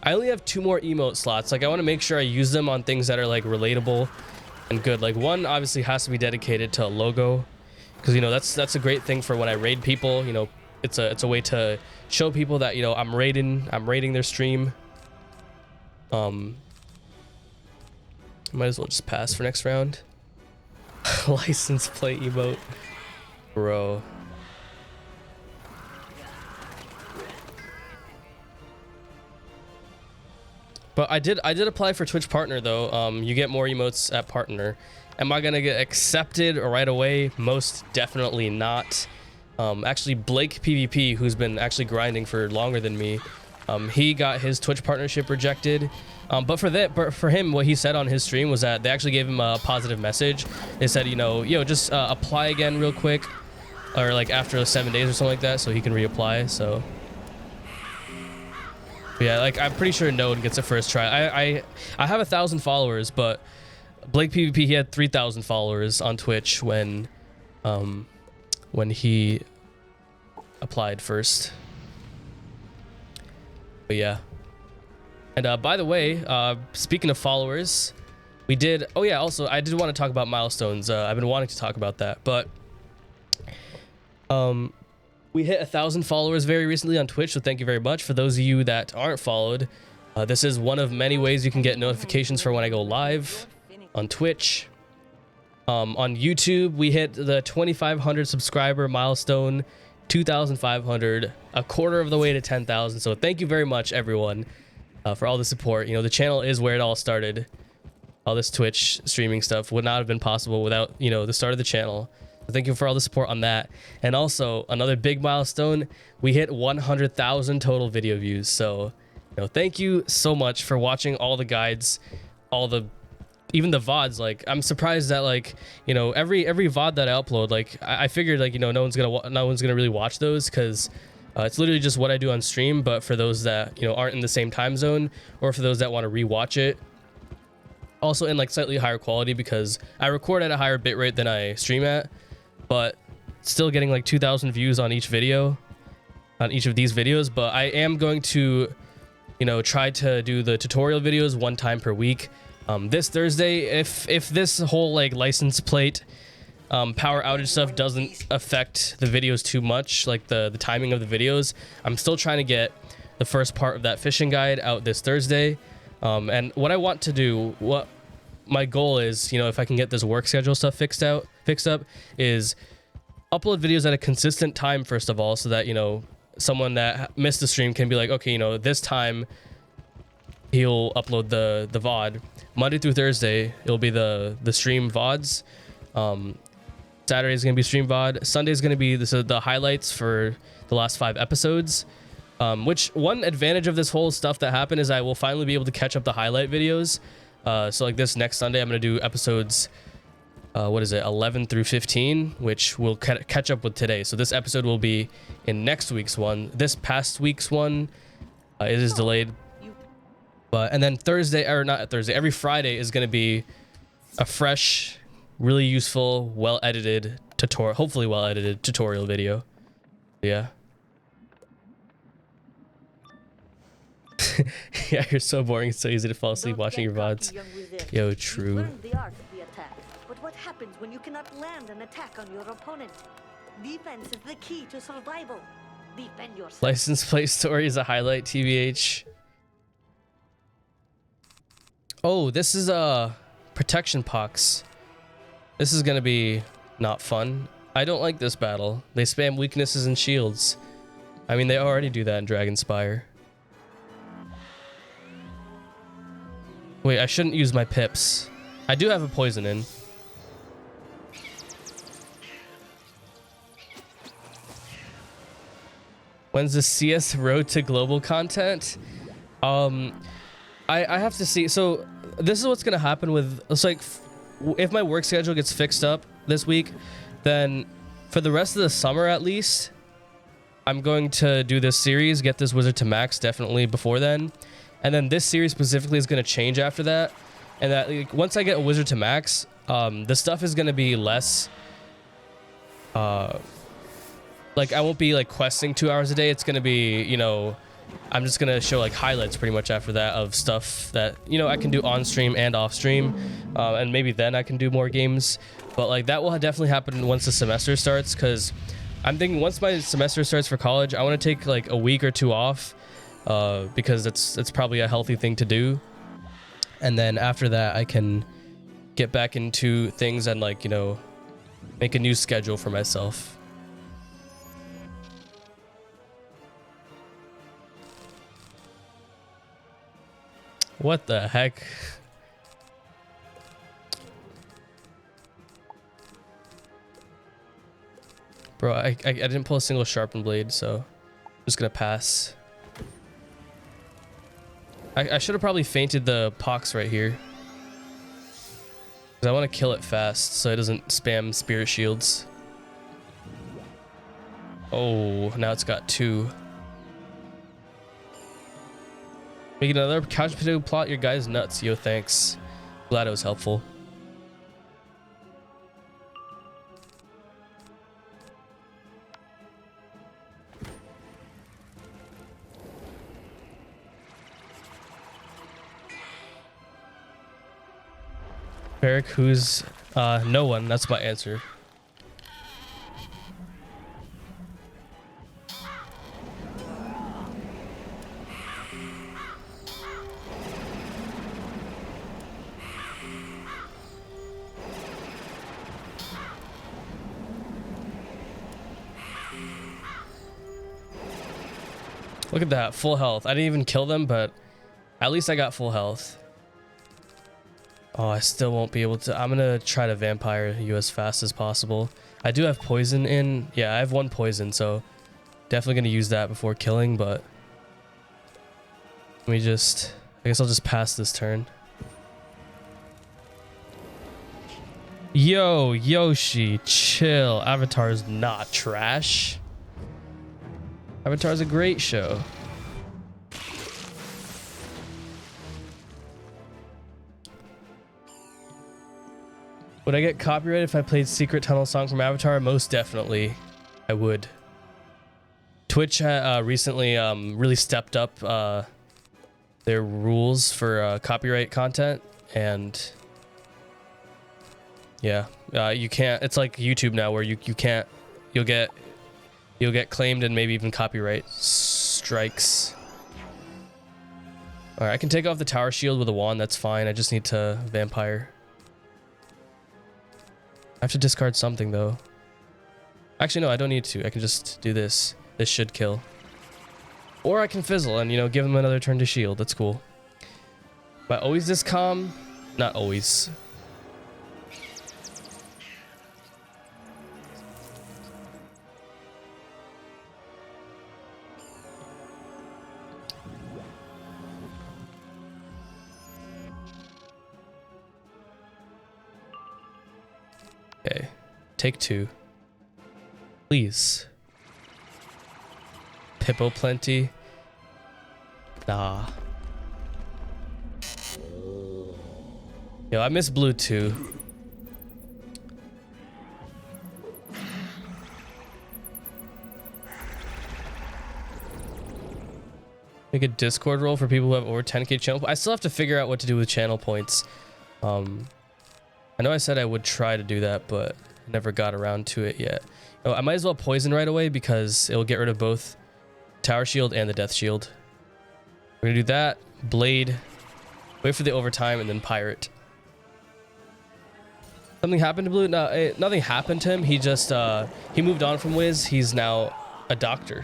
I only have 2 more emote slots. Like, I want to make sure I use them on things that are like relatable and good. Like, one obviously has to be dedicated to a logo, because you know that's a great thing for when I raid people. You know, it's a way to show people that, you know, I'm raiding their stream. Might as well just pass for next round. License plate emote, bro. But I did apply for Twitch partner though. You get more emotes at partner. Am I gonna get accepted right away? Most definitely not. Actually, Blake PvP, who's been actually grinding for longer than me, he got his Twitch partnership rejected. But for him, what he said on his stream was that they actually gave him a positive message. They said, you know, just apply again real quick, or like after 7 days or something like that, so he can reapply. So but yeah, like I'm pretty sure no one gets a first try. I have 1,000 followers, but Blake PvP, he had 3,000 followers on Twitch when he applied first. But yeah. And by the way, speaking of followers, we did... Oh yeah, also, I did want to talk about milestones. I've been wanting to talk about that, but... we hit 1,000 followers very recently on Twitch, so thank you very much. For those of you that aren't followed, this is one of many ways you can get notifications for when I go live on Twitch. On YouTube, we hit the 2,500 subscriber milestone, 2,500, a quarter of the way to 10,000. So thank you very much, everyone. For all the support. You know, the channel is where it all started. All this Twitch streaming stuff would not have been possible without, you know, the start of the channel. So thank you for all the support on that. And also, another big milestone, we hit 100,000 total video views. So, you know, thank you so much for watching all the guides, even the VODs. Like, I'm surprised that, like, you know, every VOD that I upload, like, I figured, like, you know, no one's gonna really watch those, because it's literally just what I do on stream. But for those that, you know, aren't in the same time zone, or for those that want to rewatch it, also in like slightly higher quality, because I record at a higher bitrate than I stream at, but still getting like 2,000 views on each video, on each of these videos. But I am going to, you know, try to do the tutorial videos 1 time per week. This Thursday, if this whole like license plate power outage stuff doesn't affect the videos too much, like the timing of the videos, I'm still trying to get the first part of that fishing guide out this Thursday. And what I want to do, what my goal is, you know, if I can get this work schedule stuff fixed up, is upload videos at a consistent time, first of all, so that, you know, someone that missed the stream can be like, okay, you know, this time he'll upload the VOD. Monday through Thursday, it'll be the stream VODs. Saturday is going to be stream VOD. Sunday is going to be the highlights for the last 5 episodes. Which one advantage of this whole stuff that happened is I will finally be able to catch up the highlight videos. So like this next Sunday, I'm gonna do episodes. What is it? 11 through 15, which we'll catch up with today. So this episode will be in next week's one. This past week's one, it is delayed. And then Thursday, or not Thursday, every Friday is gonna be a fresh, really useful, well-edited tutorial, hopefully well-edited tutorial video. Yeah. Yeah, you're so boring. It's so easy to fall asleep watching your VODs. Yo, true. Learn the art of the attack, but what happens when you cannot land an attack on your opponent? Defense is the key to survival. Defend yourself. License plate story is a highlight, TBH. Oh, this is a protection pox. This is gonna be not fun. I don't like this battle. They spam weaknesses and shields. I mean, they already do that in Dragonspire. Wait, I shouldn't use my pips. I do have a poison in. When's the CS Road to Global content? I have to see. So this is what's gonna happen with. It's like, if my work schedule gets fixed up this week, then for the rest of the summer at least, I'm going to do this series, get this wizard to max definitely before then. And then this series specifically is going to change after that. And that like, once I get a wizard to max, the stuff is going to be less, like I won't be like questing 2 hours a day. It's going to be, you know, I'm just going to show like highlights pretty much after that of stuff that, you know, I can do on stream and off stream. And maybe then I can do more games. But like that will definitely happen once the semester starts, because I'm thinking once my semester starts for college, I want to take like a week or two off. Because it's probably a healthy thing to do, and then after that I can get back into things and like, you know, make a new schedule for myself. What the heck? Bro, I didn't pull a single sharpened blade, so I'm just gonna pass. I should have probably fainted the pox right here, because I want to kill it fast so it doesn't spam spirit shields. Oh, now it's got 2. Making another couch potato plot. Your guy's nuts. Yo, thanks. Glad it was helpful. Ferric, who's no one. That's my answer. Look at that, full health. I didn't even kill them, but at least I got full health. Oh, I still won't be able to. I'm gonna try to vampire you as fast as possible. I do have poison in. Yeah, I have 1 poison, so definitely gonna use that before killing, but let me just, I guess I'll just pass this turn. Yo, Yoshi, chill. Avatar's not trash. Avatar's a great show. Would I get copyrighted if I played Secret Tunnel song from Avatar? Most definitely, I would. Twitch recently really stepped up their rules for copyright content, and yeah, you can't. It's like YouTube now, where you can't. You'll get claimed and maybe even copyright strikes. All right, I can take off the tower shield with a wand. That's fine. I just need to vampire. I have to discard something though. Actually, no, I don't need to. I can just do this. This should kill. Or I can fizzle and, you know, give him another turn to shield. That's cool. Am I always this calm? Not always. take 2. Please. Pippo plenty. Nah. Yo, I miss blue too. Make a Discord role for people who have over 10k channel. I still have to figure out what to do with channel points. I know I said I would try to do that, but never got around to it yet. Oh, I might as well poison right away because it will get rid of both tower shield and the death shield. We're gonna do that. Blade. Wait for the overtime and then pirate. Something happened to Blue? No, nothing happened to him. He just he moved on from Wiz. He's now a doctor.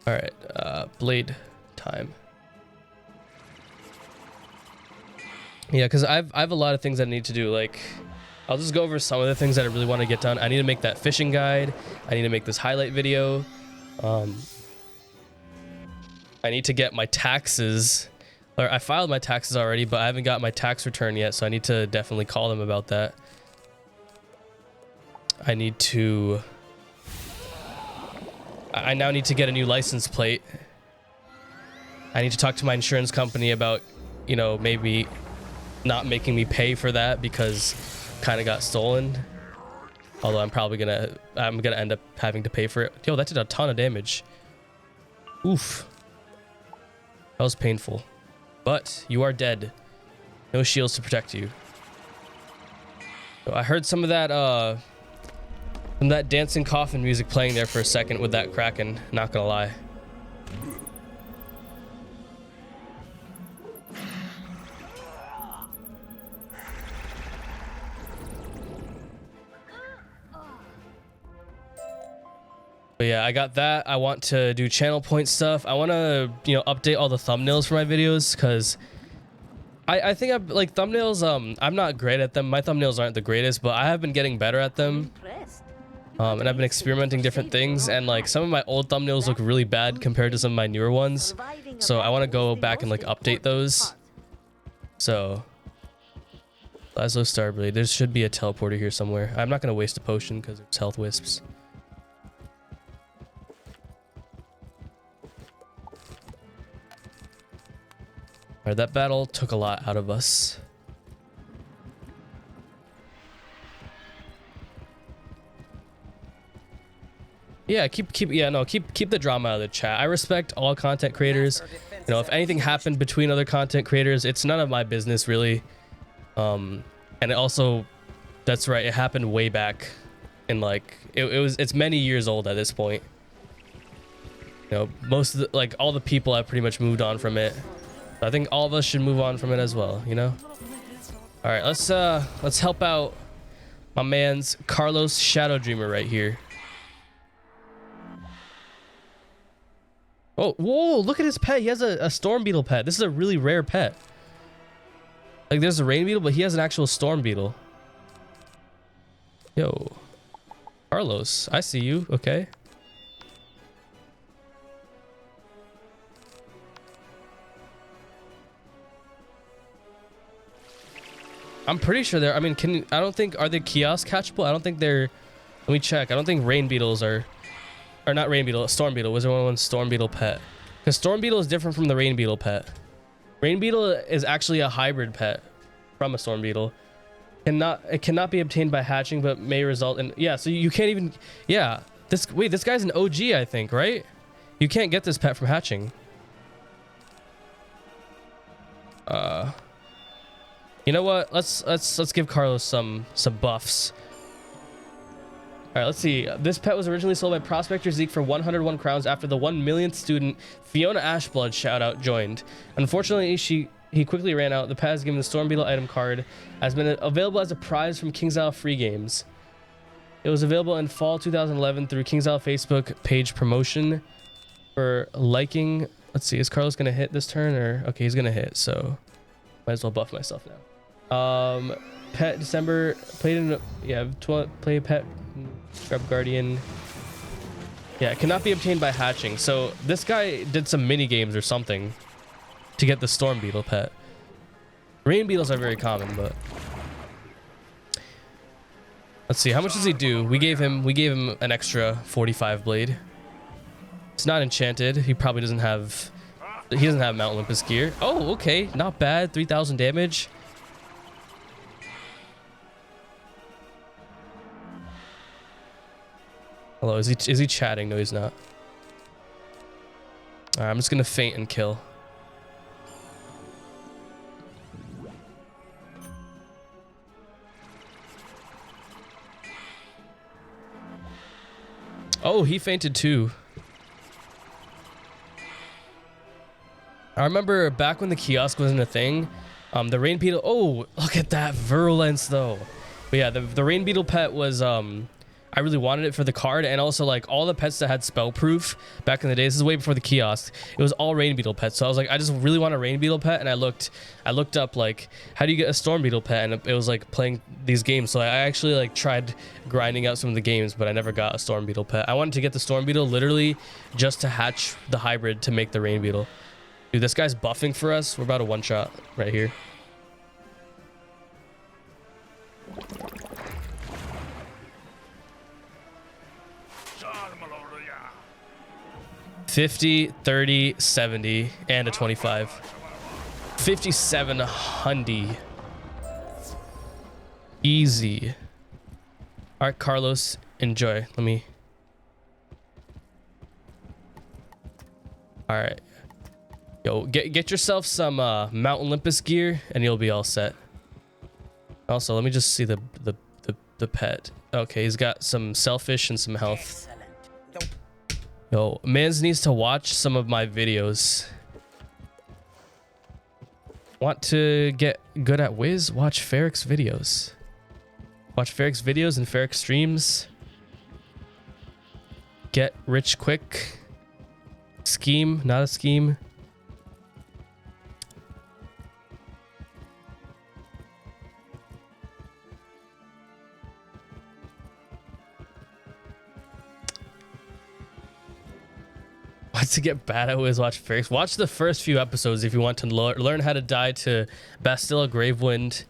All right, blade time. Yeah, because I have a lot of things I need to do. Like, I'll just go over some of the things that I really want to get done. I need to make that fishing guide. I need to make this highlight video. I need to get my taxes. Or I filed my taxes already, but I haven't got my tax return yet, so I need to definitely call them about that. I need to... I now need to get a new license plate. I need to talk to my insurance company about, you know, maybe not making me pay for that because kind of got stolen. Although I'm gonna end up having to pay for it. Yo, that did a ton of damage. Oof. That was painful. But you are dead. No shields to protect you. So I heard some of that dancing coffin music playing there for a second with that Kraken, not gonna lie. But yeah, I got that. I want to do channel point stuff. I want to, you know, update all the thumbnails for my videos because I think I'm like thumbnails. I'm not great at them. My thumbnails aren't the greatest, but I have been getting better at them. And I've been experimenting different things, and like some of my old thumbnails look really bad compared to some of my newer ones. So I want to go back and like update those. So Laszlo Starblade, there should be a teleporter here somewhere. I'm not gonna waste a potion because there's health wisps. Alright, that battle took a lot out of us. Yeah, keep the drama out of the chat. I respect all content creators. You know, if anything happened between other content creators, it's none of my business really. And it also, that's right, it happened way back in like it's many years old at this point. You know, most of the, like all the people have pretty much moved on from it. I think all of us should move on from it as well, you know? All right, let's help out my man's Carlos Shadow Dreamer right here. Oh, whoa, look at his pet. He has a storm beetle pet. This is a really rare pet. Like, there's a rain beetle, but he has an actual storm beetle. Yo. Carlos, I see you. Okay. I'm pretty sure they're... I mean, I don't think... Are they kiosk catchable? I don't think they're... Let me check. I don't think rain beetles are... Or not rain beetle, storm beetle. Wizard101 storm beetle pet. Because storm beetle is different from the rain beetle pet. Rain beetle is actually a hybrid pet from a storm beetle. It cannot be obtained by hatching, but may result in... Yeah, so you can't even... Yeah. This guy's an OG, I think, right? You can't get this pet from hatching. You know what? Let's give Carlos some buffs. All right, let's see. This pet was originally sold by Prospector Zeke for 101 crowns after the 1 millionth student Fiona Ashblood shoutout joined. Unfortunately, he quickly ran out. The pet is given the Storm Beetle item card, has been available as a prize from King's Isle free games. It was available in fall 2011 through King's Isle Facebook page promotion for liking. Let's see, is Carlos gonna hit this turn or okay? He's gonna hit, so might as well buff myself now. Pet December played in play pet. Scrub Guardian. Yeah, it cannot be obtained by hatching. So this guy did some mini games or something to get the storm beetle pet. Rain beetles are very common, but let's see, how much does he do? We gave him an extra 45 blade. It's not enchanted. He probably doesn't have Mount Olympus gear. Oh, okay, not bad. 3,000 damage. Hello, is he chatting? No, he's not. Alright, I'm just gonna feint and kill. Oh, he fainted too. I remember back when the kiosk wasn't a thing, the rain beetle. Oh, look at that virulence though. But yeah, the rain beetle pet was I really wanted it for the card, and also like all the pets that had spell proof back in the day. This is way before the kiosk. It was all rain beetle pets. So I was like, I just really want a rain beetle pet, and I looked up like how do you get a storm beetle pet, and it was like playing these games. So I actually like tried grinding out some of the games, but I never got a storm beetle pet. I wanted to get the storm beetle literally just to hatch the hybrid to make the rain beetle. Dude, this guy's buffing for us. We're about to one shot right here. 50, 30, 70, and a 25. 5700. Easy. All right, Carlos, enjoy. Let me. All right. Yo, get yourself some Mount Olympus gear, and you'll be all set. Also, let me just see the pet. Okay, he's got some selfish and some health. Yo, mans needs to watch some of my videos. Want to get good at Wiz? Watch Ferric's videos. Watch Ferric's videos and Ferric streams. Get rich quick. Scheme, not a scheme. To get bad at Wiz, watch Ferric. Watch the first few episodes if you want to learn how to die to Bastilla Gravewind.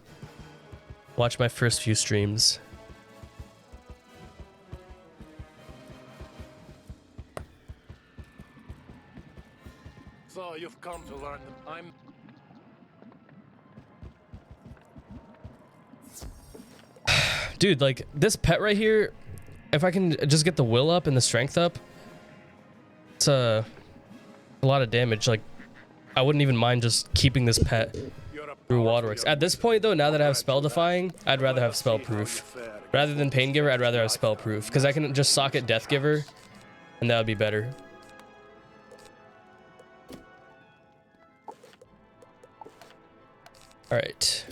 Watch my first few streams. So you've come to learn them. Dude, like this pet right here, if I can just get the will up and the strength up, it's a lot of damage. Like I wouldn't even mind just keeping this pet through waterworks. At this point though, now that I have spell defying, I'd rather have spell proof. Rather than pain giver, I'd rather have spell proof because I can just socket death giver and that would be better. All right.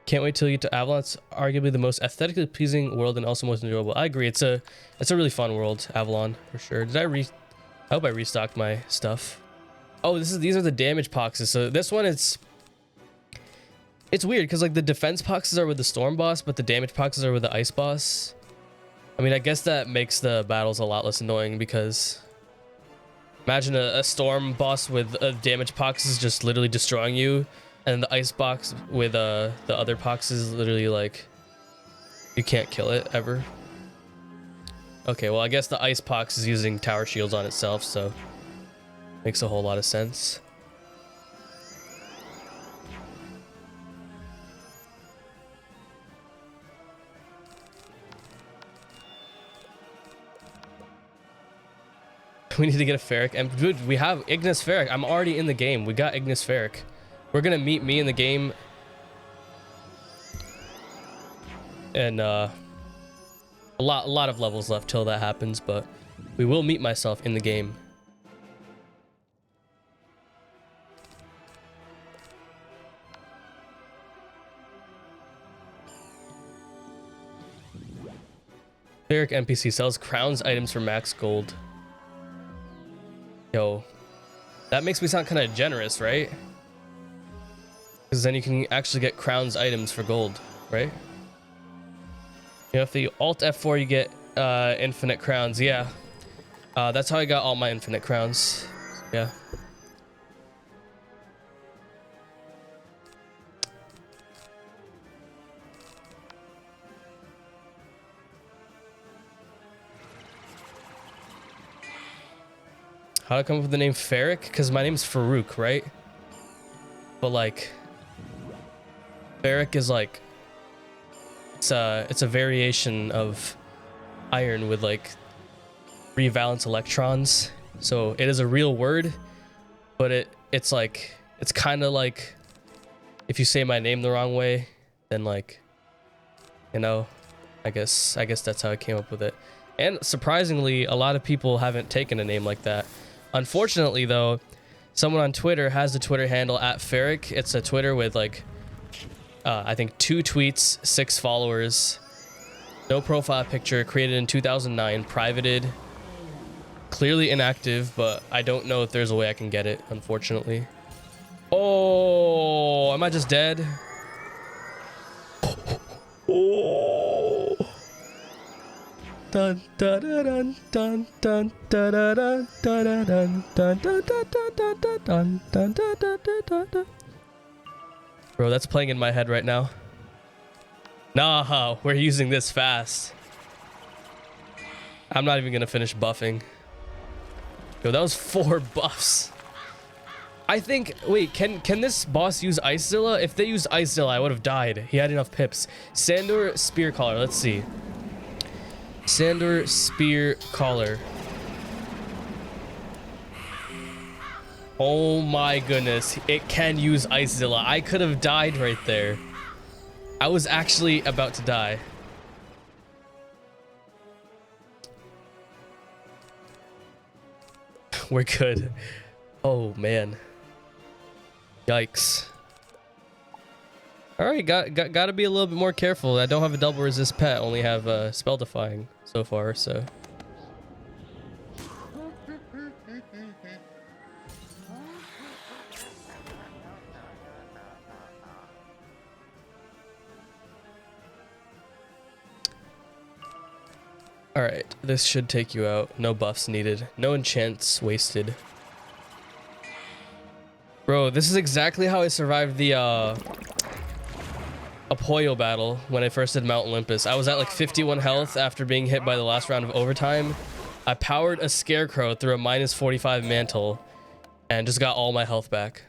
Can't wait till you get to Avalon. It's arguably the most aesthetically pleasing world and also most enjoyable. I agree. It's a really fun world, Avalon, for sure. I hope I restocked my stuff. Oh, these are the damage boxes. So this one it's weird because like the defense boxes are with the storm boss, but the damage boxes are with the ice boss. I mean, I guess that makes the battles a lot less annoying because imagine a storm boss with a damage boxes just literally destroying you. And the ice box with the other boxes literally like you can't kill it ever. Okay, well I guess the ice box is using tower shields on itself, so makes a whole lot of sense. We need to get a ferric, and dude, we have Ignis ferric. I'm already in the game. We got Ignis ferric. We're gonna meet me in the game, and a lot of levels left till that happens, but we will meet myself in the game. Ferric NPC sells crowns items for max gold. Yo, that makes me sound kind of generous, right? Because then you can actually get crowns items for gold, right? You know, if you Alt F4, you get infinite crowns. Yeah. That's how I got all my infinite crowns. Yeah. How did I come up with the name Ferric? Because my name's Farouk, right? But like, ferric is like, it's a variation of iron with like 3 valence electrons. So it is a real word, but it's like, it's kind of like if you say my name the wrong way, then like, you know, I guess that's how I came up with it. And surprisingly, a lot of people haven't taken a name like that. Unfortunately, though, someone on Twitter has the Twitter handle @ferric. It's a Twitter with like, I think 2 tweets, 6 followers, no profile picture, created in 2009, privated, clearly inactive, but I don't know if there's a way I can get it, unfortunately. Oh, am I just dead? Oh. Dun dun dun dun dun dun dun dun dun dun dun dun dun dun dun. Bro, that's playing in my head right now. Nah, we're using this fast. I'm not even gonna finish buffing. Yo, that was 4 buffs. I think, wait, can this boss use Icezilla? If they used Icezilla, I would have died. He had enough pips. Sandor Spear Collar, let's see. Sandor Spear Collar. Oh my goodness, it can use Icezilla. I could have died right there. I was actually about to die. We're good. Oh man. Yikes. Alright, gotta be a little bit more careful. I don't have a double resist pet, only have spell defying so far, so. Alright, this should take you out. No buffs needed. No enchants wasted. Bro, this is exactly how I survived the Apoyo battle when I first did Mount Olympus. I was at like 51 health after being hit by the last round of overtime. I powered a scarecrow through a -45 mantle and just got all my health back.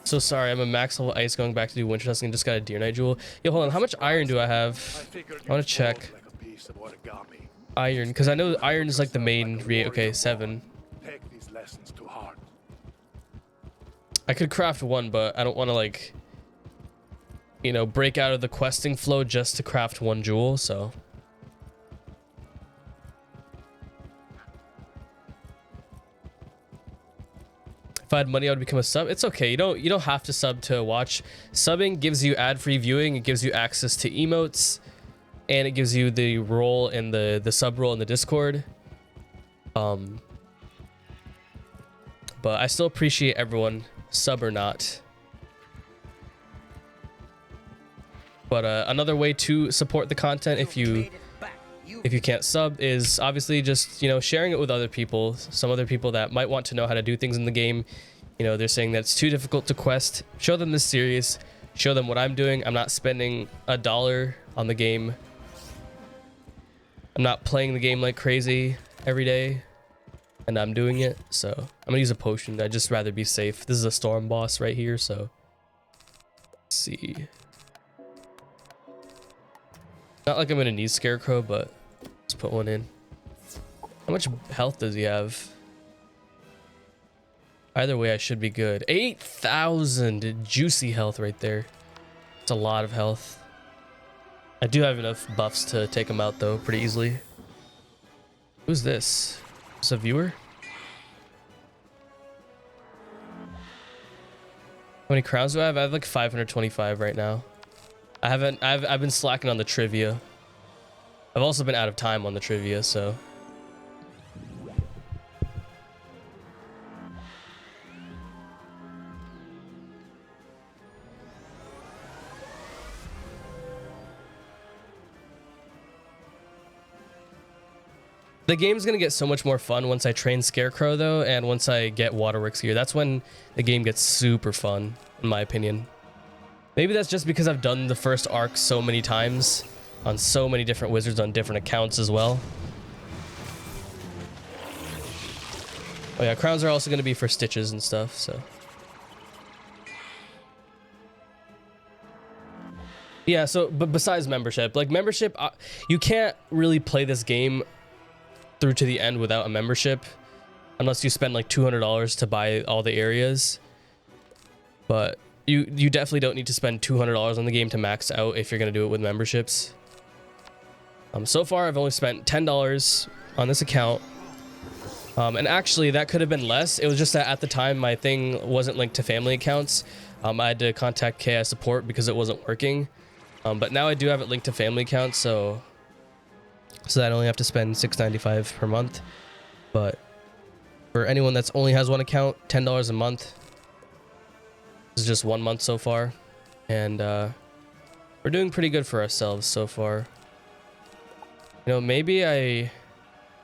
So sorry, I'm a max level ice going back to do winter testing and just got a Deer Knight jewel. Yo, hold on, how much iron do I have? I want to check. Iron, because I know iron is like the main okay, 7. Take these lessons to heart. I could craft 1, but I don't want to like, you know, break out of the questing flow just to craft 1 jewel, so. If I had money, I would become a sub. It's okay. You don't have to sub to watch. Subbing gives you ad-free viewing. It gives you access to emotes, and it gives you the role in the sub role in the Discord. But I still appreciate everyone, sub or not. But another way to support the content if you can't sub is obviously just, you know, sharing it with other people, some other people that might want to know how to do things in the game. You know, they're saying that it's too difficult to quest. Show them this series, show them what I'm doing. I'm not spending $1 on the game. I'm not playing the game like crazy every day, and I'm doing it. So I'm gonna use a potion. I'd just rather be safe. This is a storm boss right here, so let's see. Not like I'm gonna need Scarecrow, but let's put 1 in. How much health does he have? Either way, I should be good. 8,000 juicy health right there. It's a lot of health. I do have enough buffs to take him out though, pretty easily. Who's this? Is this a viewer? How many crowns do I have? I have like 525 right now. I've been slacking on the trivia. I've also been out of time on the trivia, so. The game's gonna get so much more fun once I train Scarecrow though, and once I get Waterworks gear. That's when the game gets super fun, in my opinion. Maybe that's just because I've done the first arc so many times on so many different wizards on different accounts as well. Oh yeah, crowns are also gonna be for stitches and stuff, so. Yeah, so, but besides membership, like membership, you can't really play this game through to the end without a membership, unless you spend like $200 to buy all the areas. But you definitely don't need to spend $200 on the game to max out if you're gonna do it with memberships. So far I've only spent $10 on this account, and actually that could have been less. It was just that at the time my thing wasn't linked to family accounts. I had to contact KI support because it wasn't working. But now I do have it linked to family accounts, so I only have to spend $6.95 per month. But for anyone that's only has one account, $10 a month. This is just 1 month so far, and we're doing pretty good for ourselves so far. You know, maybe I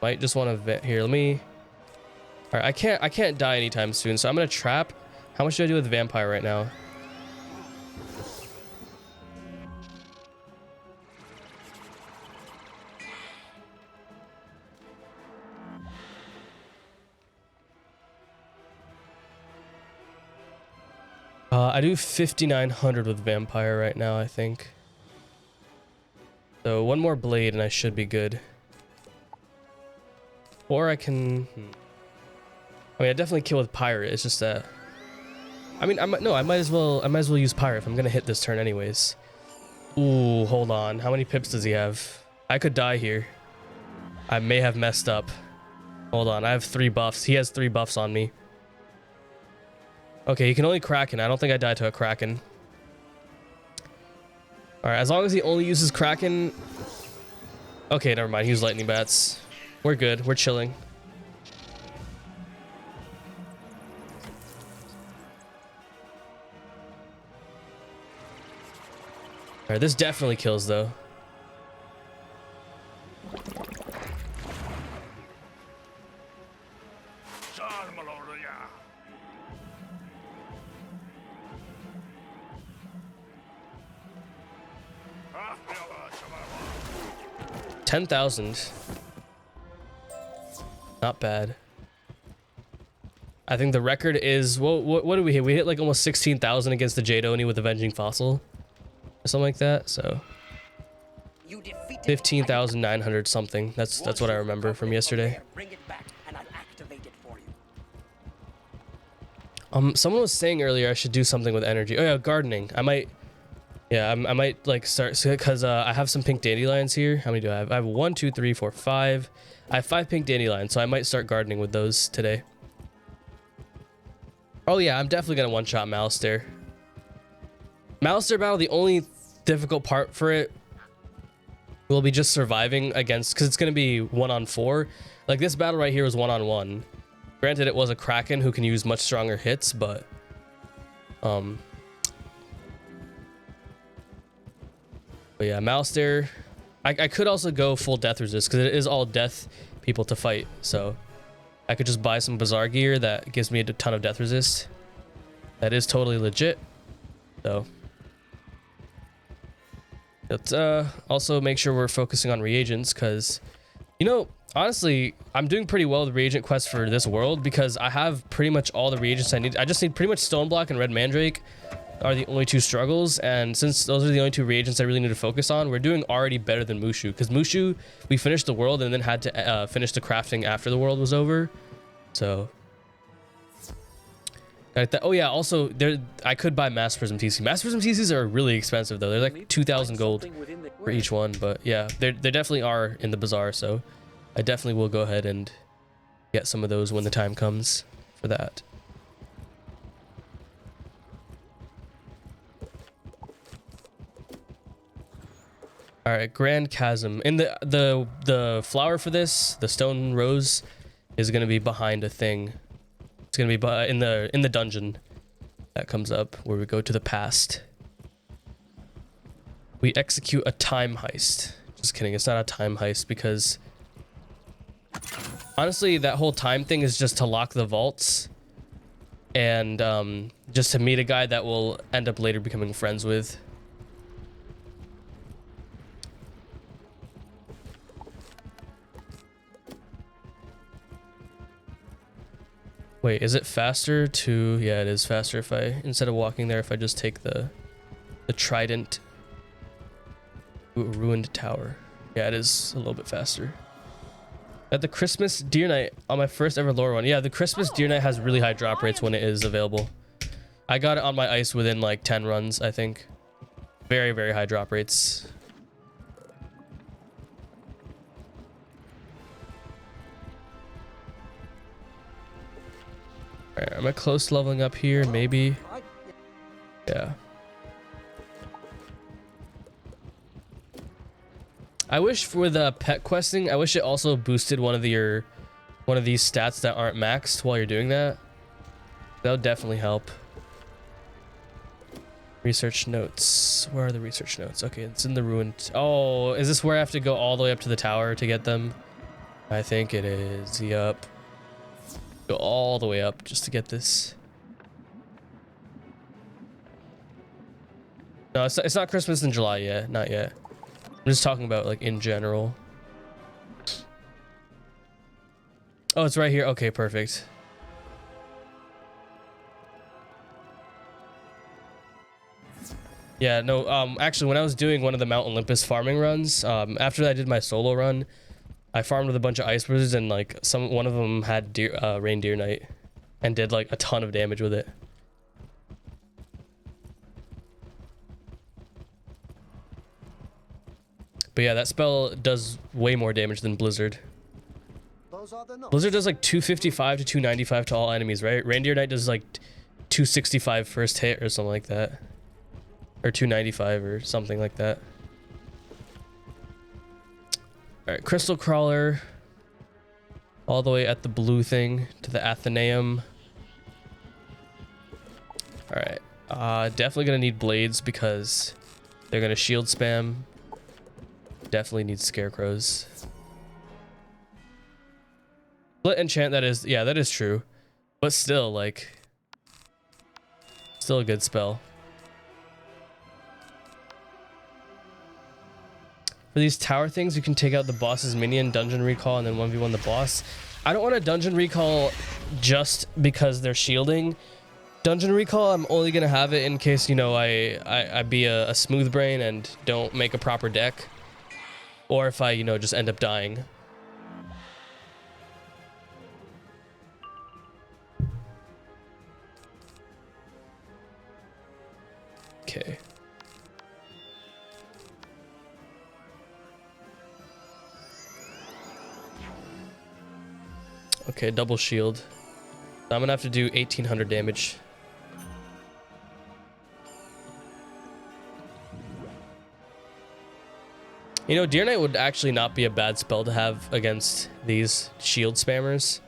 might just want to vet here. Let me. All right, I can't die anytime soon, so I'm gonna trap. How much do I do with vampire right now? I do 5,900 with vampire right now, I think. So one more blade and I should be good. Or I can. I mean, I definitely kill with pirate. It's just that. I mean, I might as well use pirate if I'm gonna hit this turn anyways. Ooh, hold on. How many pips does he have? I could die here. I may have messed up. Hold on. I have 3 buffs. He has 3 buffs on me. Okay, he can only Kraken. I don't think I died to a Kraken. Alright, as long as he only uses Kraken. Okay, never mind. He used lightning bats. We're good. We're chilling. Alright, this definitely kills though. $10,000. Not bad. I think the record is what did we hit? We hit like almost 16,000 against the Jade Oni with Avenging Fossil, or something like that. So 15,900 something. That's what I remember from yesterday. Bring it back and I'll activate it for you. Someone was saying earlier I should do something with energy. Oh yeah, gardening. I might. Yeah, I might like start because I have some pink dandelions here. How many do I have? I have 1, 2, 3, 4, 5. I have 5 pink dandelions, so I might start gardening with those today. Oh yeah, I'm definitely gonna one-shot Malistaire. Malistaire battle, the only difficult part for it will be just surviving against, because it's gonna be 1-on-4. Like this battle right here was 1-on-1. Granted, it was a Kraken who can use much stronger hits, but yeah, Malistaire. I could also go full death resist because it is all death people to fight. So I could just buy some Bazaar gear that gives me a ton of death resist. That is totally legit. So let's also make sure we're focusing on reagents because, you know, honestly, I'm doing pretty well with reagent quests for this world because I have pretty much all the reagents I need. I just need pretty much Stoneblock and Red Mandrake are the only 2 struggles, and since those are the only 2 reagents I really need to focus on, we're doing already better than Mushu, because Mushu, we finished the world and then had to finish the crafting after the world was over. So oh yeah, also I could buy Mass Prism TC. Mass Prism TCs are really expensive though. They're like 2,000 gold for each one, but yeah, they definitely are in the bazaar, so I definitely will go ahead and get some of those when the time comes for that. All right, Grand Chasm. And the flower for this, the stone rose, is gonna be behind a thing. It's gonna be in the dungeon that comes up where we go to the past. We execute a time heist. Just kidding, it's not a time heist because Honestly, that whole time thing is just to lock the vaults and just to meet a guy that we'll end up later becoming friends with. Wait, is it faster to... Yeah, it is faster if I, instead of walking there, if I just take the trident ruined tower. Yeah, it is a little bit faster. At the Christmas Deer Night on my first ever lore run. Yeah, the Christmas Deer Night has really high drop rates when it is available. I got it on my ice within like 10 runs, I think. Very, very high drop rates. Alright, am I close to leveling up here? Maybe. Yeah. I wish for the pet questing, I wish it also boosted one of these stats that aren't maxed while you're doing that. That would definitely help. Research notes. Where are the research notes? Okay, it's in the ruined. Oh, is this where I have to go all the way up to the tower to get them? I think it is. Yup. Go all the way up just to get this. No, it's not Christmas in July yet. Not yet. I'm just talking about like in general. Oh, it's right here. Okay, perfect. Yeah, no, actually when I was doing one of the Mount Olympus farming runs, after I did my solo run, I farmed with a bunch of ice wizards and like one of them had reindeer night and did like a ton of damage with it. But yeah, that spell does way more damage than Blizzard. Blizzard does like 255 to 295 to all enemies, right? Reindeer Knight does like 265 first hit or something like that. Or 295 or something like that. Alright, Crystal Crawler. All the way at the blue thing to the Athenaeum. Alright. Definitely gonna need blades because they're gonna shield spam. Definitely need scarecrows. Split enchant, that is, yeah, that is true. But still, like, still a good spell. For these tower things, you can take out the boss's minion, dungeon recall, and then 1v1 the boss. I don't want a dungeon recall just because they're shielding. Dungeon recall, I'm only gonna have it in case, you know, I be a smooth brain and don't make a proper deck. Or if I, you know, just end up dying. Okay. Okay, double shield. I'm gonna have to do 1800 damage. You know, Deer Knight would actually not be a bad spell to have against these shield spammers.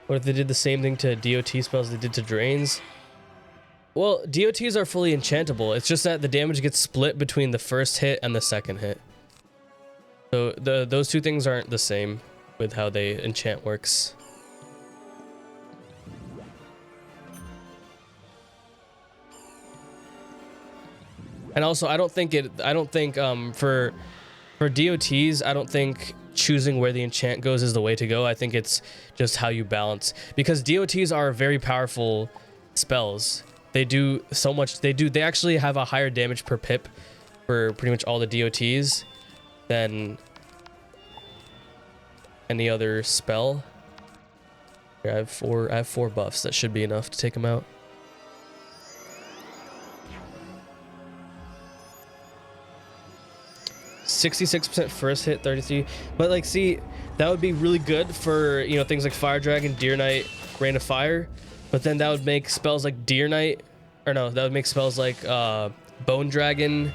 What if they did the same thing to DOT spells they did to Drains? Well, DOTs are fully enchantable. It's just that the damage gets split between the first hit and the second hit. So those two things aren't the same with how they enchant works. And also, I don't think for DOTs, I don't think choosing where the enchant goes is the way to go. I think it's just how you balance, because DOTs are very powerful spells. They do so much. They actually have a higher damage per pip for pretty much all the DOTs than any other spell. Here, I have four buffs. That should be enough to take them out. %66% first hit, 33. But like, see, that would be really good for, you know, things like Fire Dragon, Deer Knight, Rain of Fire. But then that would make spells like Deer Knight, or no, that would make spells like Bone Dragon,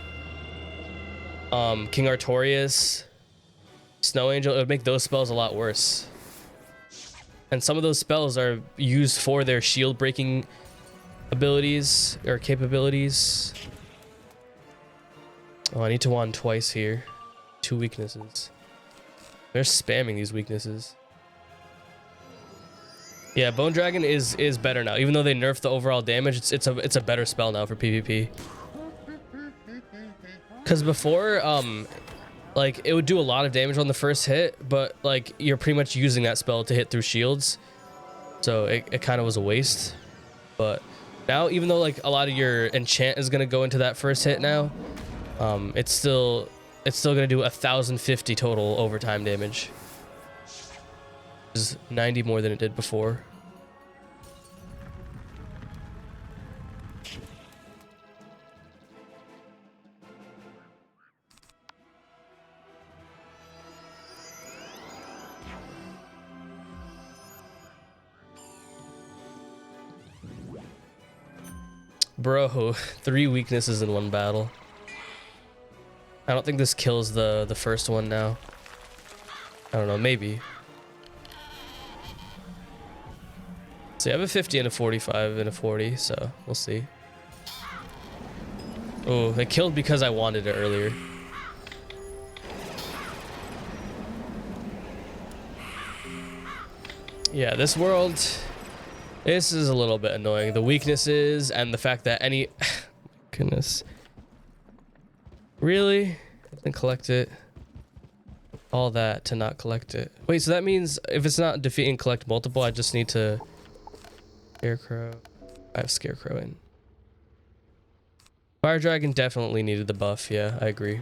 King Artorias, Snow Angel. It would make those spells a lot worse. And some of those spells are used for their shield breaking abilities or capabilities. Oh, I need to wand twice here. 2 weaknesses. They're spamming these weaknesses. Yeah, Bone Dragon is better now. Even though they nerfed the overall damage, it's a better spell now for PvP. Because before, like, it would do a lot of damage on the first hit, but like you're pretty much using that spell to hit through shields, so it kind of was a waste. But now, even though like a lot of your enchant is gonna go into that first hit now, it's still gonna do 1050 total overtime damage. Is 90 more than it did before. Bro, 3 weaknesses in 1 battle. I don't think this kills the first one now. I don't know, maybe. So I have a 50 and a 45 and a 40, so we'll see. Oh, it killed because I wanted it earlier. Yeah, this world, this is a little bit annoying. The weaknesses and the fact that any... Goodness. Really? And collect it. All that to not collect it. Wait, so that means if it's not defeat and collect multiple, I just need to... Scarecrow. I have Scarecrow in. Fire Dragon definitely needed the buff. Yeah, I agree.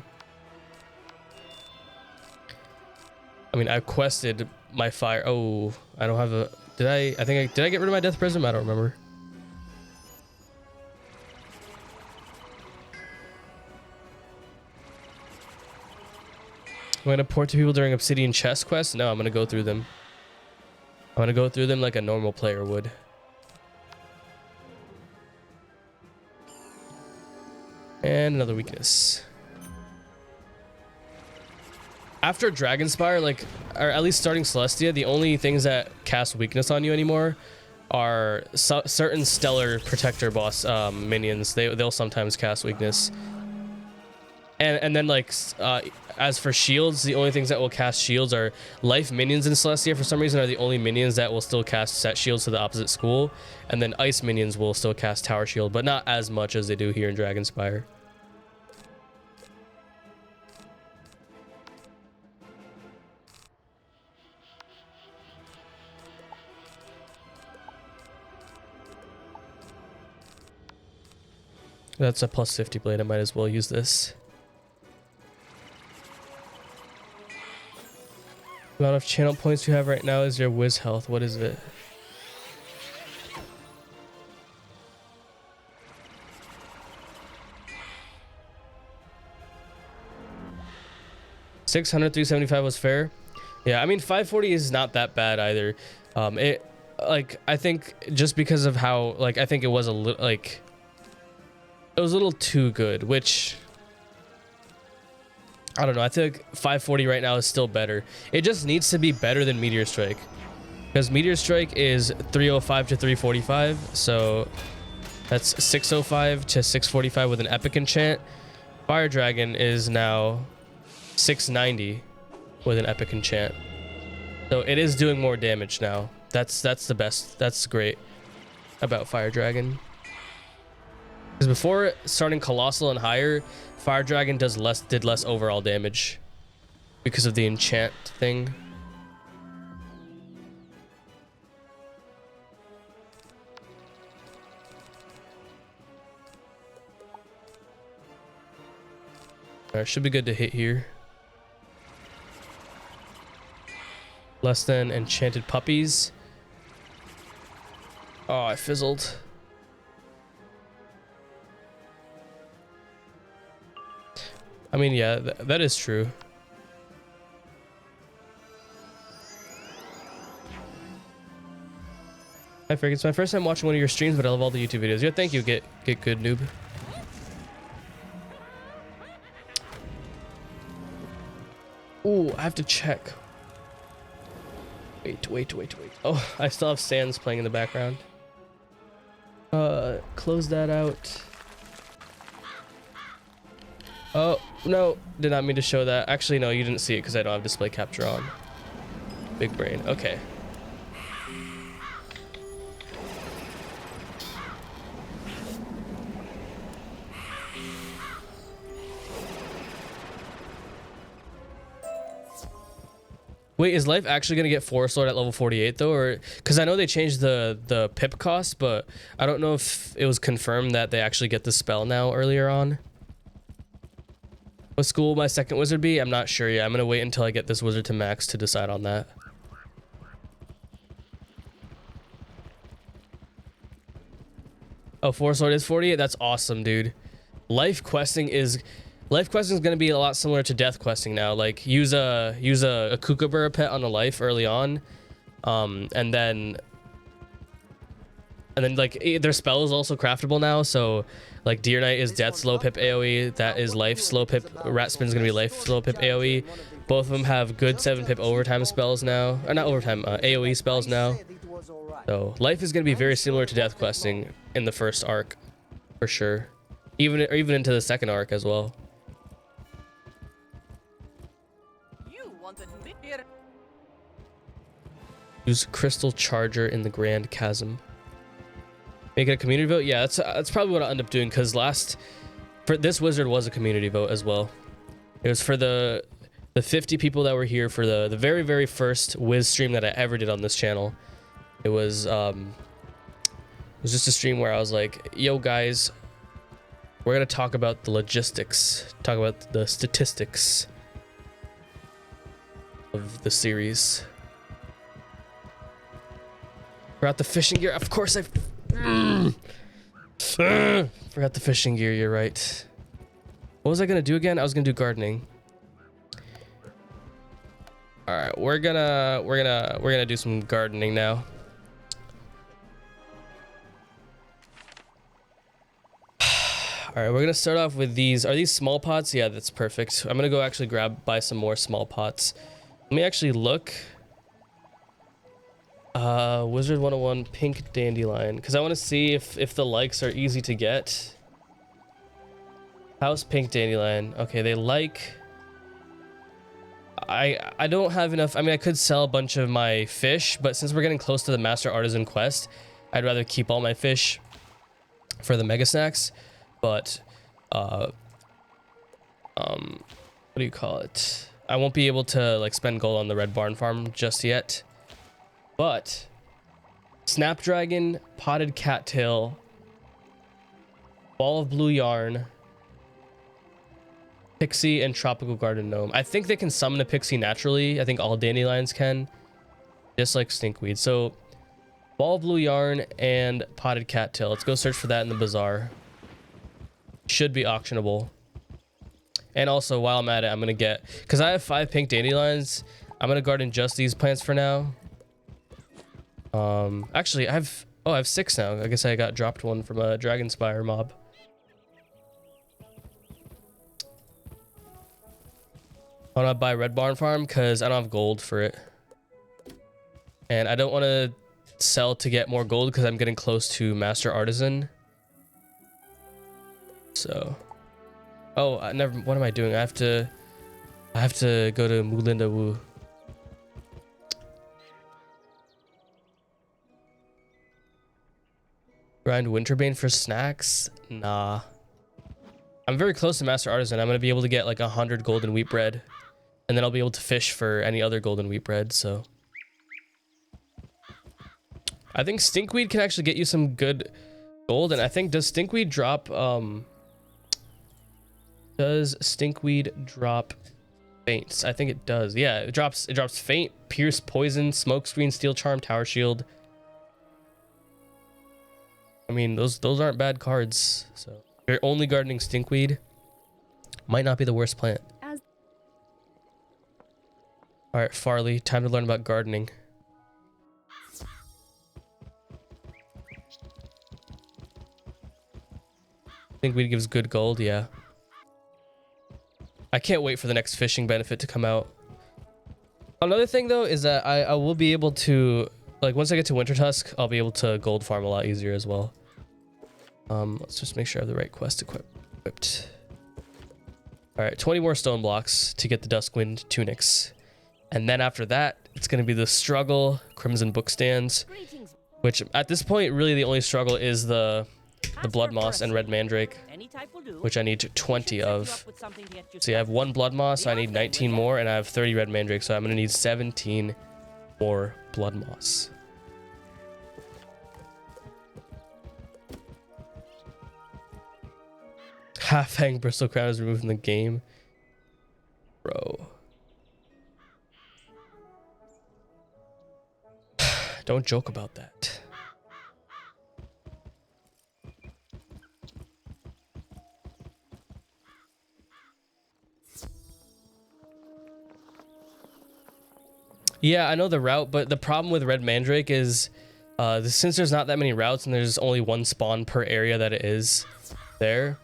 I mean, I quested my fire. Oh, I don't have a... Did I think did I get rid of my Death Prism? I don't remember. I'm gonna port to people during Obsidian chest quests? No, I'm gonna go through them. I'm gonna go through them like a normal player would. And another weakness. After Dragonspire, like, or at least starting Celestia, the only things that cast weakness on you anymore are certain Stellar Protector boss minions. They'll sometimes cast weakness. And then like as for shields, the only things that will cast shields are life minions in Celestia. For some reason, are the only minions that will still cast set shields to the opposite school, and then ice minions will still cast tower shield, but not as much as they do here in Dragonspire. That's a plus 50 blade. I might as well use this. The amount of channel points you have right now is your whiz health. What is it? $600, $375 was fair. Yeah, I mean 540 is not that bad either. It like I think just because of how like I think it was a little like it was a little too good, which I don't know. I think 540 right now is still better. It just needs to be better than Meteor Strike, because Meteor Strike is 305 to 345, so that's 605 to 645 with an epic enchant. Fire Dragon is now 690 with an epic enchant, so it is doing more damage now. That's the best. That's great about Fire Dragon, because before starting Colossal and higher, Fire Dragon did less overall damage because of the enchant thing. Alright, should be good to hit here. Less than enchanted puppies. Oh, I fizzled. I mean, yeah, that is true. Hi, Ferric. It's my first time watching one of your streams, but I love all the YouTube videos. Yeah, thank you. Get good, noob. Ooh, I have to check. Wait. Oh, I still have Sands playing in the background. Close that out. Oh, no, did not mean to show that. Actually, no, you didn't see it because I don't have display capture on. Big brain, okay. Wait, is life actually gonna get Forest Lord at level 48 though, or because I know they changed the pip cost, but I don't know if it was confirmed that they actually get the spell now earlier on. What school will my second wizard be? I'm not sure yet. I'm gonna wait until I get this wizard to max to decide on that. Oh, Forest Lord is 48. That's awesome, dude. Life questing is gonna be a lot similar to death questing now. Like use a kookaburra pet on a life early on, and then like their spell is also craftable now. So like Deer Knight is death slow pip AoE. That is life slow pip. Rat Spin is gonna be life slow pip AoE. Both of them have good 7 pip overtime spells now, or not overtime, AoE spells now. So life is gonna be very similar to death questing in the first arc, for sure. Even into the second arc as well. Use Crystal Charger in the Grand Chasm. Make it a community vote? Yeah, that's probably what I'll end up doing, because for this wizard was a community vote as well. It was for the 50 people that were here for the very, very first Wiz stream that I ever did on this channel. It was just a stream where I was like, yo guys, we're gonna talk about the logistics, talk about the statistics of the series. Forgot the fishing gear. Of course I forgot the fishing gear. You're right. What was I gonna do again? I was gonna do gardening. All right, we're gonna do some gardening now. All right, we're gonna start off with these. Are these small pots? Yeah, that's perfect. I'm gonna go actually buy some more small pots. Let me actually look. Wizard101 pink dandelion, because I want to see if the likes are easy to get. House pink dandelion. Okay, they like. I don't have enough. I mean, I could sell a bunch of my fish, but since we're getting close to the Master Artisan quest, I'd rather keep all my fish for the mega snacks. But what do you call it? I won't be able to like spend gold on the red barn farm just yet. But Snapdragon, Potted Cattail, Ball of Blue Yarn, Pixie, and Tropical Garden Gnome. I think they can summon a Pixie naturally. I think all dandelions can, just like Stinkweed. So Ball of Blue Yarn and Potted Cattail. Let's go search for that in the bazaar. Should be auctionable. And also, while I'm at it, I'm gonna get, because I have 5 pink dandelions, I'm gonna garden just these plants for now. Actually, I have 6 now. I guess I got dropped one from a Dragonspire mob. I want to buy Red Barn Farm because I don't have gold for it, and I don't want to sell to get more gold because I'm getting close to Master Artisan. So, oh, never. What am I doing? I have to go to Mulinda Wu. Grind Winterbane for snacks? Nah. I'm very close to Master Artisan. I'm going to be able to get like 100 golden wheat bread. And then I'll be able to fish for any other golden wheat bread, so. I think Stinkweed can actually get you some good gold. And I think, does Stinkweed drop, feints? I think it does. Yeah, it drops feint, pierce, poison, smokescreen, steel charm, tower shield. I mean, those aren't bad cards. So if you're only gardening Stinkweed, might not be the worst plant. All right, Farley, time to learn about gardening. Stinkweed gives good gold, yeah. I can't wait for the next fishing benefit to come out. Another thing though is that I will be able to, like, once I get to Winter Tusk, I'll be able to gold farm a lot easier as well. Let's just make sure I have the right quest equipped. All right, 20 more stone blocks to get the Duskwind tunics. And then after that, it's going to be the struggle, Crimson Bookstands, which at this point, really the only struggle is the Blood Moss and Red Mandrake, which I need 20 of. See, I have 1 Blood Moss, I need 19 more, and I have 30 Red Mandrake, so I'm going to need 17 more Blood Moss. Half-Hang Bristle Crown is removed from the game. Bro. Don't joke about that. Yeah, I know the route, but the problem with Red Mandrake is since there's not that many routes and there's only 1 spawn per area that it is there,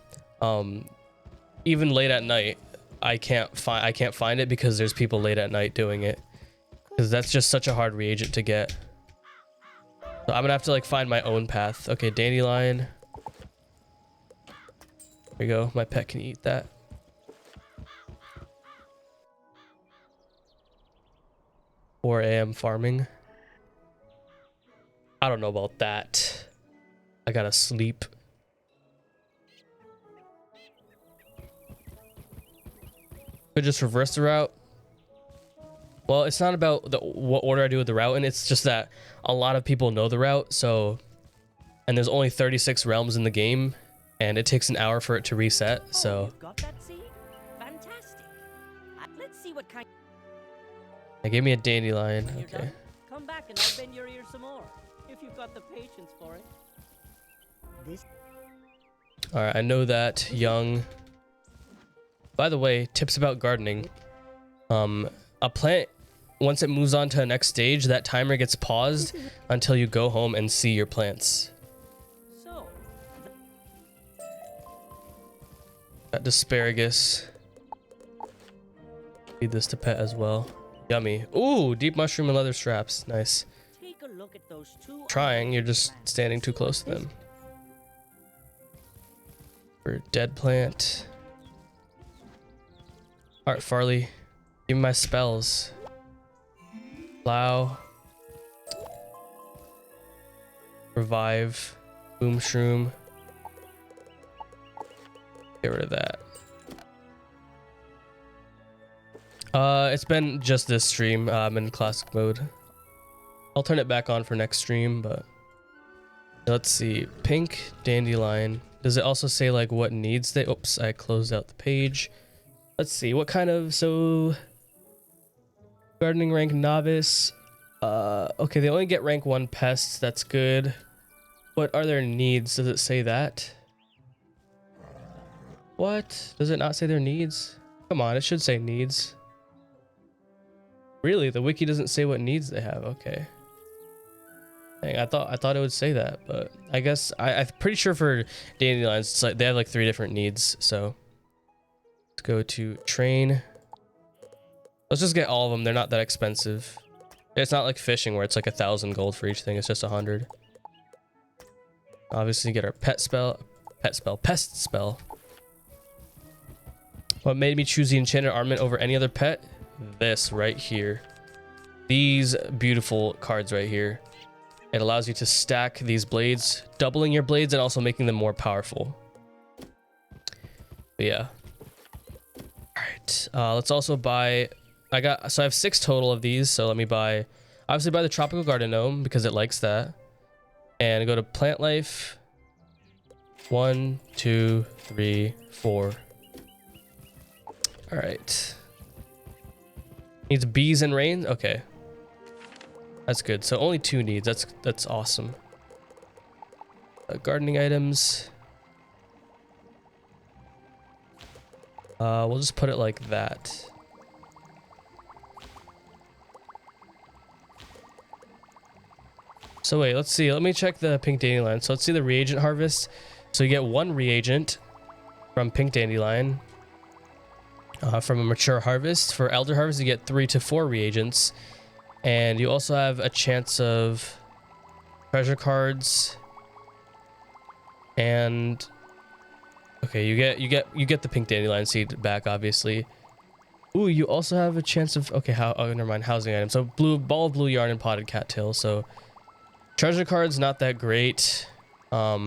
even late at night, I can't find it because there's people late at night doing it, because that's just such a hard reagent to get. So I'm gonna have to like find my own path. Okay, dandelion. There you go. My pet can eat that. Or am farming. I don't know about that. I gotta sleep. Could just reverse the route. Well, it's not about what order I do with the route, and it's just that a lot of people know the route. So, and there's only 36 realms in the game, and it takes an hour for it to reset. So. You've got that seed? Fantastic. Let's see what kind. They gave me a dandelion. When you're Okay. done, come back and I'll bend your ear some more, if you've got the patience for it. All right, I know that. Young. By the way, tips about gardening. A plant, once it moves on to the next stage, that timer gets paused until you go home and see your plants. So, Got asparagus. Feed this to pet as well. Yummy. Ooh, deep mushroom and leather straps. Nice. take a look at those 2. Trying, you're just standing too close to them. For dead plant. Alright, Farley. Give me my spells. Plow. Revive. Boom shroom. Get rid of that. It's been just this stream. I'm in classic mode. I'll turn it back on for next stream, but let's see. Pink dandelion. Does it also say like what needs they? Oops, I closed out the page. Let's see. What kind of gardening rank novice. Okay, they only get rank 1 pests. That's good. What are their needs? Does it say that? What? Does it not say their needs? Come on, it should say needs. Really? The wiki doesn't say what needs they have. Okay. Dang, I thought it would say that, but I guess I'm pretty sure for dandelions it's like they have like 3 different needs. So let's go to train. Let's just get all of them. They're not that expensive. It's not like fishing where it's like 1,000 gold for each thing. It's just 100. Obviously get our pest spell. What made me choose the enchanted armament over any other pet? This right here. These beautiful cards right here. It allows you to stack these blades, doubling your blades and also making them more powerful. But yeah. All right. Let's also buy. I have 6 total of these. So let me obviously buy the tropical garden gnome because it likes that. And go to plant life. 1, 2, 3, 4. All right. Needs bees and rain. Okay. That's good. So only 2 needs. That's awesome. Gardening items. We'll just put it like that. So wait, let's see. Let me check the pink dandelion. So let's see the reagent harvest. So you get 1 reagent from pink dandelion. from a mature harvest. For elder harvest, you get 3 to 4 reagents, and you also have a chance of treasure cards. And okay, you get the pink dandelion seed back, obviously. Ooh, you also have a chance of never mind, housing items. So ball of blue yarn and potted cattail. So treasure cards not that great.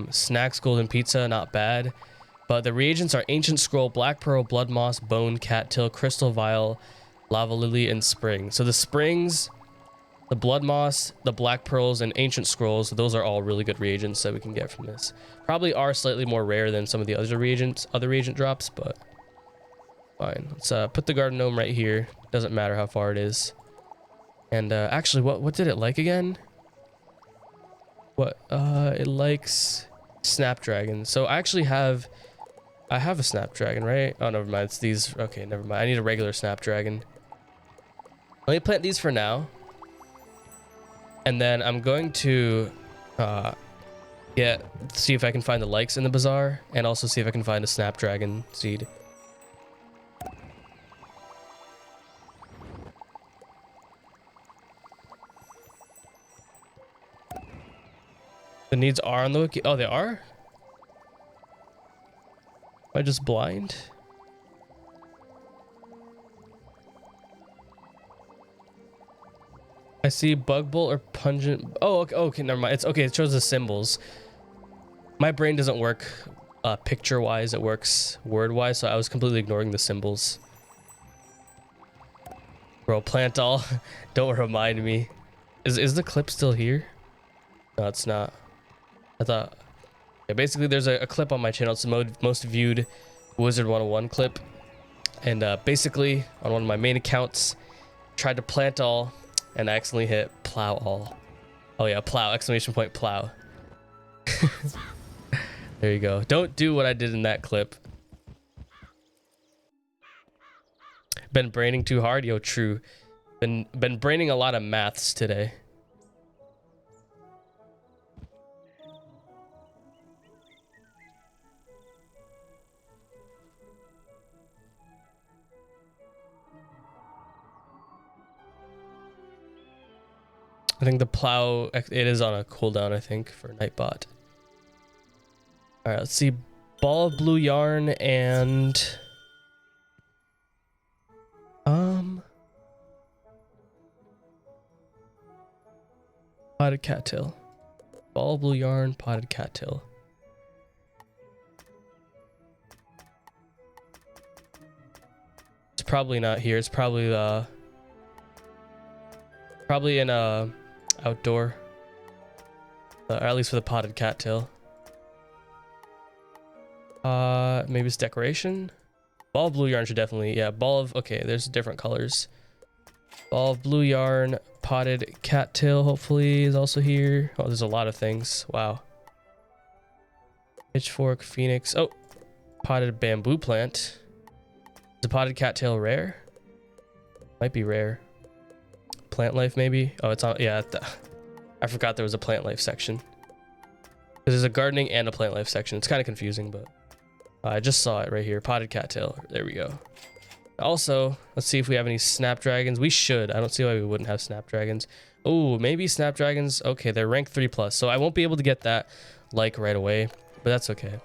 Snacks, golden pizza, not bad. But the reagents are ancient scroll, black pearl, blood moss, bone, cattail, crystal vial, lava lily, and spring. So the springs, the blood moss, the black pearls, and ancient scrolls, those are all really good reagents that we can get from this. Probably are slightly more rare than some of the other reagent drops, but fine. Let's put the garden gnome right here. Doesn't matter how far it is. And actually, what did it like again? It likes snapdragon. So I actually have a snapdragon, right? Oh, never mind. It's these. Okay, never mind. I need a regular snapdragon. Let me plant these for now. And then I'm going to see if I can find the likes in the bazaar, and also see if I can find a snapdragon seed. The needs are on the wiki. Oh, they are? Am I just blind? I see bug bolt or pungent. Oh, okay, never mind. It's okay. It shows the symbols. My brain doesn't work picture wise. It works word wise. So I was completely ignoring the symbols. Bro, plant all. Don't remind me. Is the clip still here? No, it's not. I thought. Yeah, basically, there's a clip on my channel. It's the most viewed Wizard101 clip. And basically, on one of my main accounts, tried to plant all, and I accidentally hit plow all. Oh yeah, plow, exclamation point, plow. There you go. Don't do what I did in that clip. Been braining too hard? Yo, true. Been braining a lot of maths today. I think the plow, it is on a cooldown, I think, for Nightbot. All right, let's see. Ball of blue yarn and... potted cattail. Ball of blue yarn, potted cattail. It's probably not here. It's probably in outdoor, or at least for the potted cattail. Maybe it's decoration. Ball of blue yarn should definitely, yeah. Okay, there's different colors. Ball of blue yarn, potted cattail hopefully is also here. Oh, there's a lot of things. Wow. Pitchfork, phoenix. Oh, potted bamboo plant. Is a potted cattail rare? Might be rare. Plant life maybe. Oh, it's on. Yeah, I forgot there was a plant life section. There's a gardening and a plant life section. It's kind of confusing, but I just saw it right here. Potted cattail. There we go. Also, let's see if we have any snapdragons. We should. I don't see why we wouldn't have snapdragons. Oh, maybe snapdragons. Okay, they're rank 3+, so I won't be able to get that like right away, but that's okay.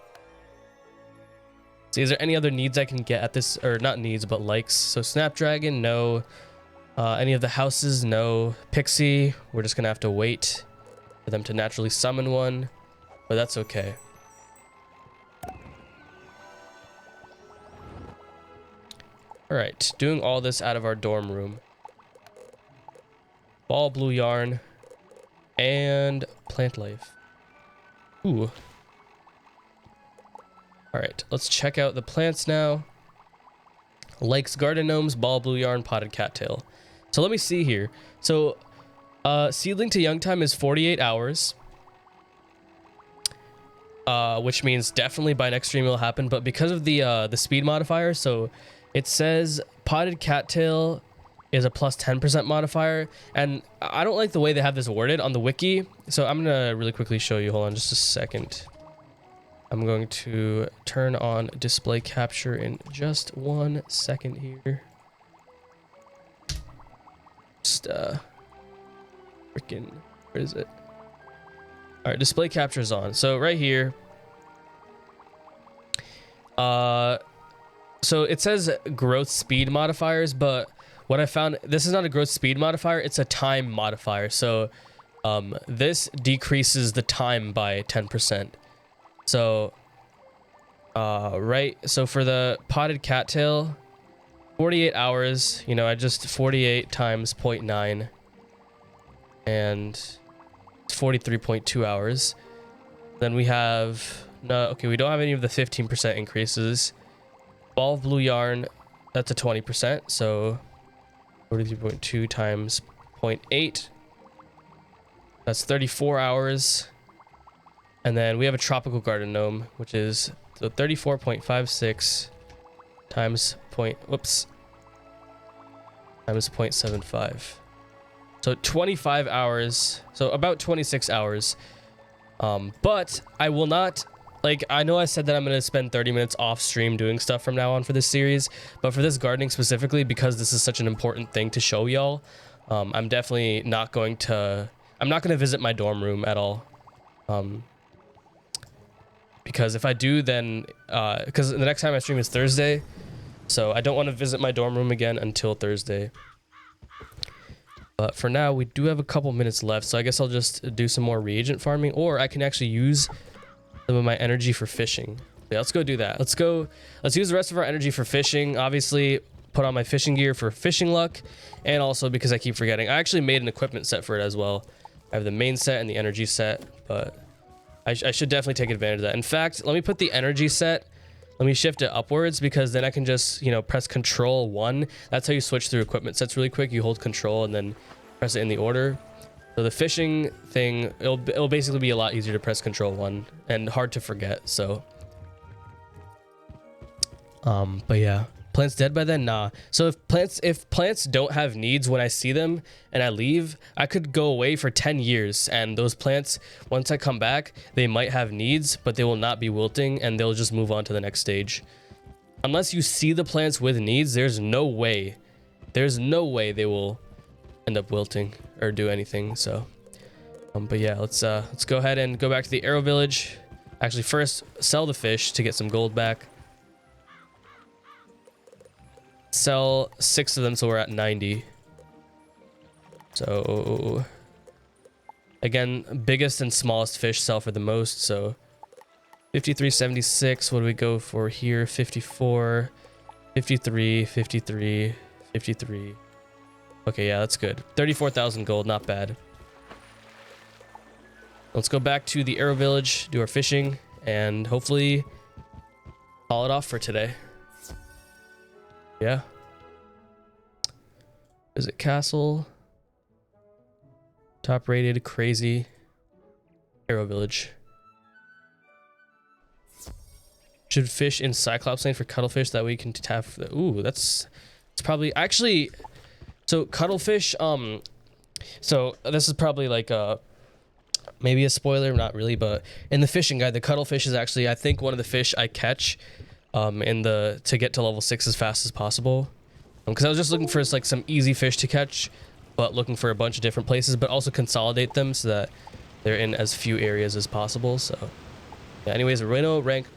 See, is there any other needs I can get at this, or not needs, but likes? So snapdragon, no. Any of the houses, no. Pixie, we're just gonna have to wait for them to naturally summon one, but that's okay. All right, doing all this out of our dorm room. Ball blue yarn and plant life. Ooh. All right, let's check out the plants now. Likes garden gnomes, ball blue yarn, potted cattail. So let me see here. So seedling to young time is 48 hours. Which means definitely by next stream it will happen, but because of the speed modifier, so it says potted cattail is a plus 10% modifier, and I don't like the way they have this worded on the wiki, so I'm gonna really quickly show you. Hold on just a second. I'm going to turn on display capture in just 1 second here. Just freaking, where is it? All right, display capture is on. So right here, so it says growth speed modifiers, but what I found, this is not a growth speed modifier, it's a time modifier. So this decreases the time by 10%. So right, so for the potted cattail, 48 hours, you know, I just 48 times 0.9 and 43.2 hours. Then we have, no, okay, we don't have any of the 15% increases. Ball of blue yarn, that's a 20%, so 43.2 times 0.8, that's 34 hours. And then we have a tropical garden gnome, which is so 34.56 times times 0.75. So 25 hours, so about 26 hours. But I will not, like, I know I said that I'm going to spend 30 minutes off stream doing stuff from now on for this series, but for this gardening specifically, because this is such an important thing to show y'all, I'm definitely not going to, I'm not going to visit my dorm room at all. Because if I do, then, because the next time I stream is Thursday, so I don't want to visit my dorm room again until Thursday. But for now, we do have a couple minutes left, so I guess I'll just do some more reagent farming, or I can actually use some of my energy for fishing. Yeah, let's go do that. Let's use the rest of our energy for fishing. Obviously, put on my fishing gear for fishing luck, and also because I keep forgetting. I actually made an equipment set for it as well. I have the main set and the energy set, but I should definitely take advantage of that. In fact, let me put the energy set, let me shift it upwards, because then I can just, you know, press Control 1. That's how you switch through equipment sets really quick. You hold Control and then press it in the order. So the fishing thing, it'll basically be a lot easier to press Control 1 and hard to forget. So, but yeah, plants dead by then? Nah. So if plants don't have needs when I see them and I leave, I could go away for 10 years, and those plants, once I come back, they might have needs, but they will not be wilting, and they'll just move on to the next stage. Unless you see the plants with needs, there's no way they will end up wilting or do anything. So but yeah, let's go ahead and go back to the arrow village. Actually, first sell the fish to get some gold back. Sell 6 of them, so we're at 90. So again, biggest and smallest fish sell for the most. So 53.76. What do we go for here? 54, 53, 53, 53. Okay, yeah, that's good. 34,000 gold, not bad. Let's go back to the arrow village, do our fishing, and hopefully call it off for today. Yeah. Is it castle? Top rated, crazy. Arrow village. Should fish in Cyclops lane for cuttlefish, that way you can tap. Ooh, it's probably actually. So cuttlefish. So this is probably like maybe a spoiler, not really, but in the fishing guide, the cuttlefish is actually, I think, one of the fish I catch to get to level 6 as fast as possible. Because I was just looking for like some easy fish to catch, but looking for a bunch of different places, but also consolidate them so that they're in as few areas as possible. So yeah, anyways, Winnow rank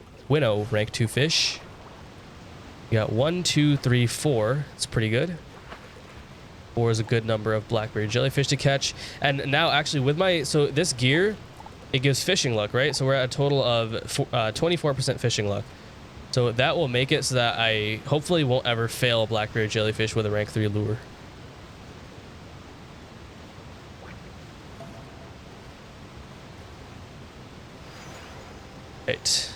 2 fish. We got 1, 2, 3, 4. It's pretty good. 4 is a good number of blackberry jellyfish to catch. And now actually with so this gear, it gives fishing luck, right? So we're at a total of 24% fishing luck. So that will make it so that I hopefully won't ever fail a blackberry jellyfish with a rank 3 lure. Right.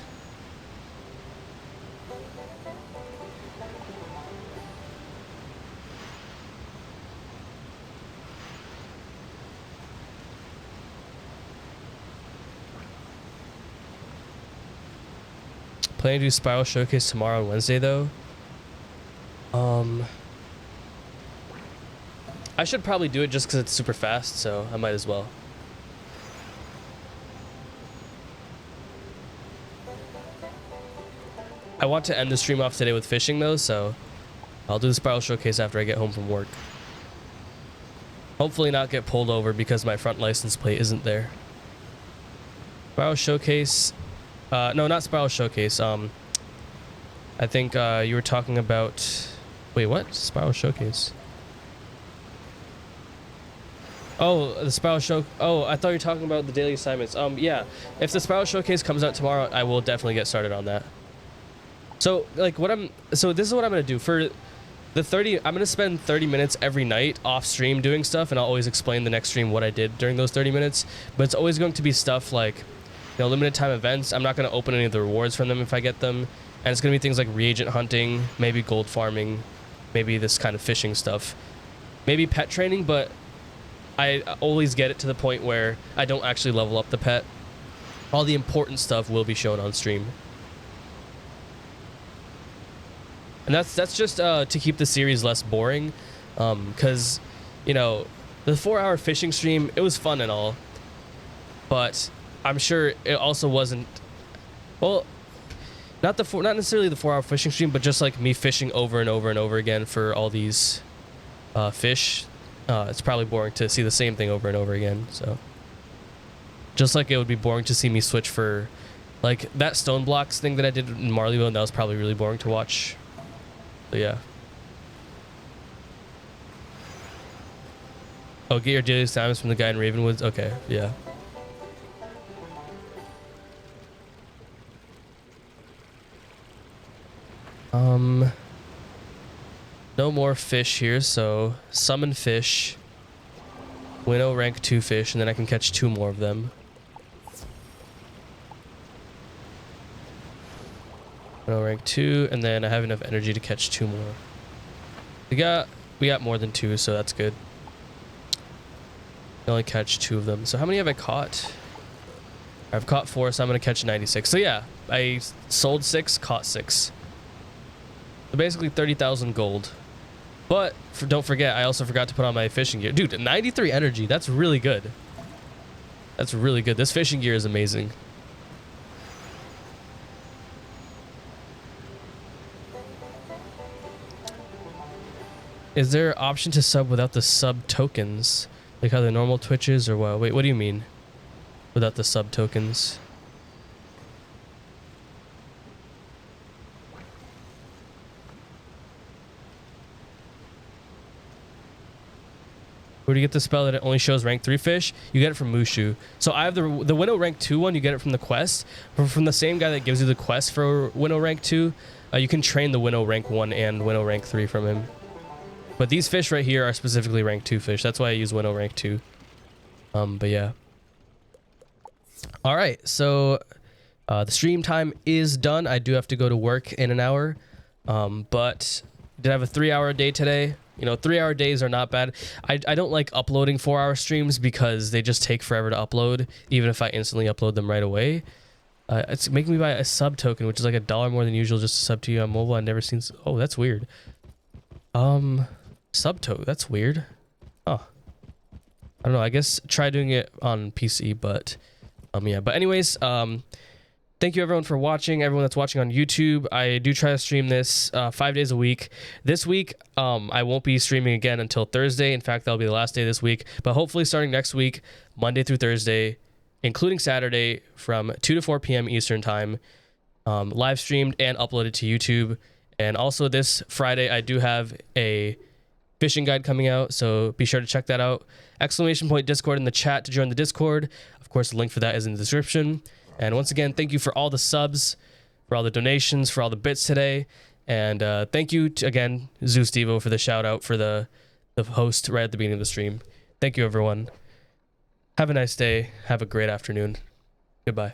Planning to do Spiral Showcase tomorrow on Wednesday, though. I should probably do it just because it's super fast, so I might as well. I want to end the stream off today with fishing though, so I'll do the spiral showcase after I get home from work. Hopefully not get pulled over because my front license plate isn't there. Spiral showcase. No, not spiral showcase. I think you were talking about. Wait, what? Spiral showcase. Oh, the spiral show. Oh, I thought you were talking about the daily assignments. Yeah. If the spiral showcase comes out tomorrow, I will definitely get started on that. So, like, so this is what I'm gonna do for the 30. I'm gonna spend 30 minutes every night off stream doing stuff, and I'll always explain the next stream what I did during those 30 minutes. But it's always going to be stuff like, you know, limited time events. I'm not gonna open any of the rewards from them if I get them, and it's gonna be things like reagent hunting, maybe gold farming, maybe this kind of fishing stuff, maybe pet training, but I always get it to the point where I don't actually level up the pet. All the important stuff will be shown on stream. And that's just to keep the series less boring. Because, you know, the 4-hour fishing stream, it was fun and all. But I'm sure it also wasn't... Well, not necessarily the 4-hour fishing stream, but just like me fishing over and over and over again for all these fish. It's probably boring to see the same thing over and over again, so just like it would be boring to see me switch for like that stone blocks thing that I did in Marleyville, and that was probably really boring to watch. So yeah. Oh, get your daily assignments from the guy in Ravenwoods. Okay, yeah. No more fish here, so summon fish, winnow rank 2 fish, and then I can catch 2 more of them. Winnow rank 2, and then I have enough energy to catch 2 more. We got more than 2, so that's good. I only catch 2 of them. So how many have I caught? I've caught 4, so I'm gonna catch 96. So yeah, I sold 6, caught 6. So basically 30,000 gold. But don't forget, I also forgot to put on my fishing gear. Dude, 93 energy. That's really good. That's really good. This fishing gear is amazing. Is there an option to sub without the sub tokens? Like how the normal Twitch is, or what? Wait, what do you mean? Without the sub tokens? Where do you get the spell that it only shows rank 3 fish? You get it from Mushu. So I have the Winnow rank 2 one, you get it from the quest. From the same guy that gives you the quest for Winnow rank 2, you can train the Winnow rank 1 and Winnow rank 3 from him. But these fish right here are specifically rank 2 fish. That's why I use Winnow rank 2. But yeah. Alright, so the stream time is done. I do have to go to work in an hour. But did have a 3-hour day today. You know, 3-hour days are not bad. I don't like uploading 4-hour streams because they just take forever to upload, even if I instantly upload them right away. It's making me buy a sub token, which is like $1 more than usual just to sub to you on mobile. I've never seen... Oh, that's weird. Sub token, that's weird. Oh. I don't know, I guess try doing it on PC, but... yeah, but anyways, thank you everyone for watching, everyone that's watching on YouTube. I do try to stream this 5 days a week. This week, I won't be streaming again until Thursday. In fact, that'll be the last day this week. But hopefully starting next week, Monday through Thursday, including Saturday, from 2 to 4 p.m. Eastern Time, live streamed and uploaded to YouTube. And also this Friday, I do have a fishing guide coming out, so be sure to check that out. Exclamation point Discord in the chat to join the Discord. Of course, the link for that is in the description. And once again, thank you for all the subs, for all the donations, for all the bits today. And thank you to, again, Zeus Devo for the shout out for the host right at the beginning of the stream. Thank you, everyone. Have a nice day. Have a great afternoon. Goodbye.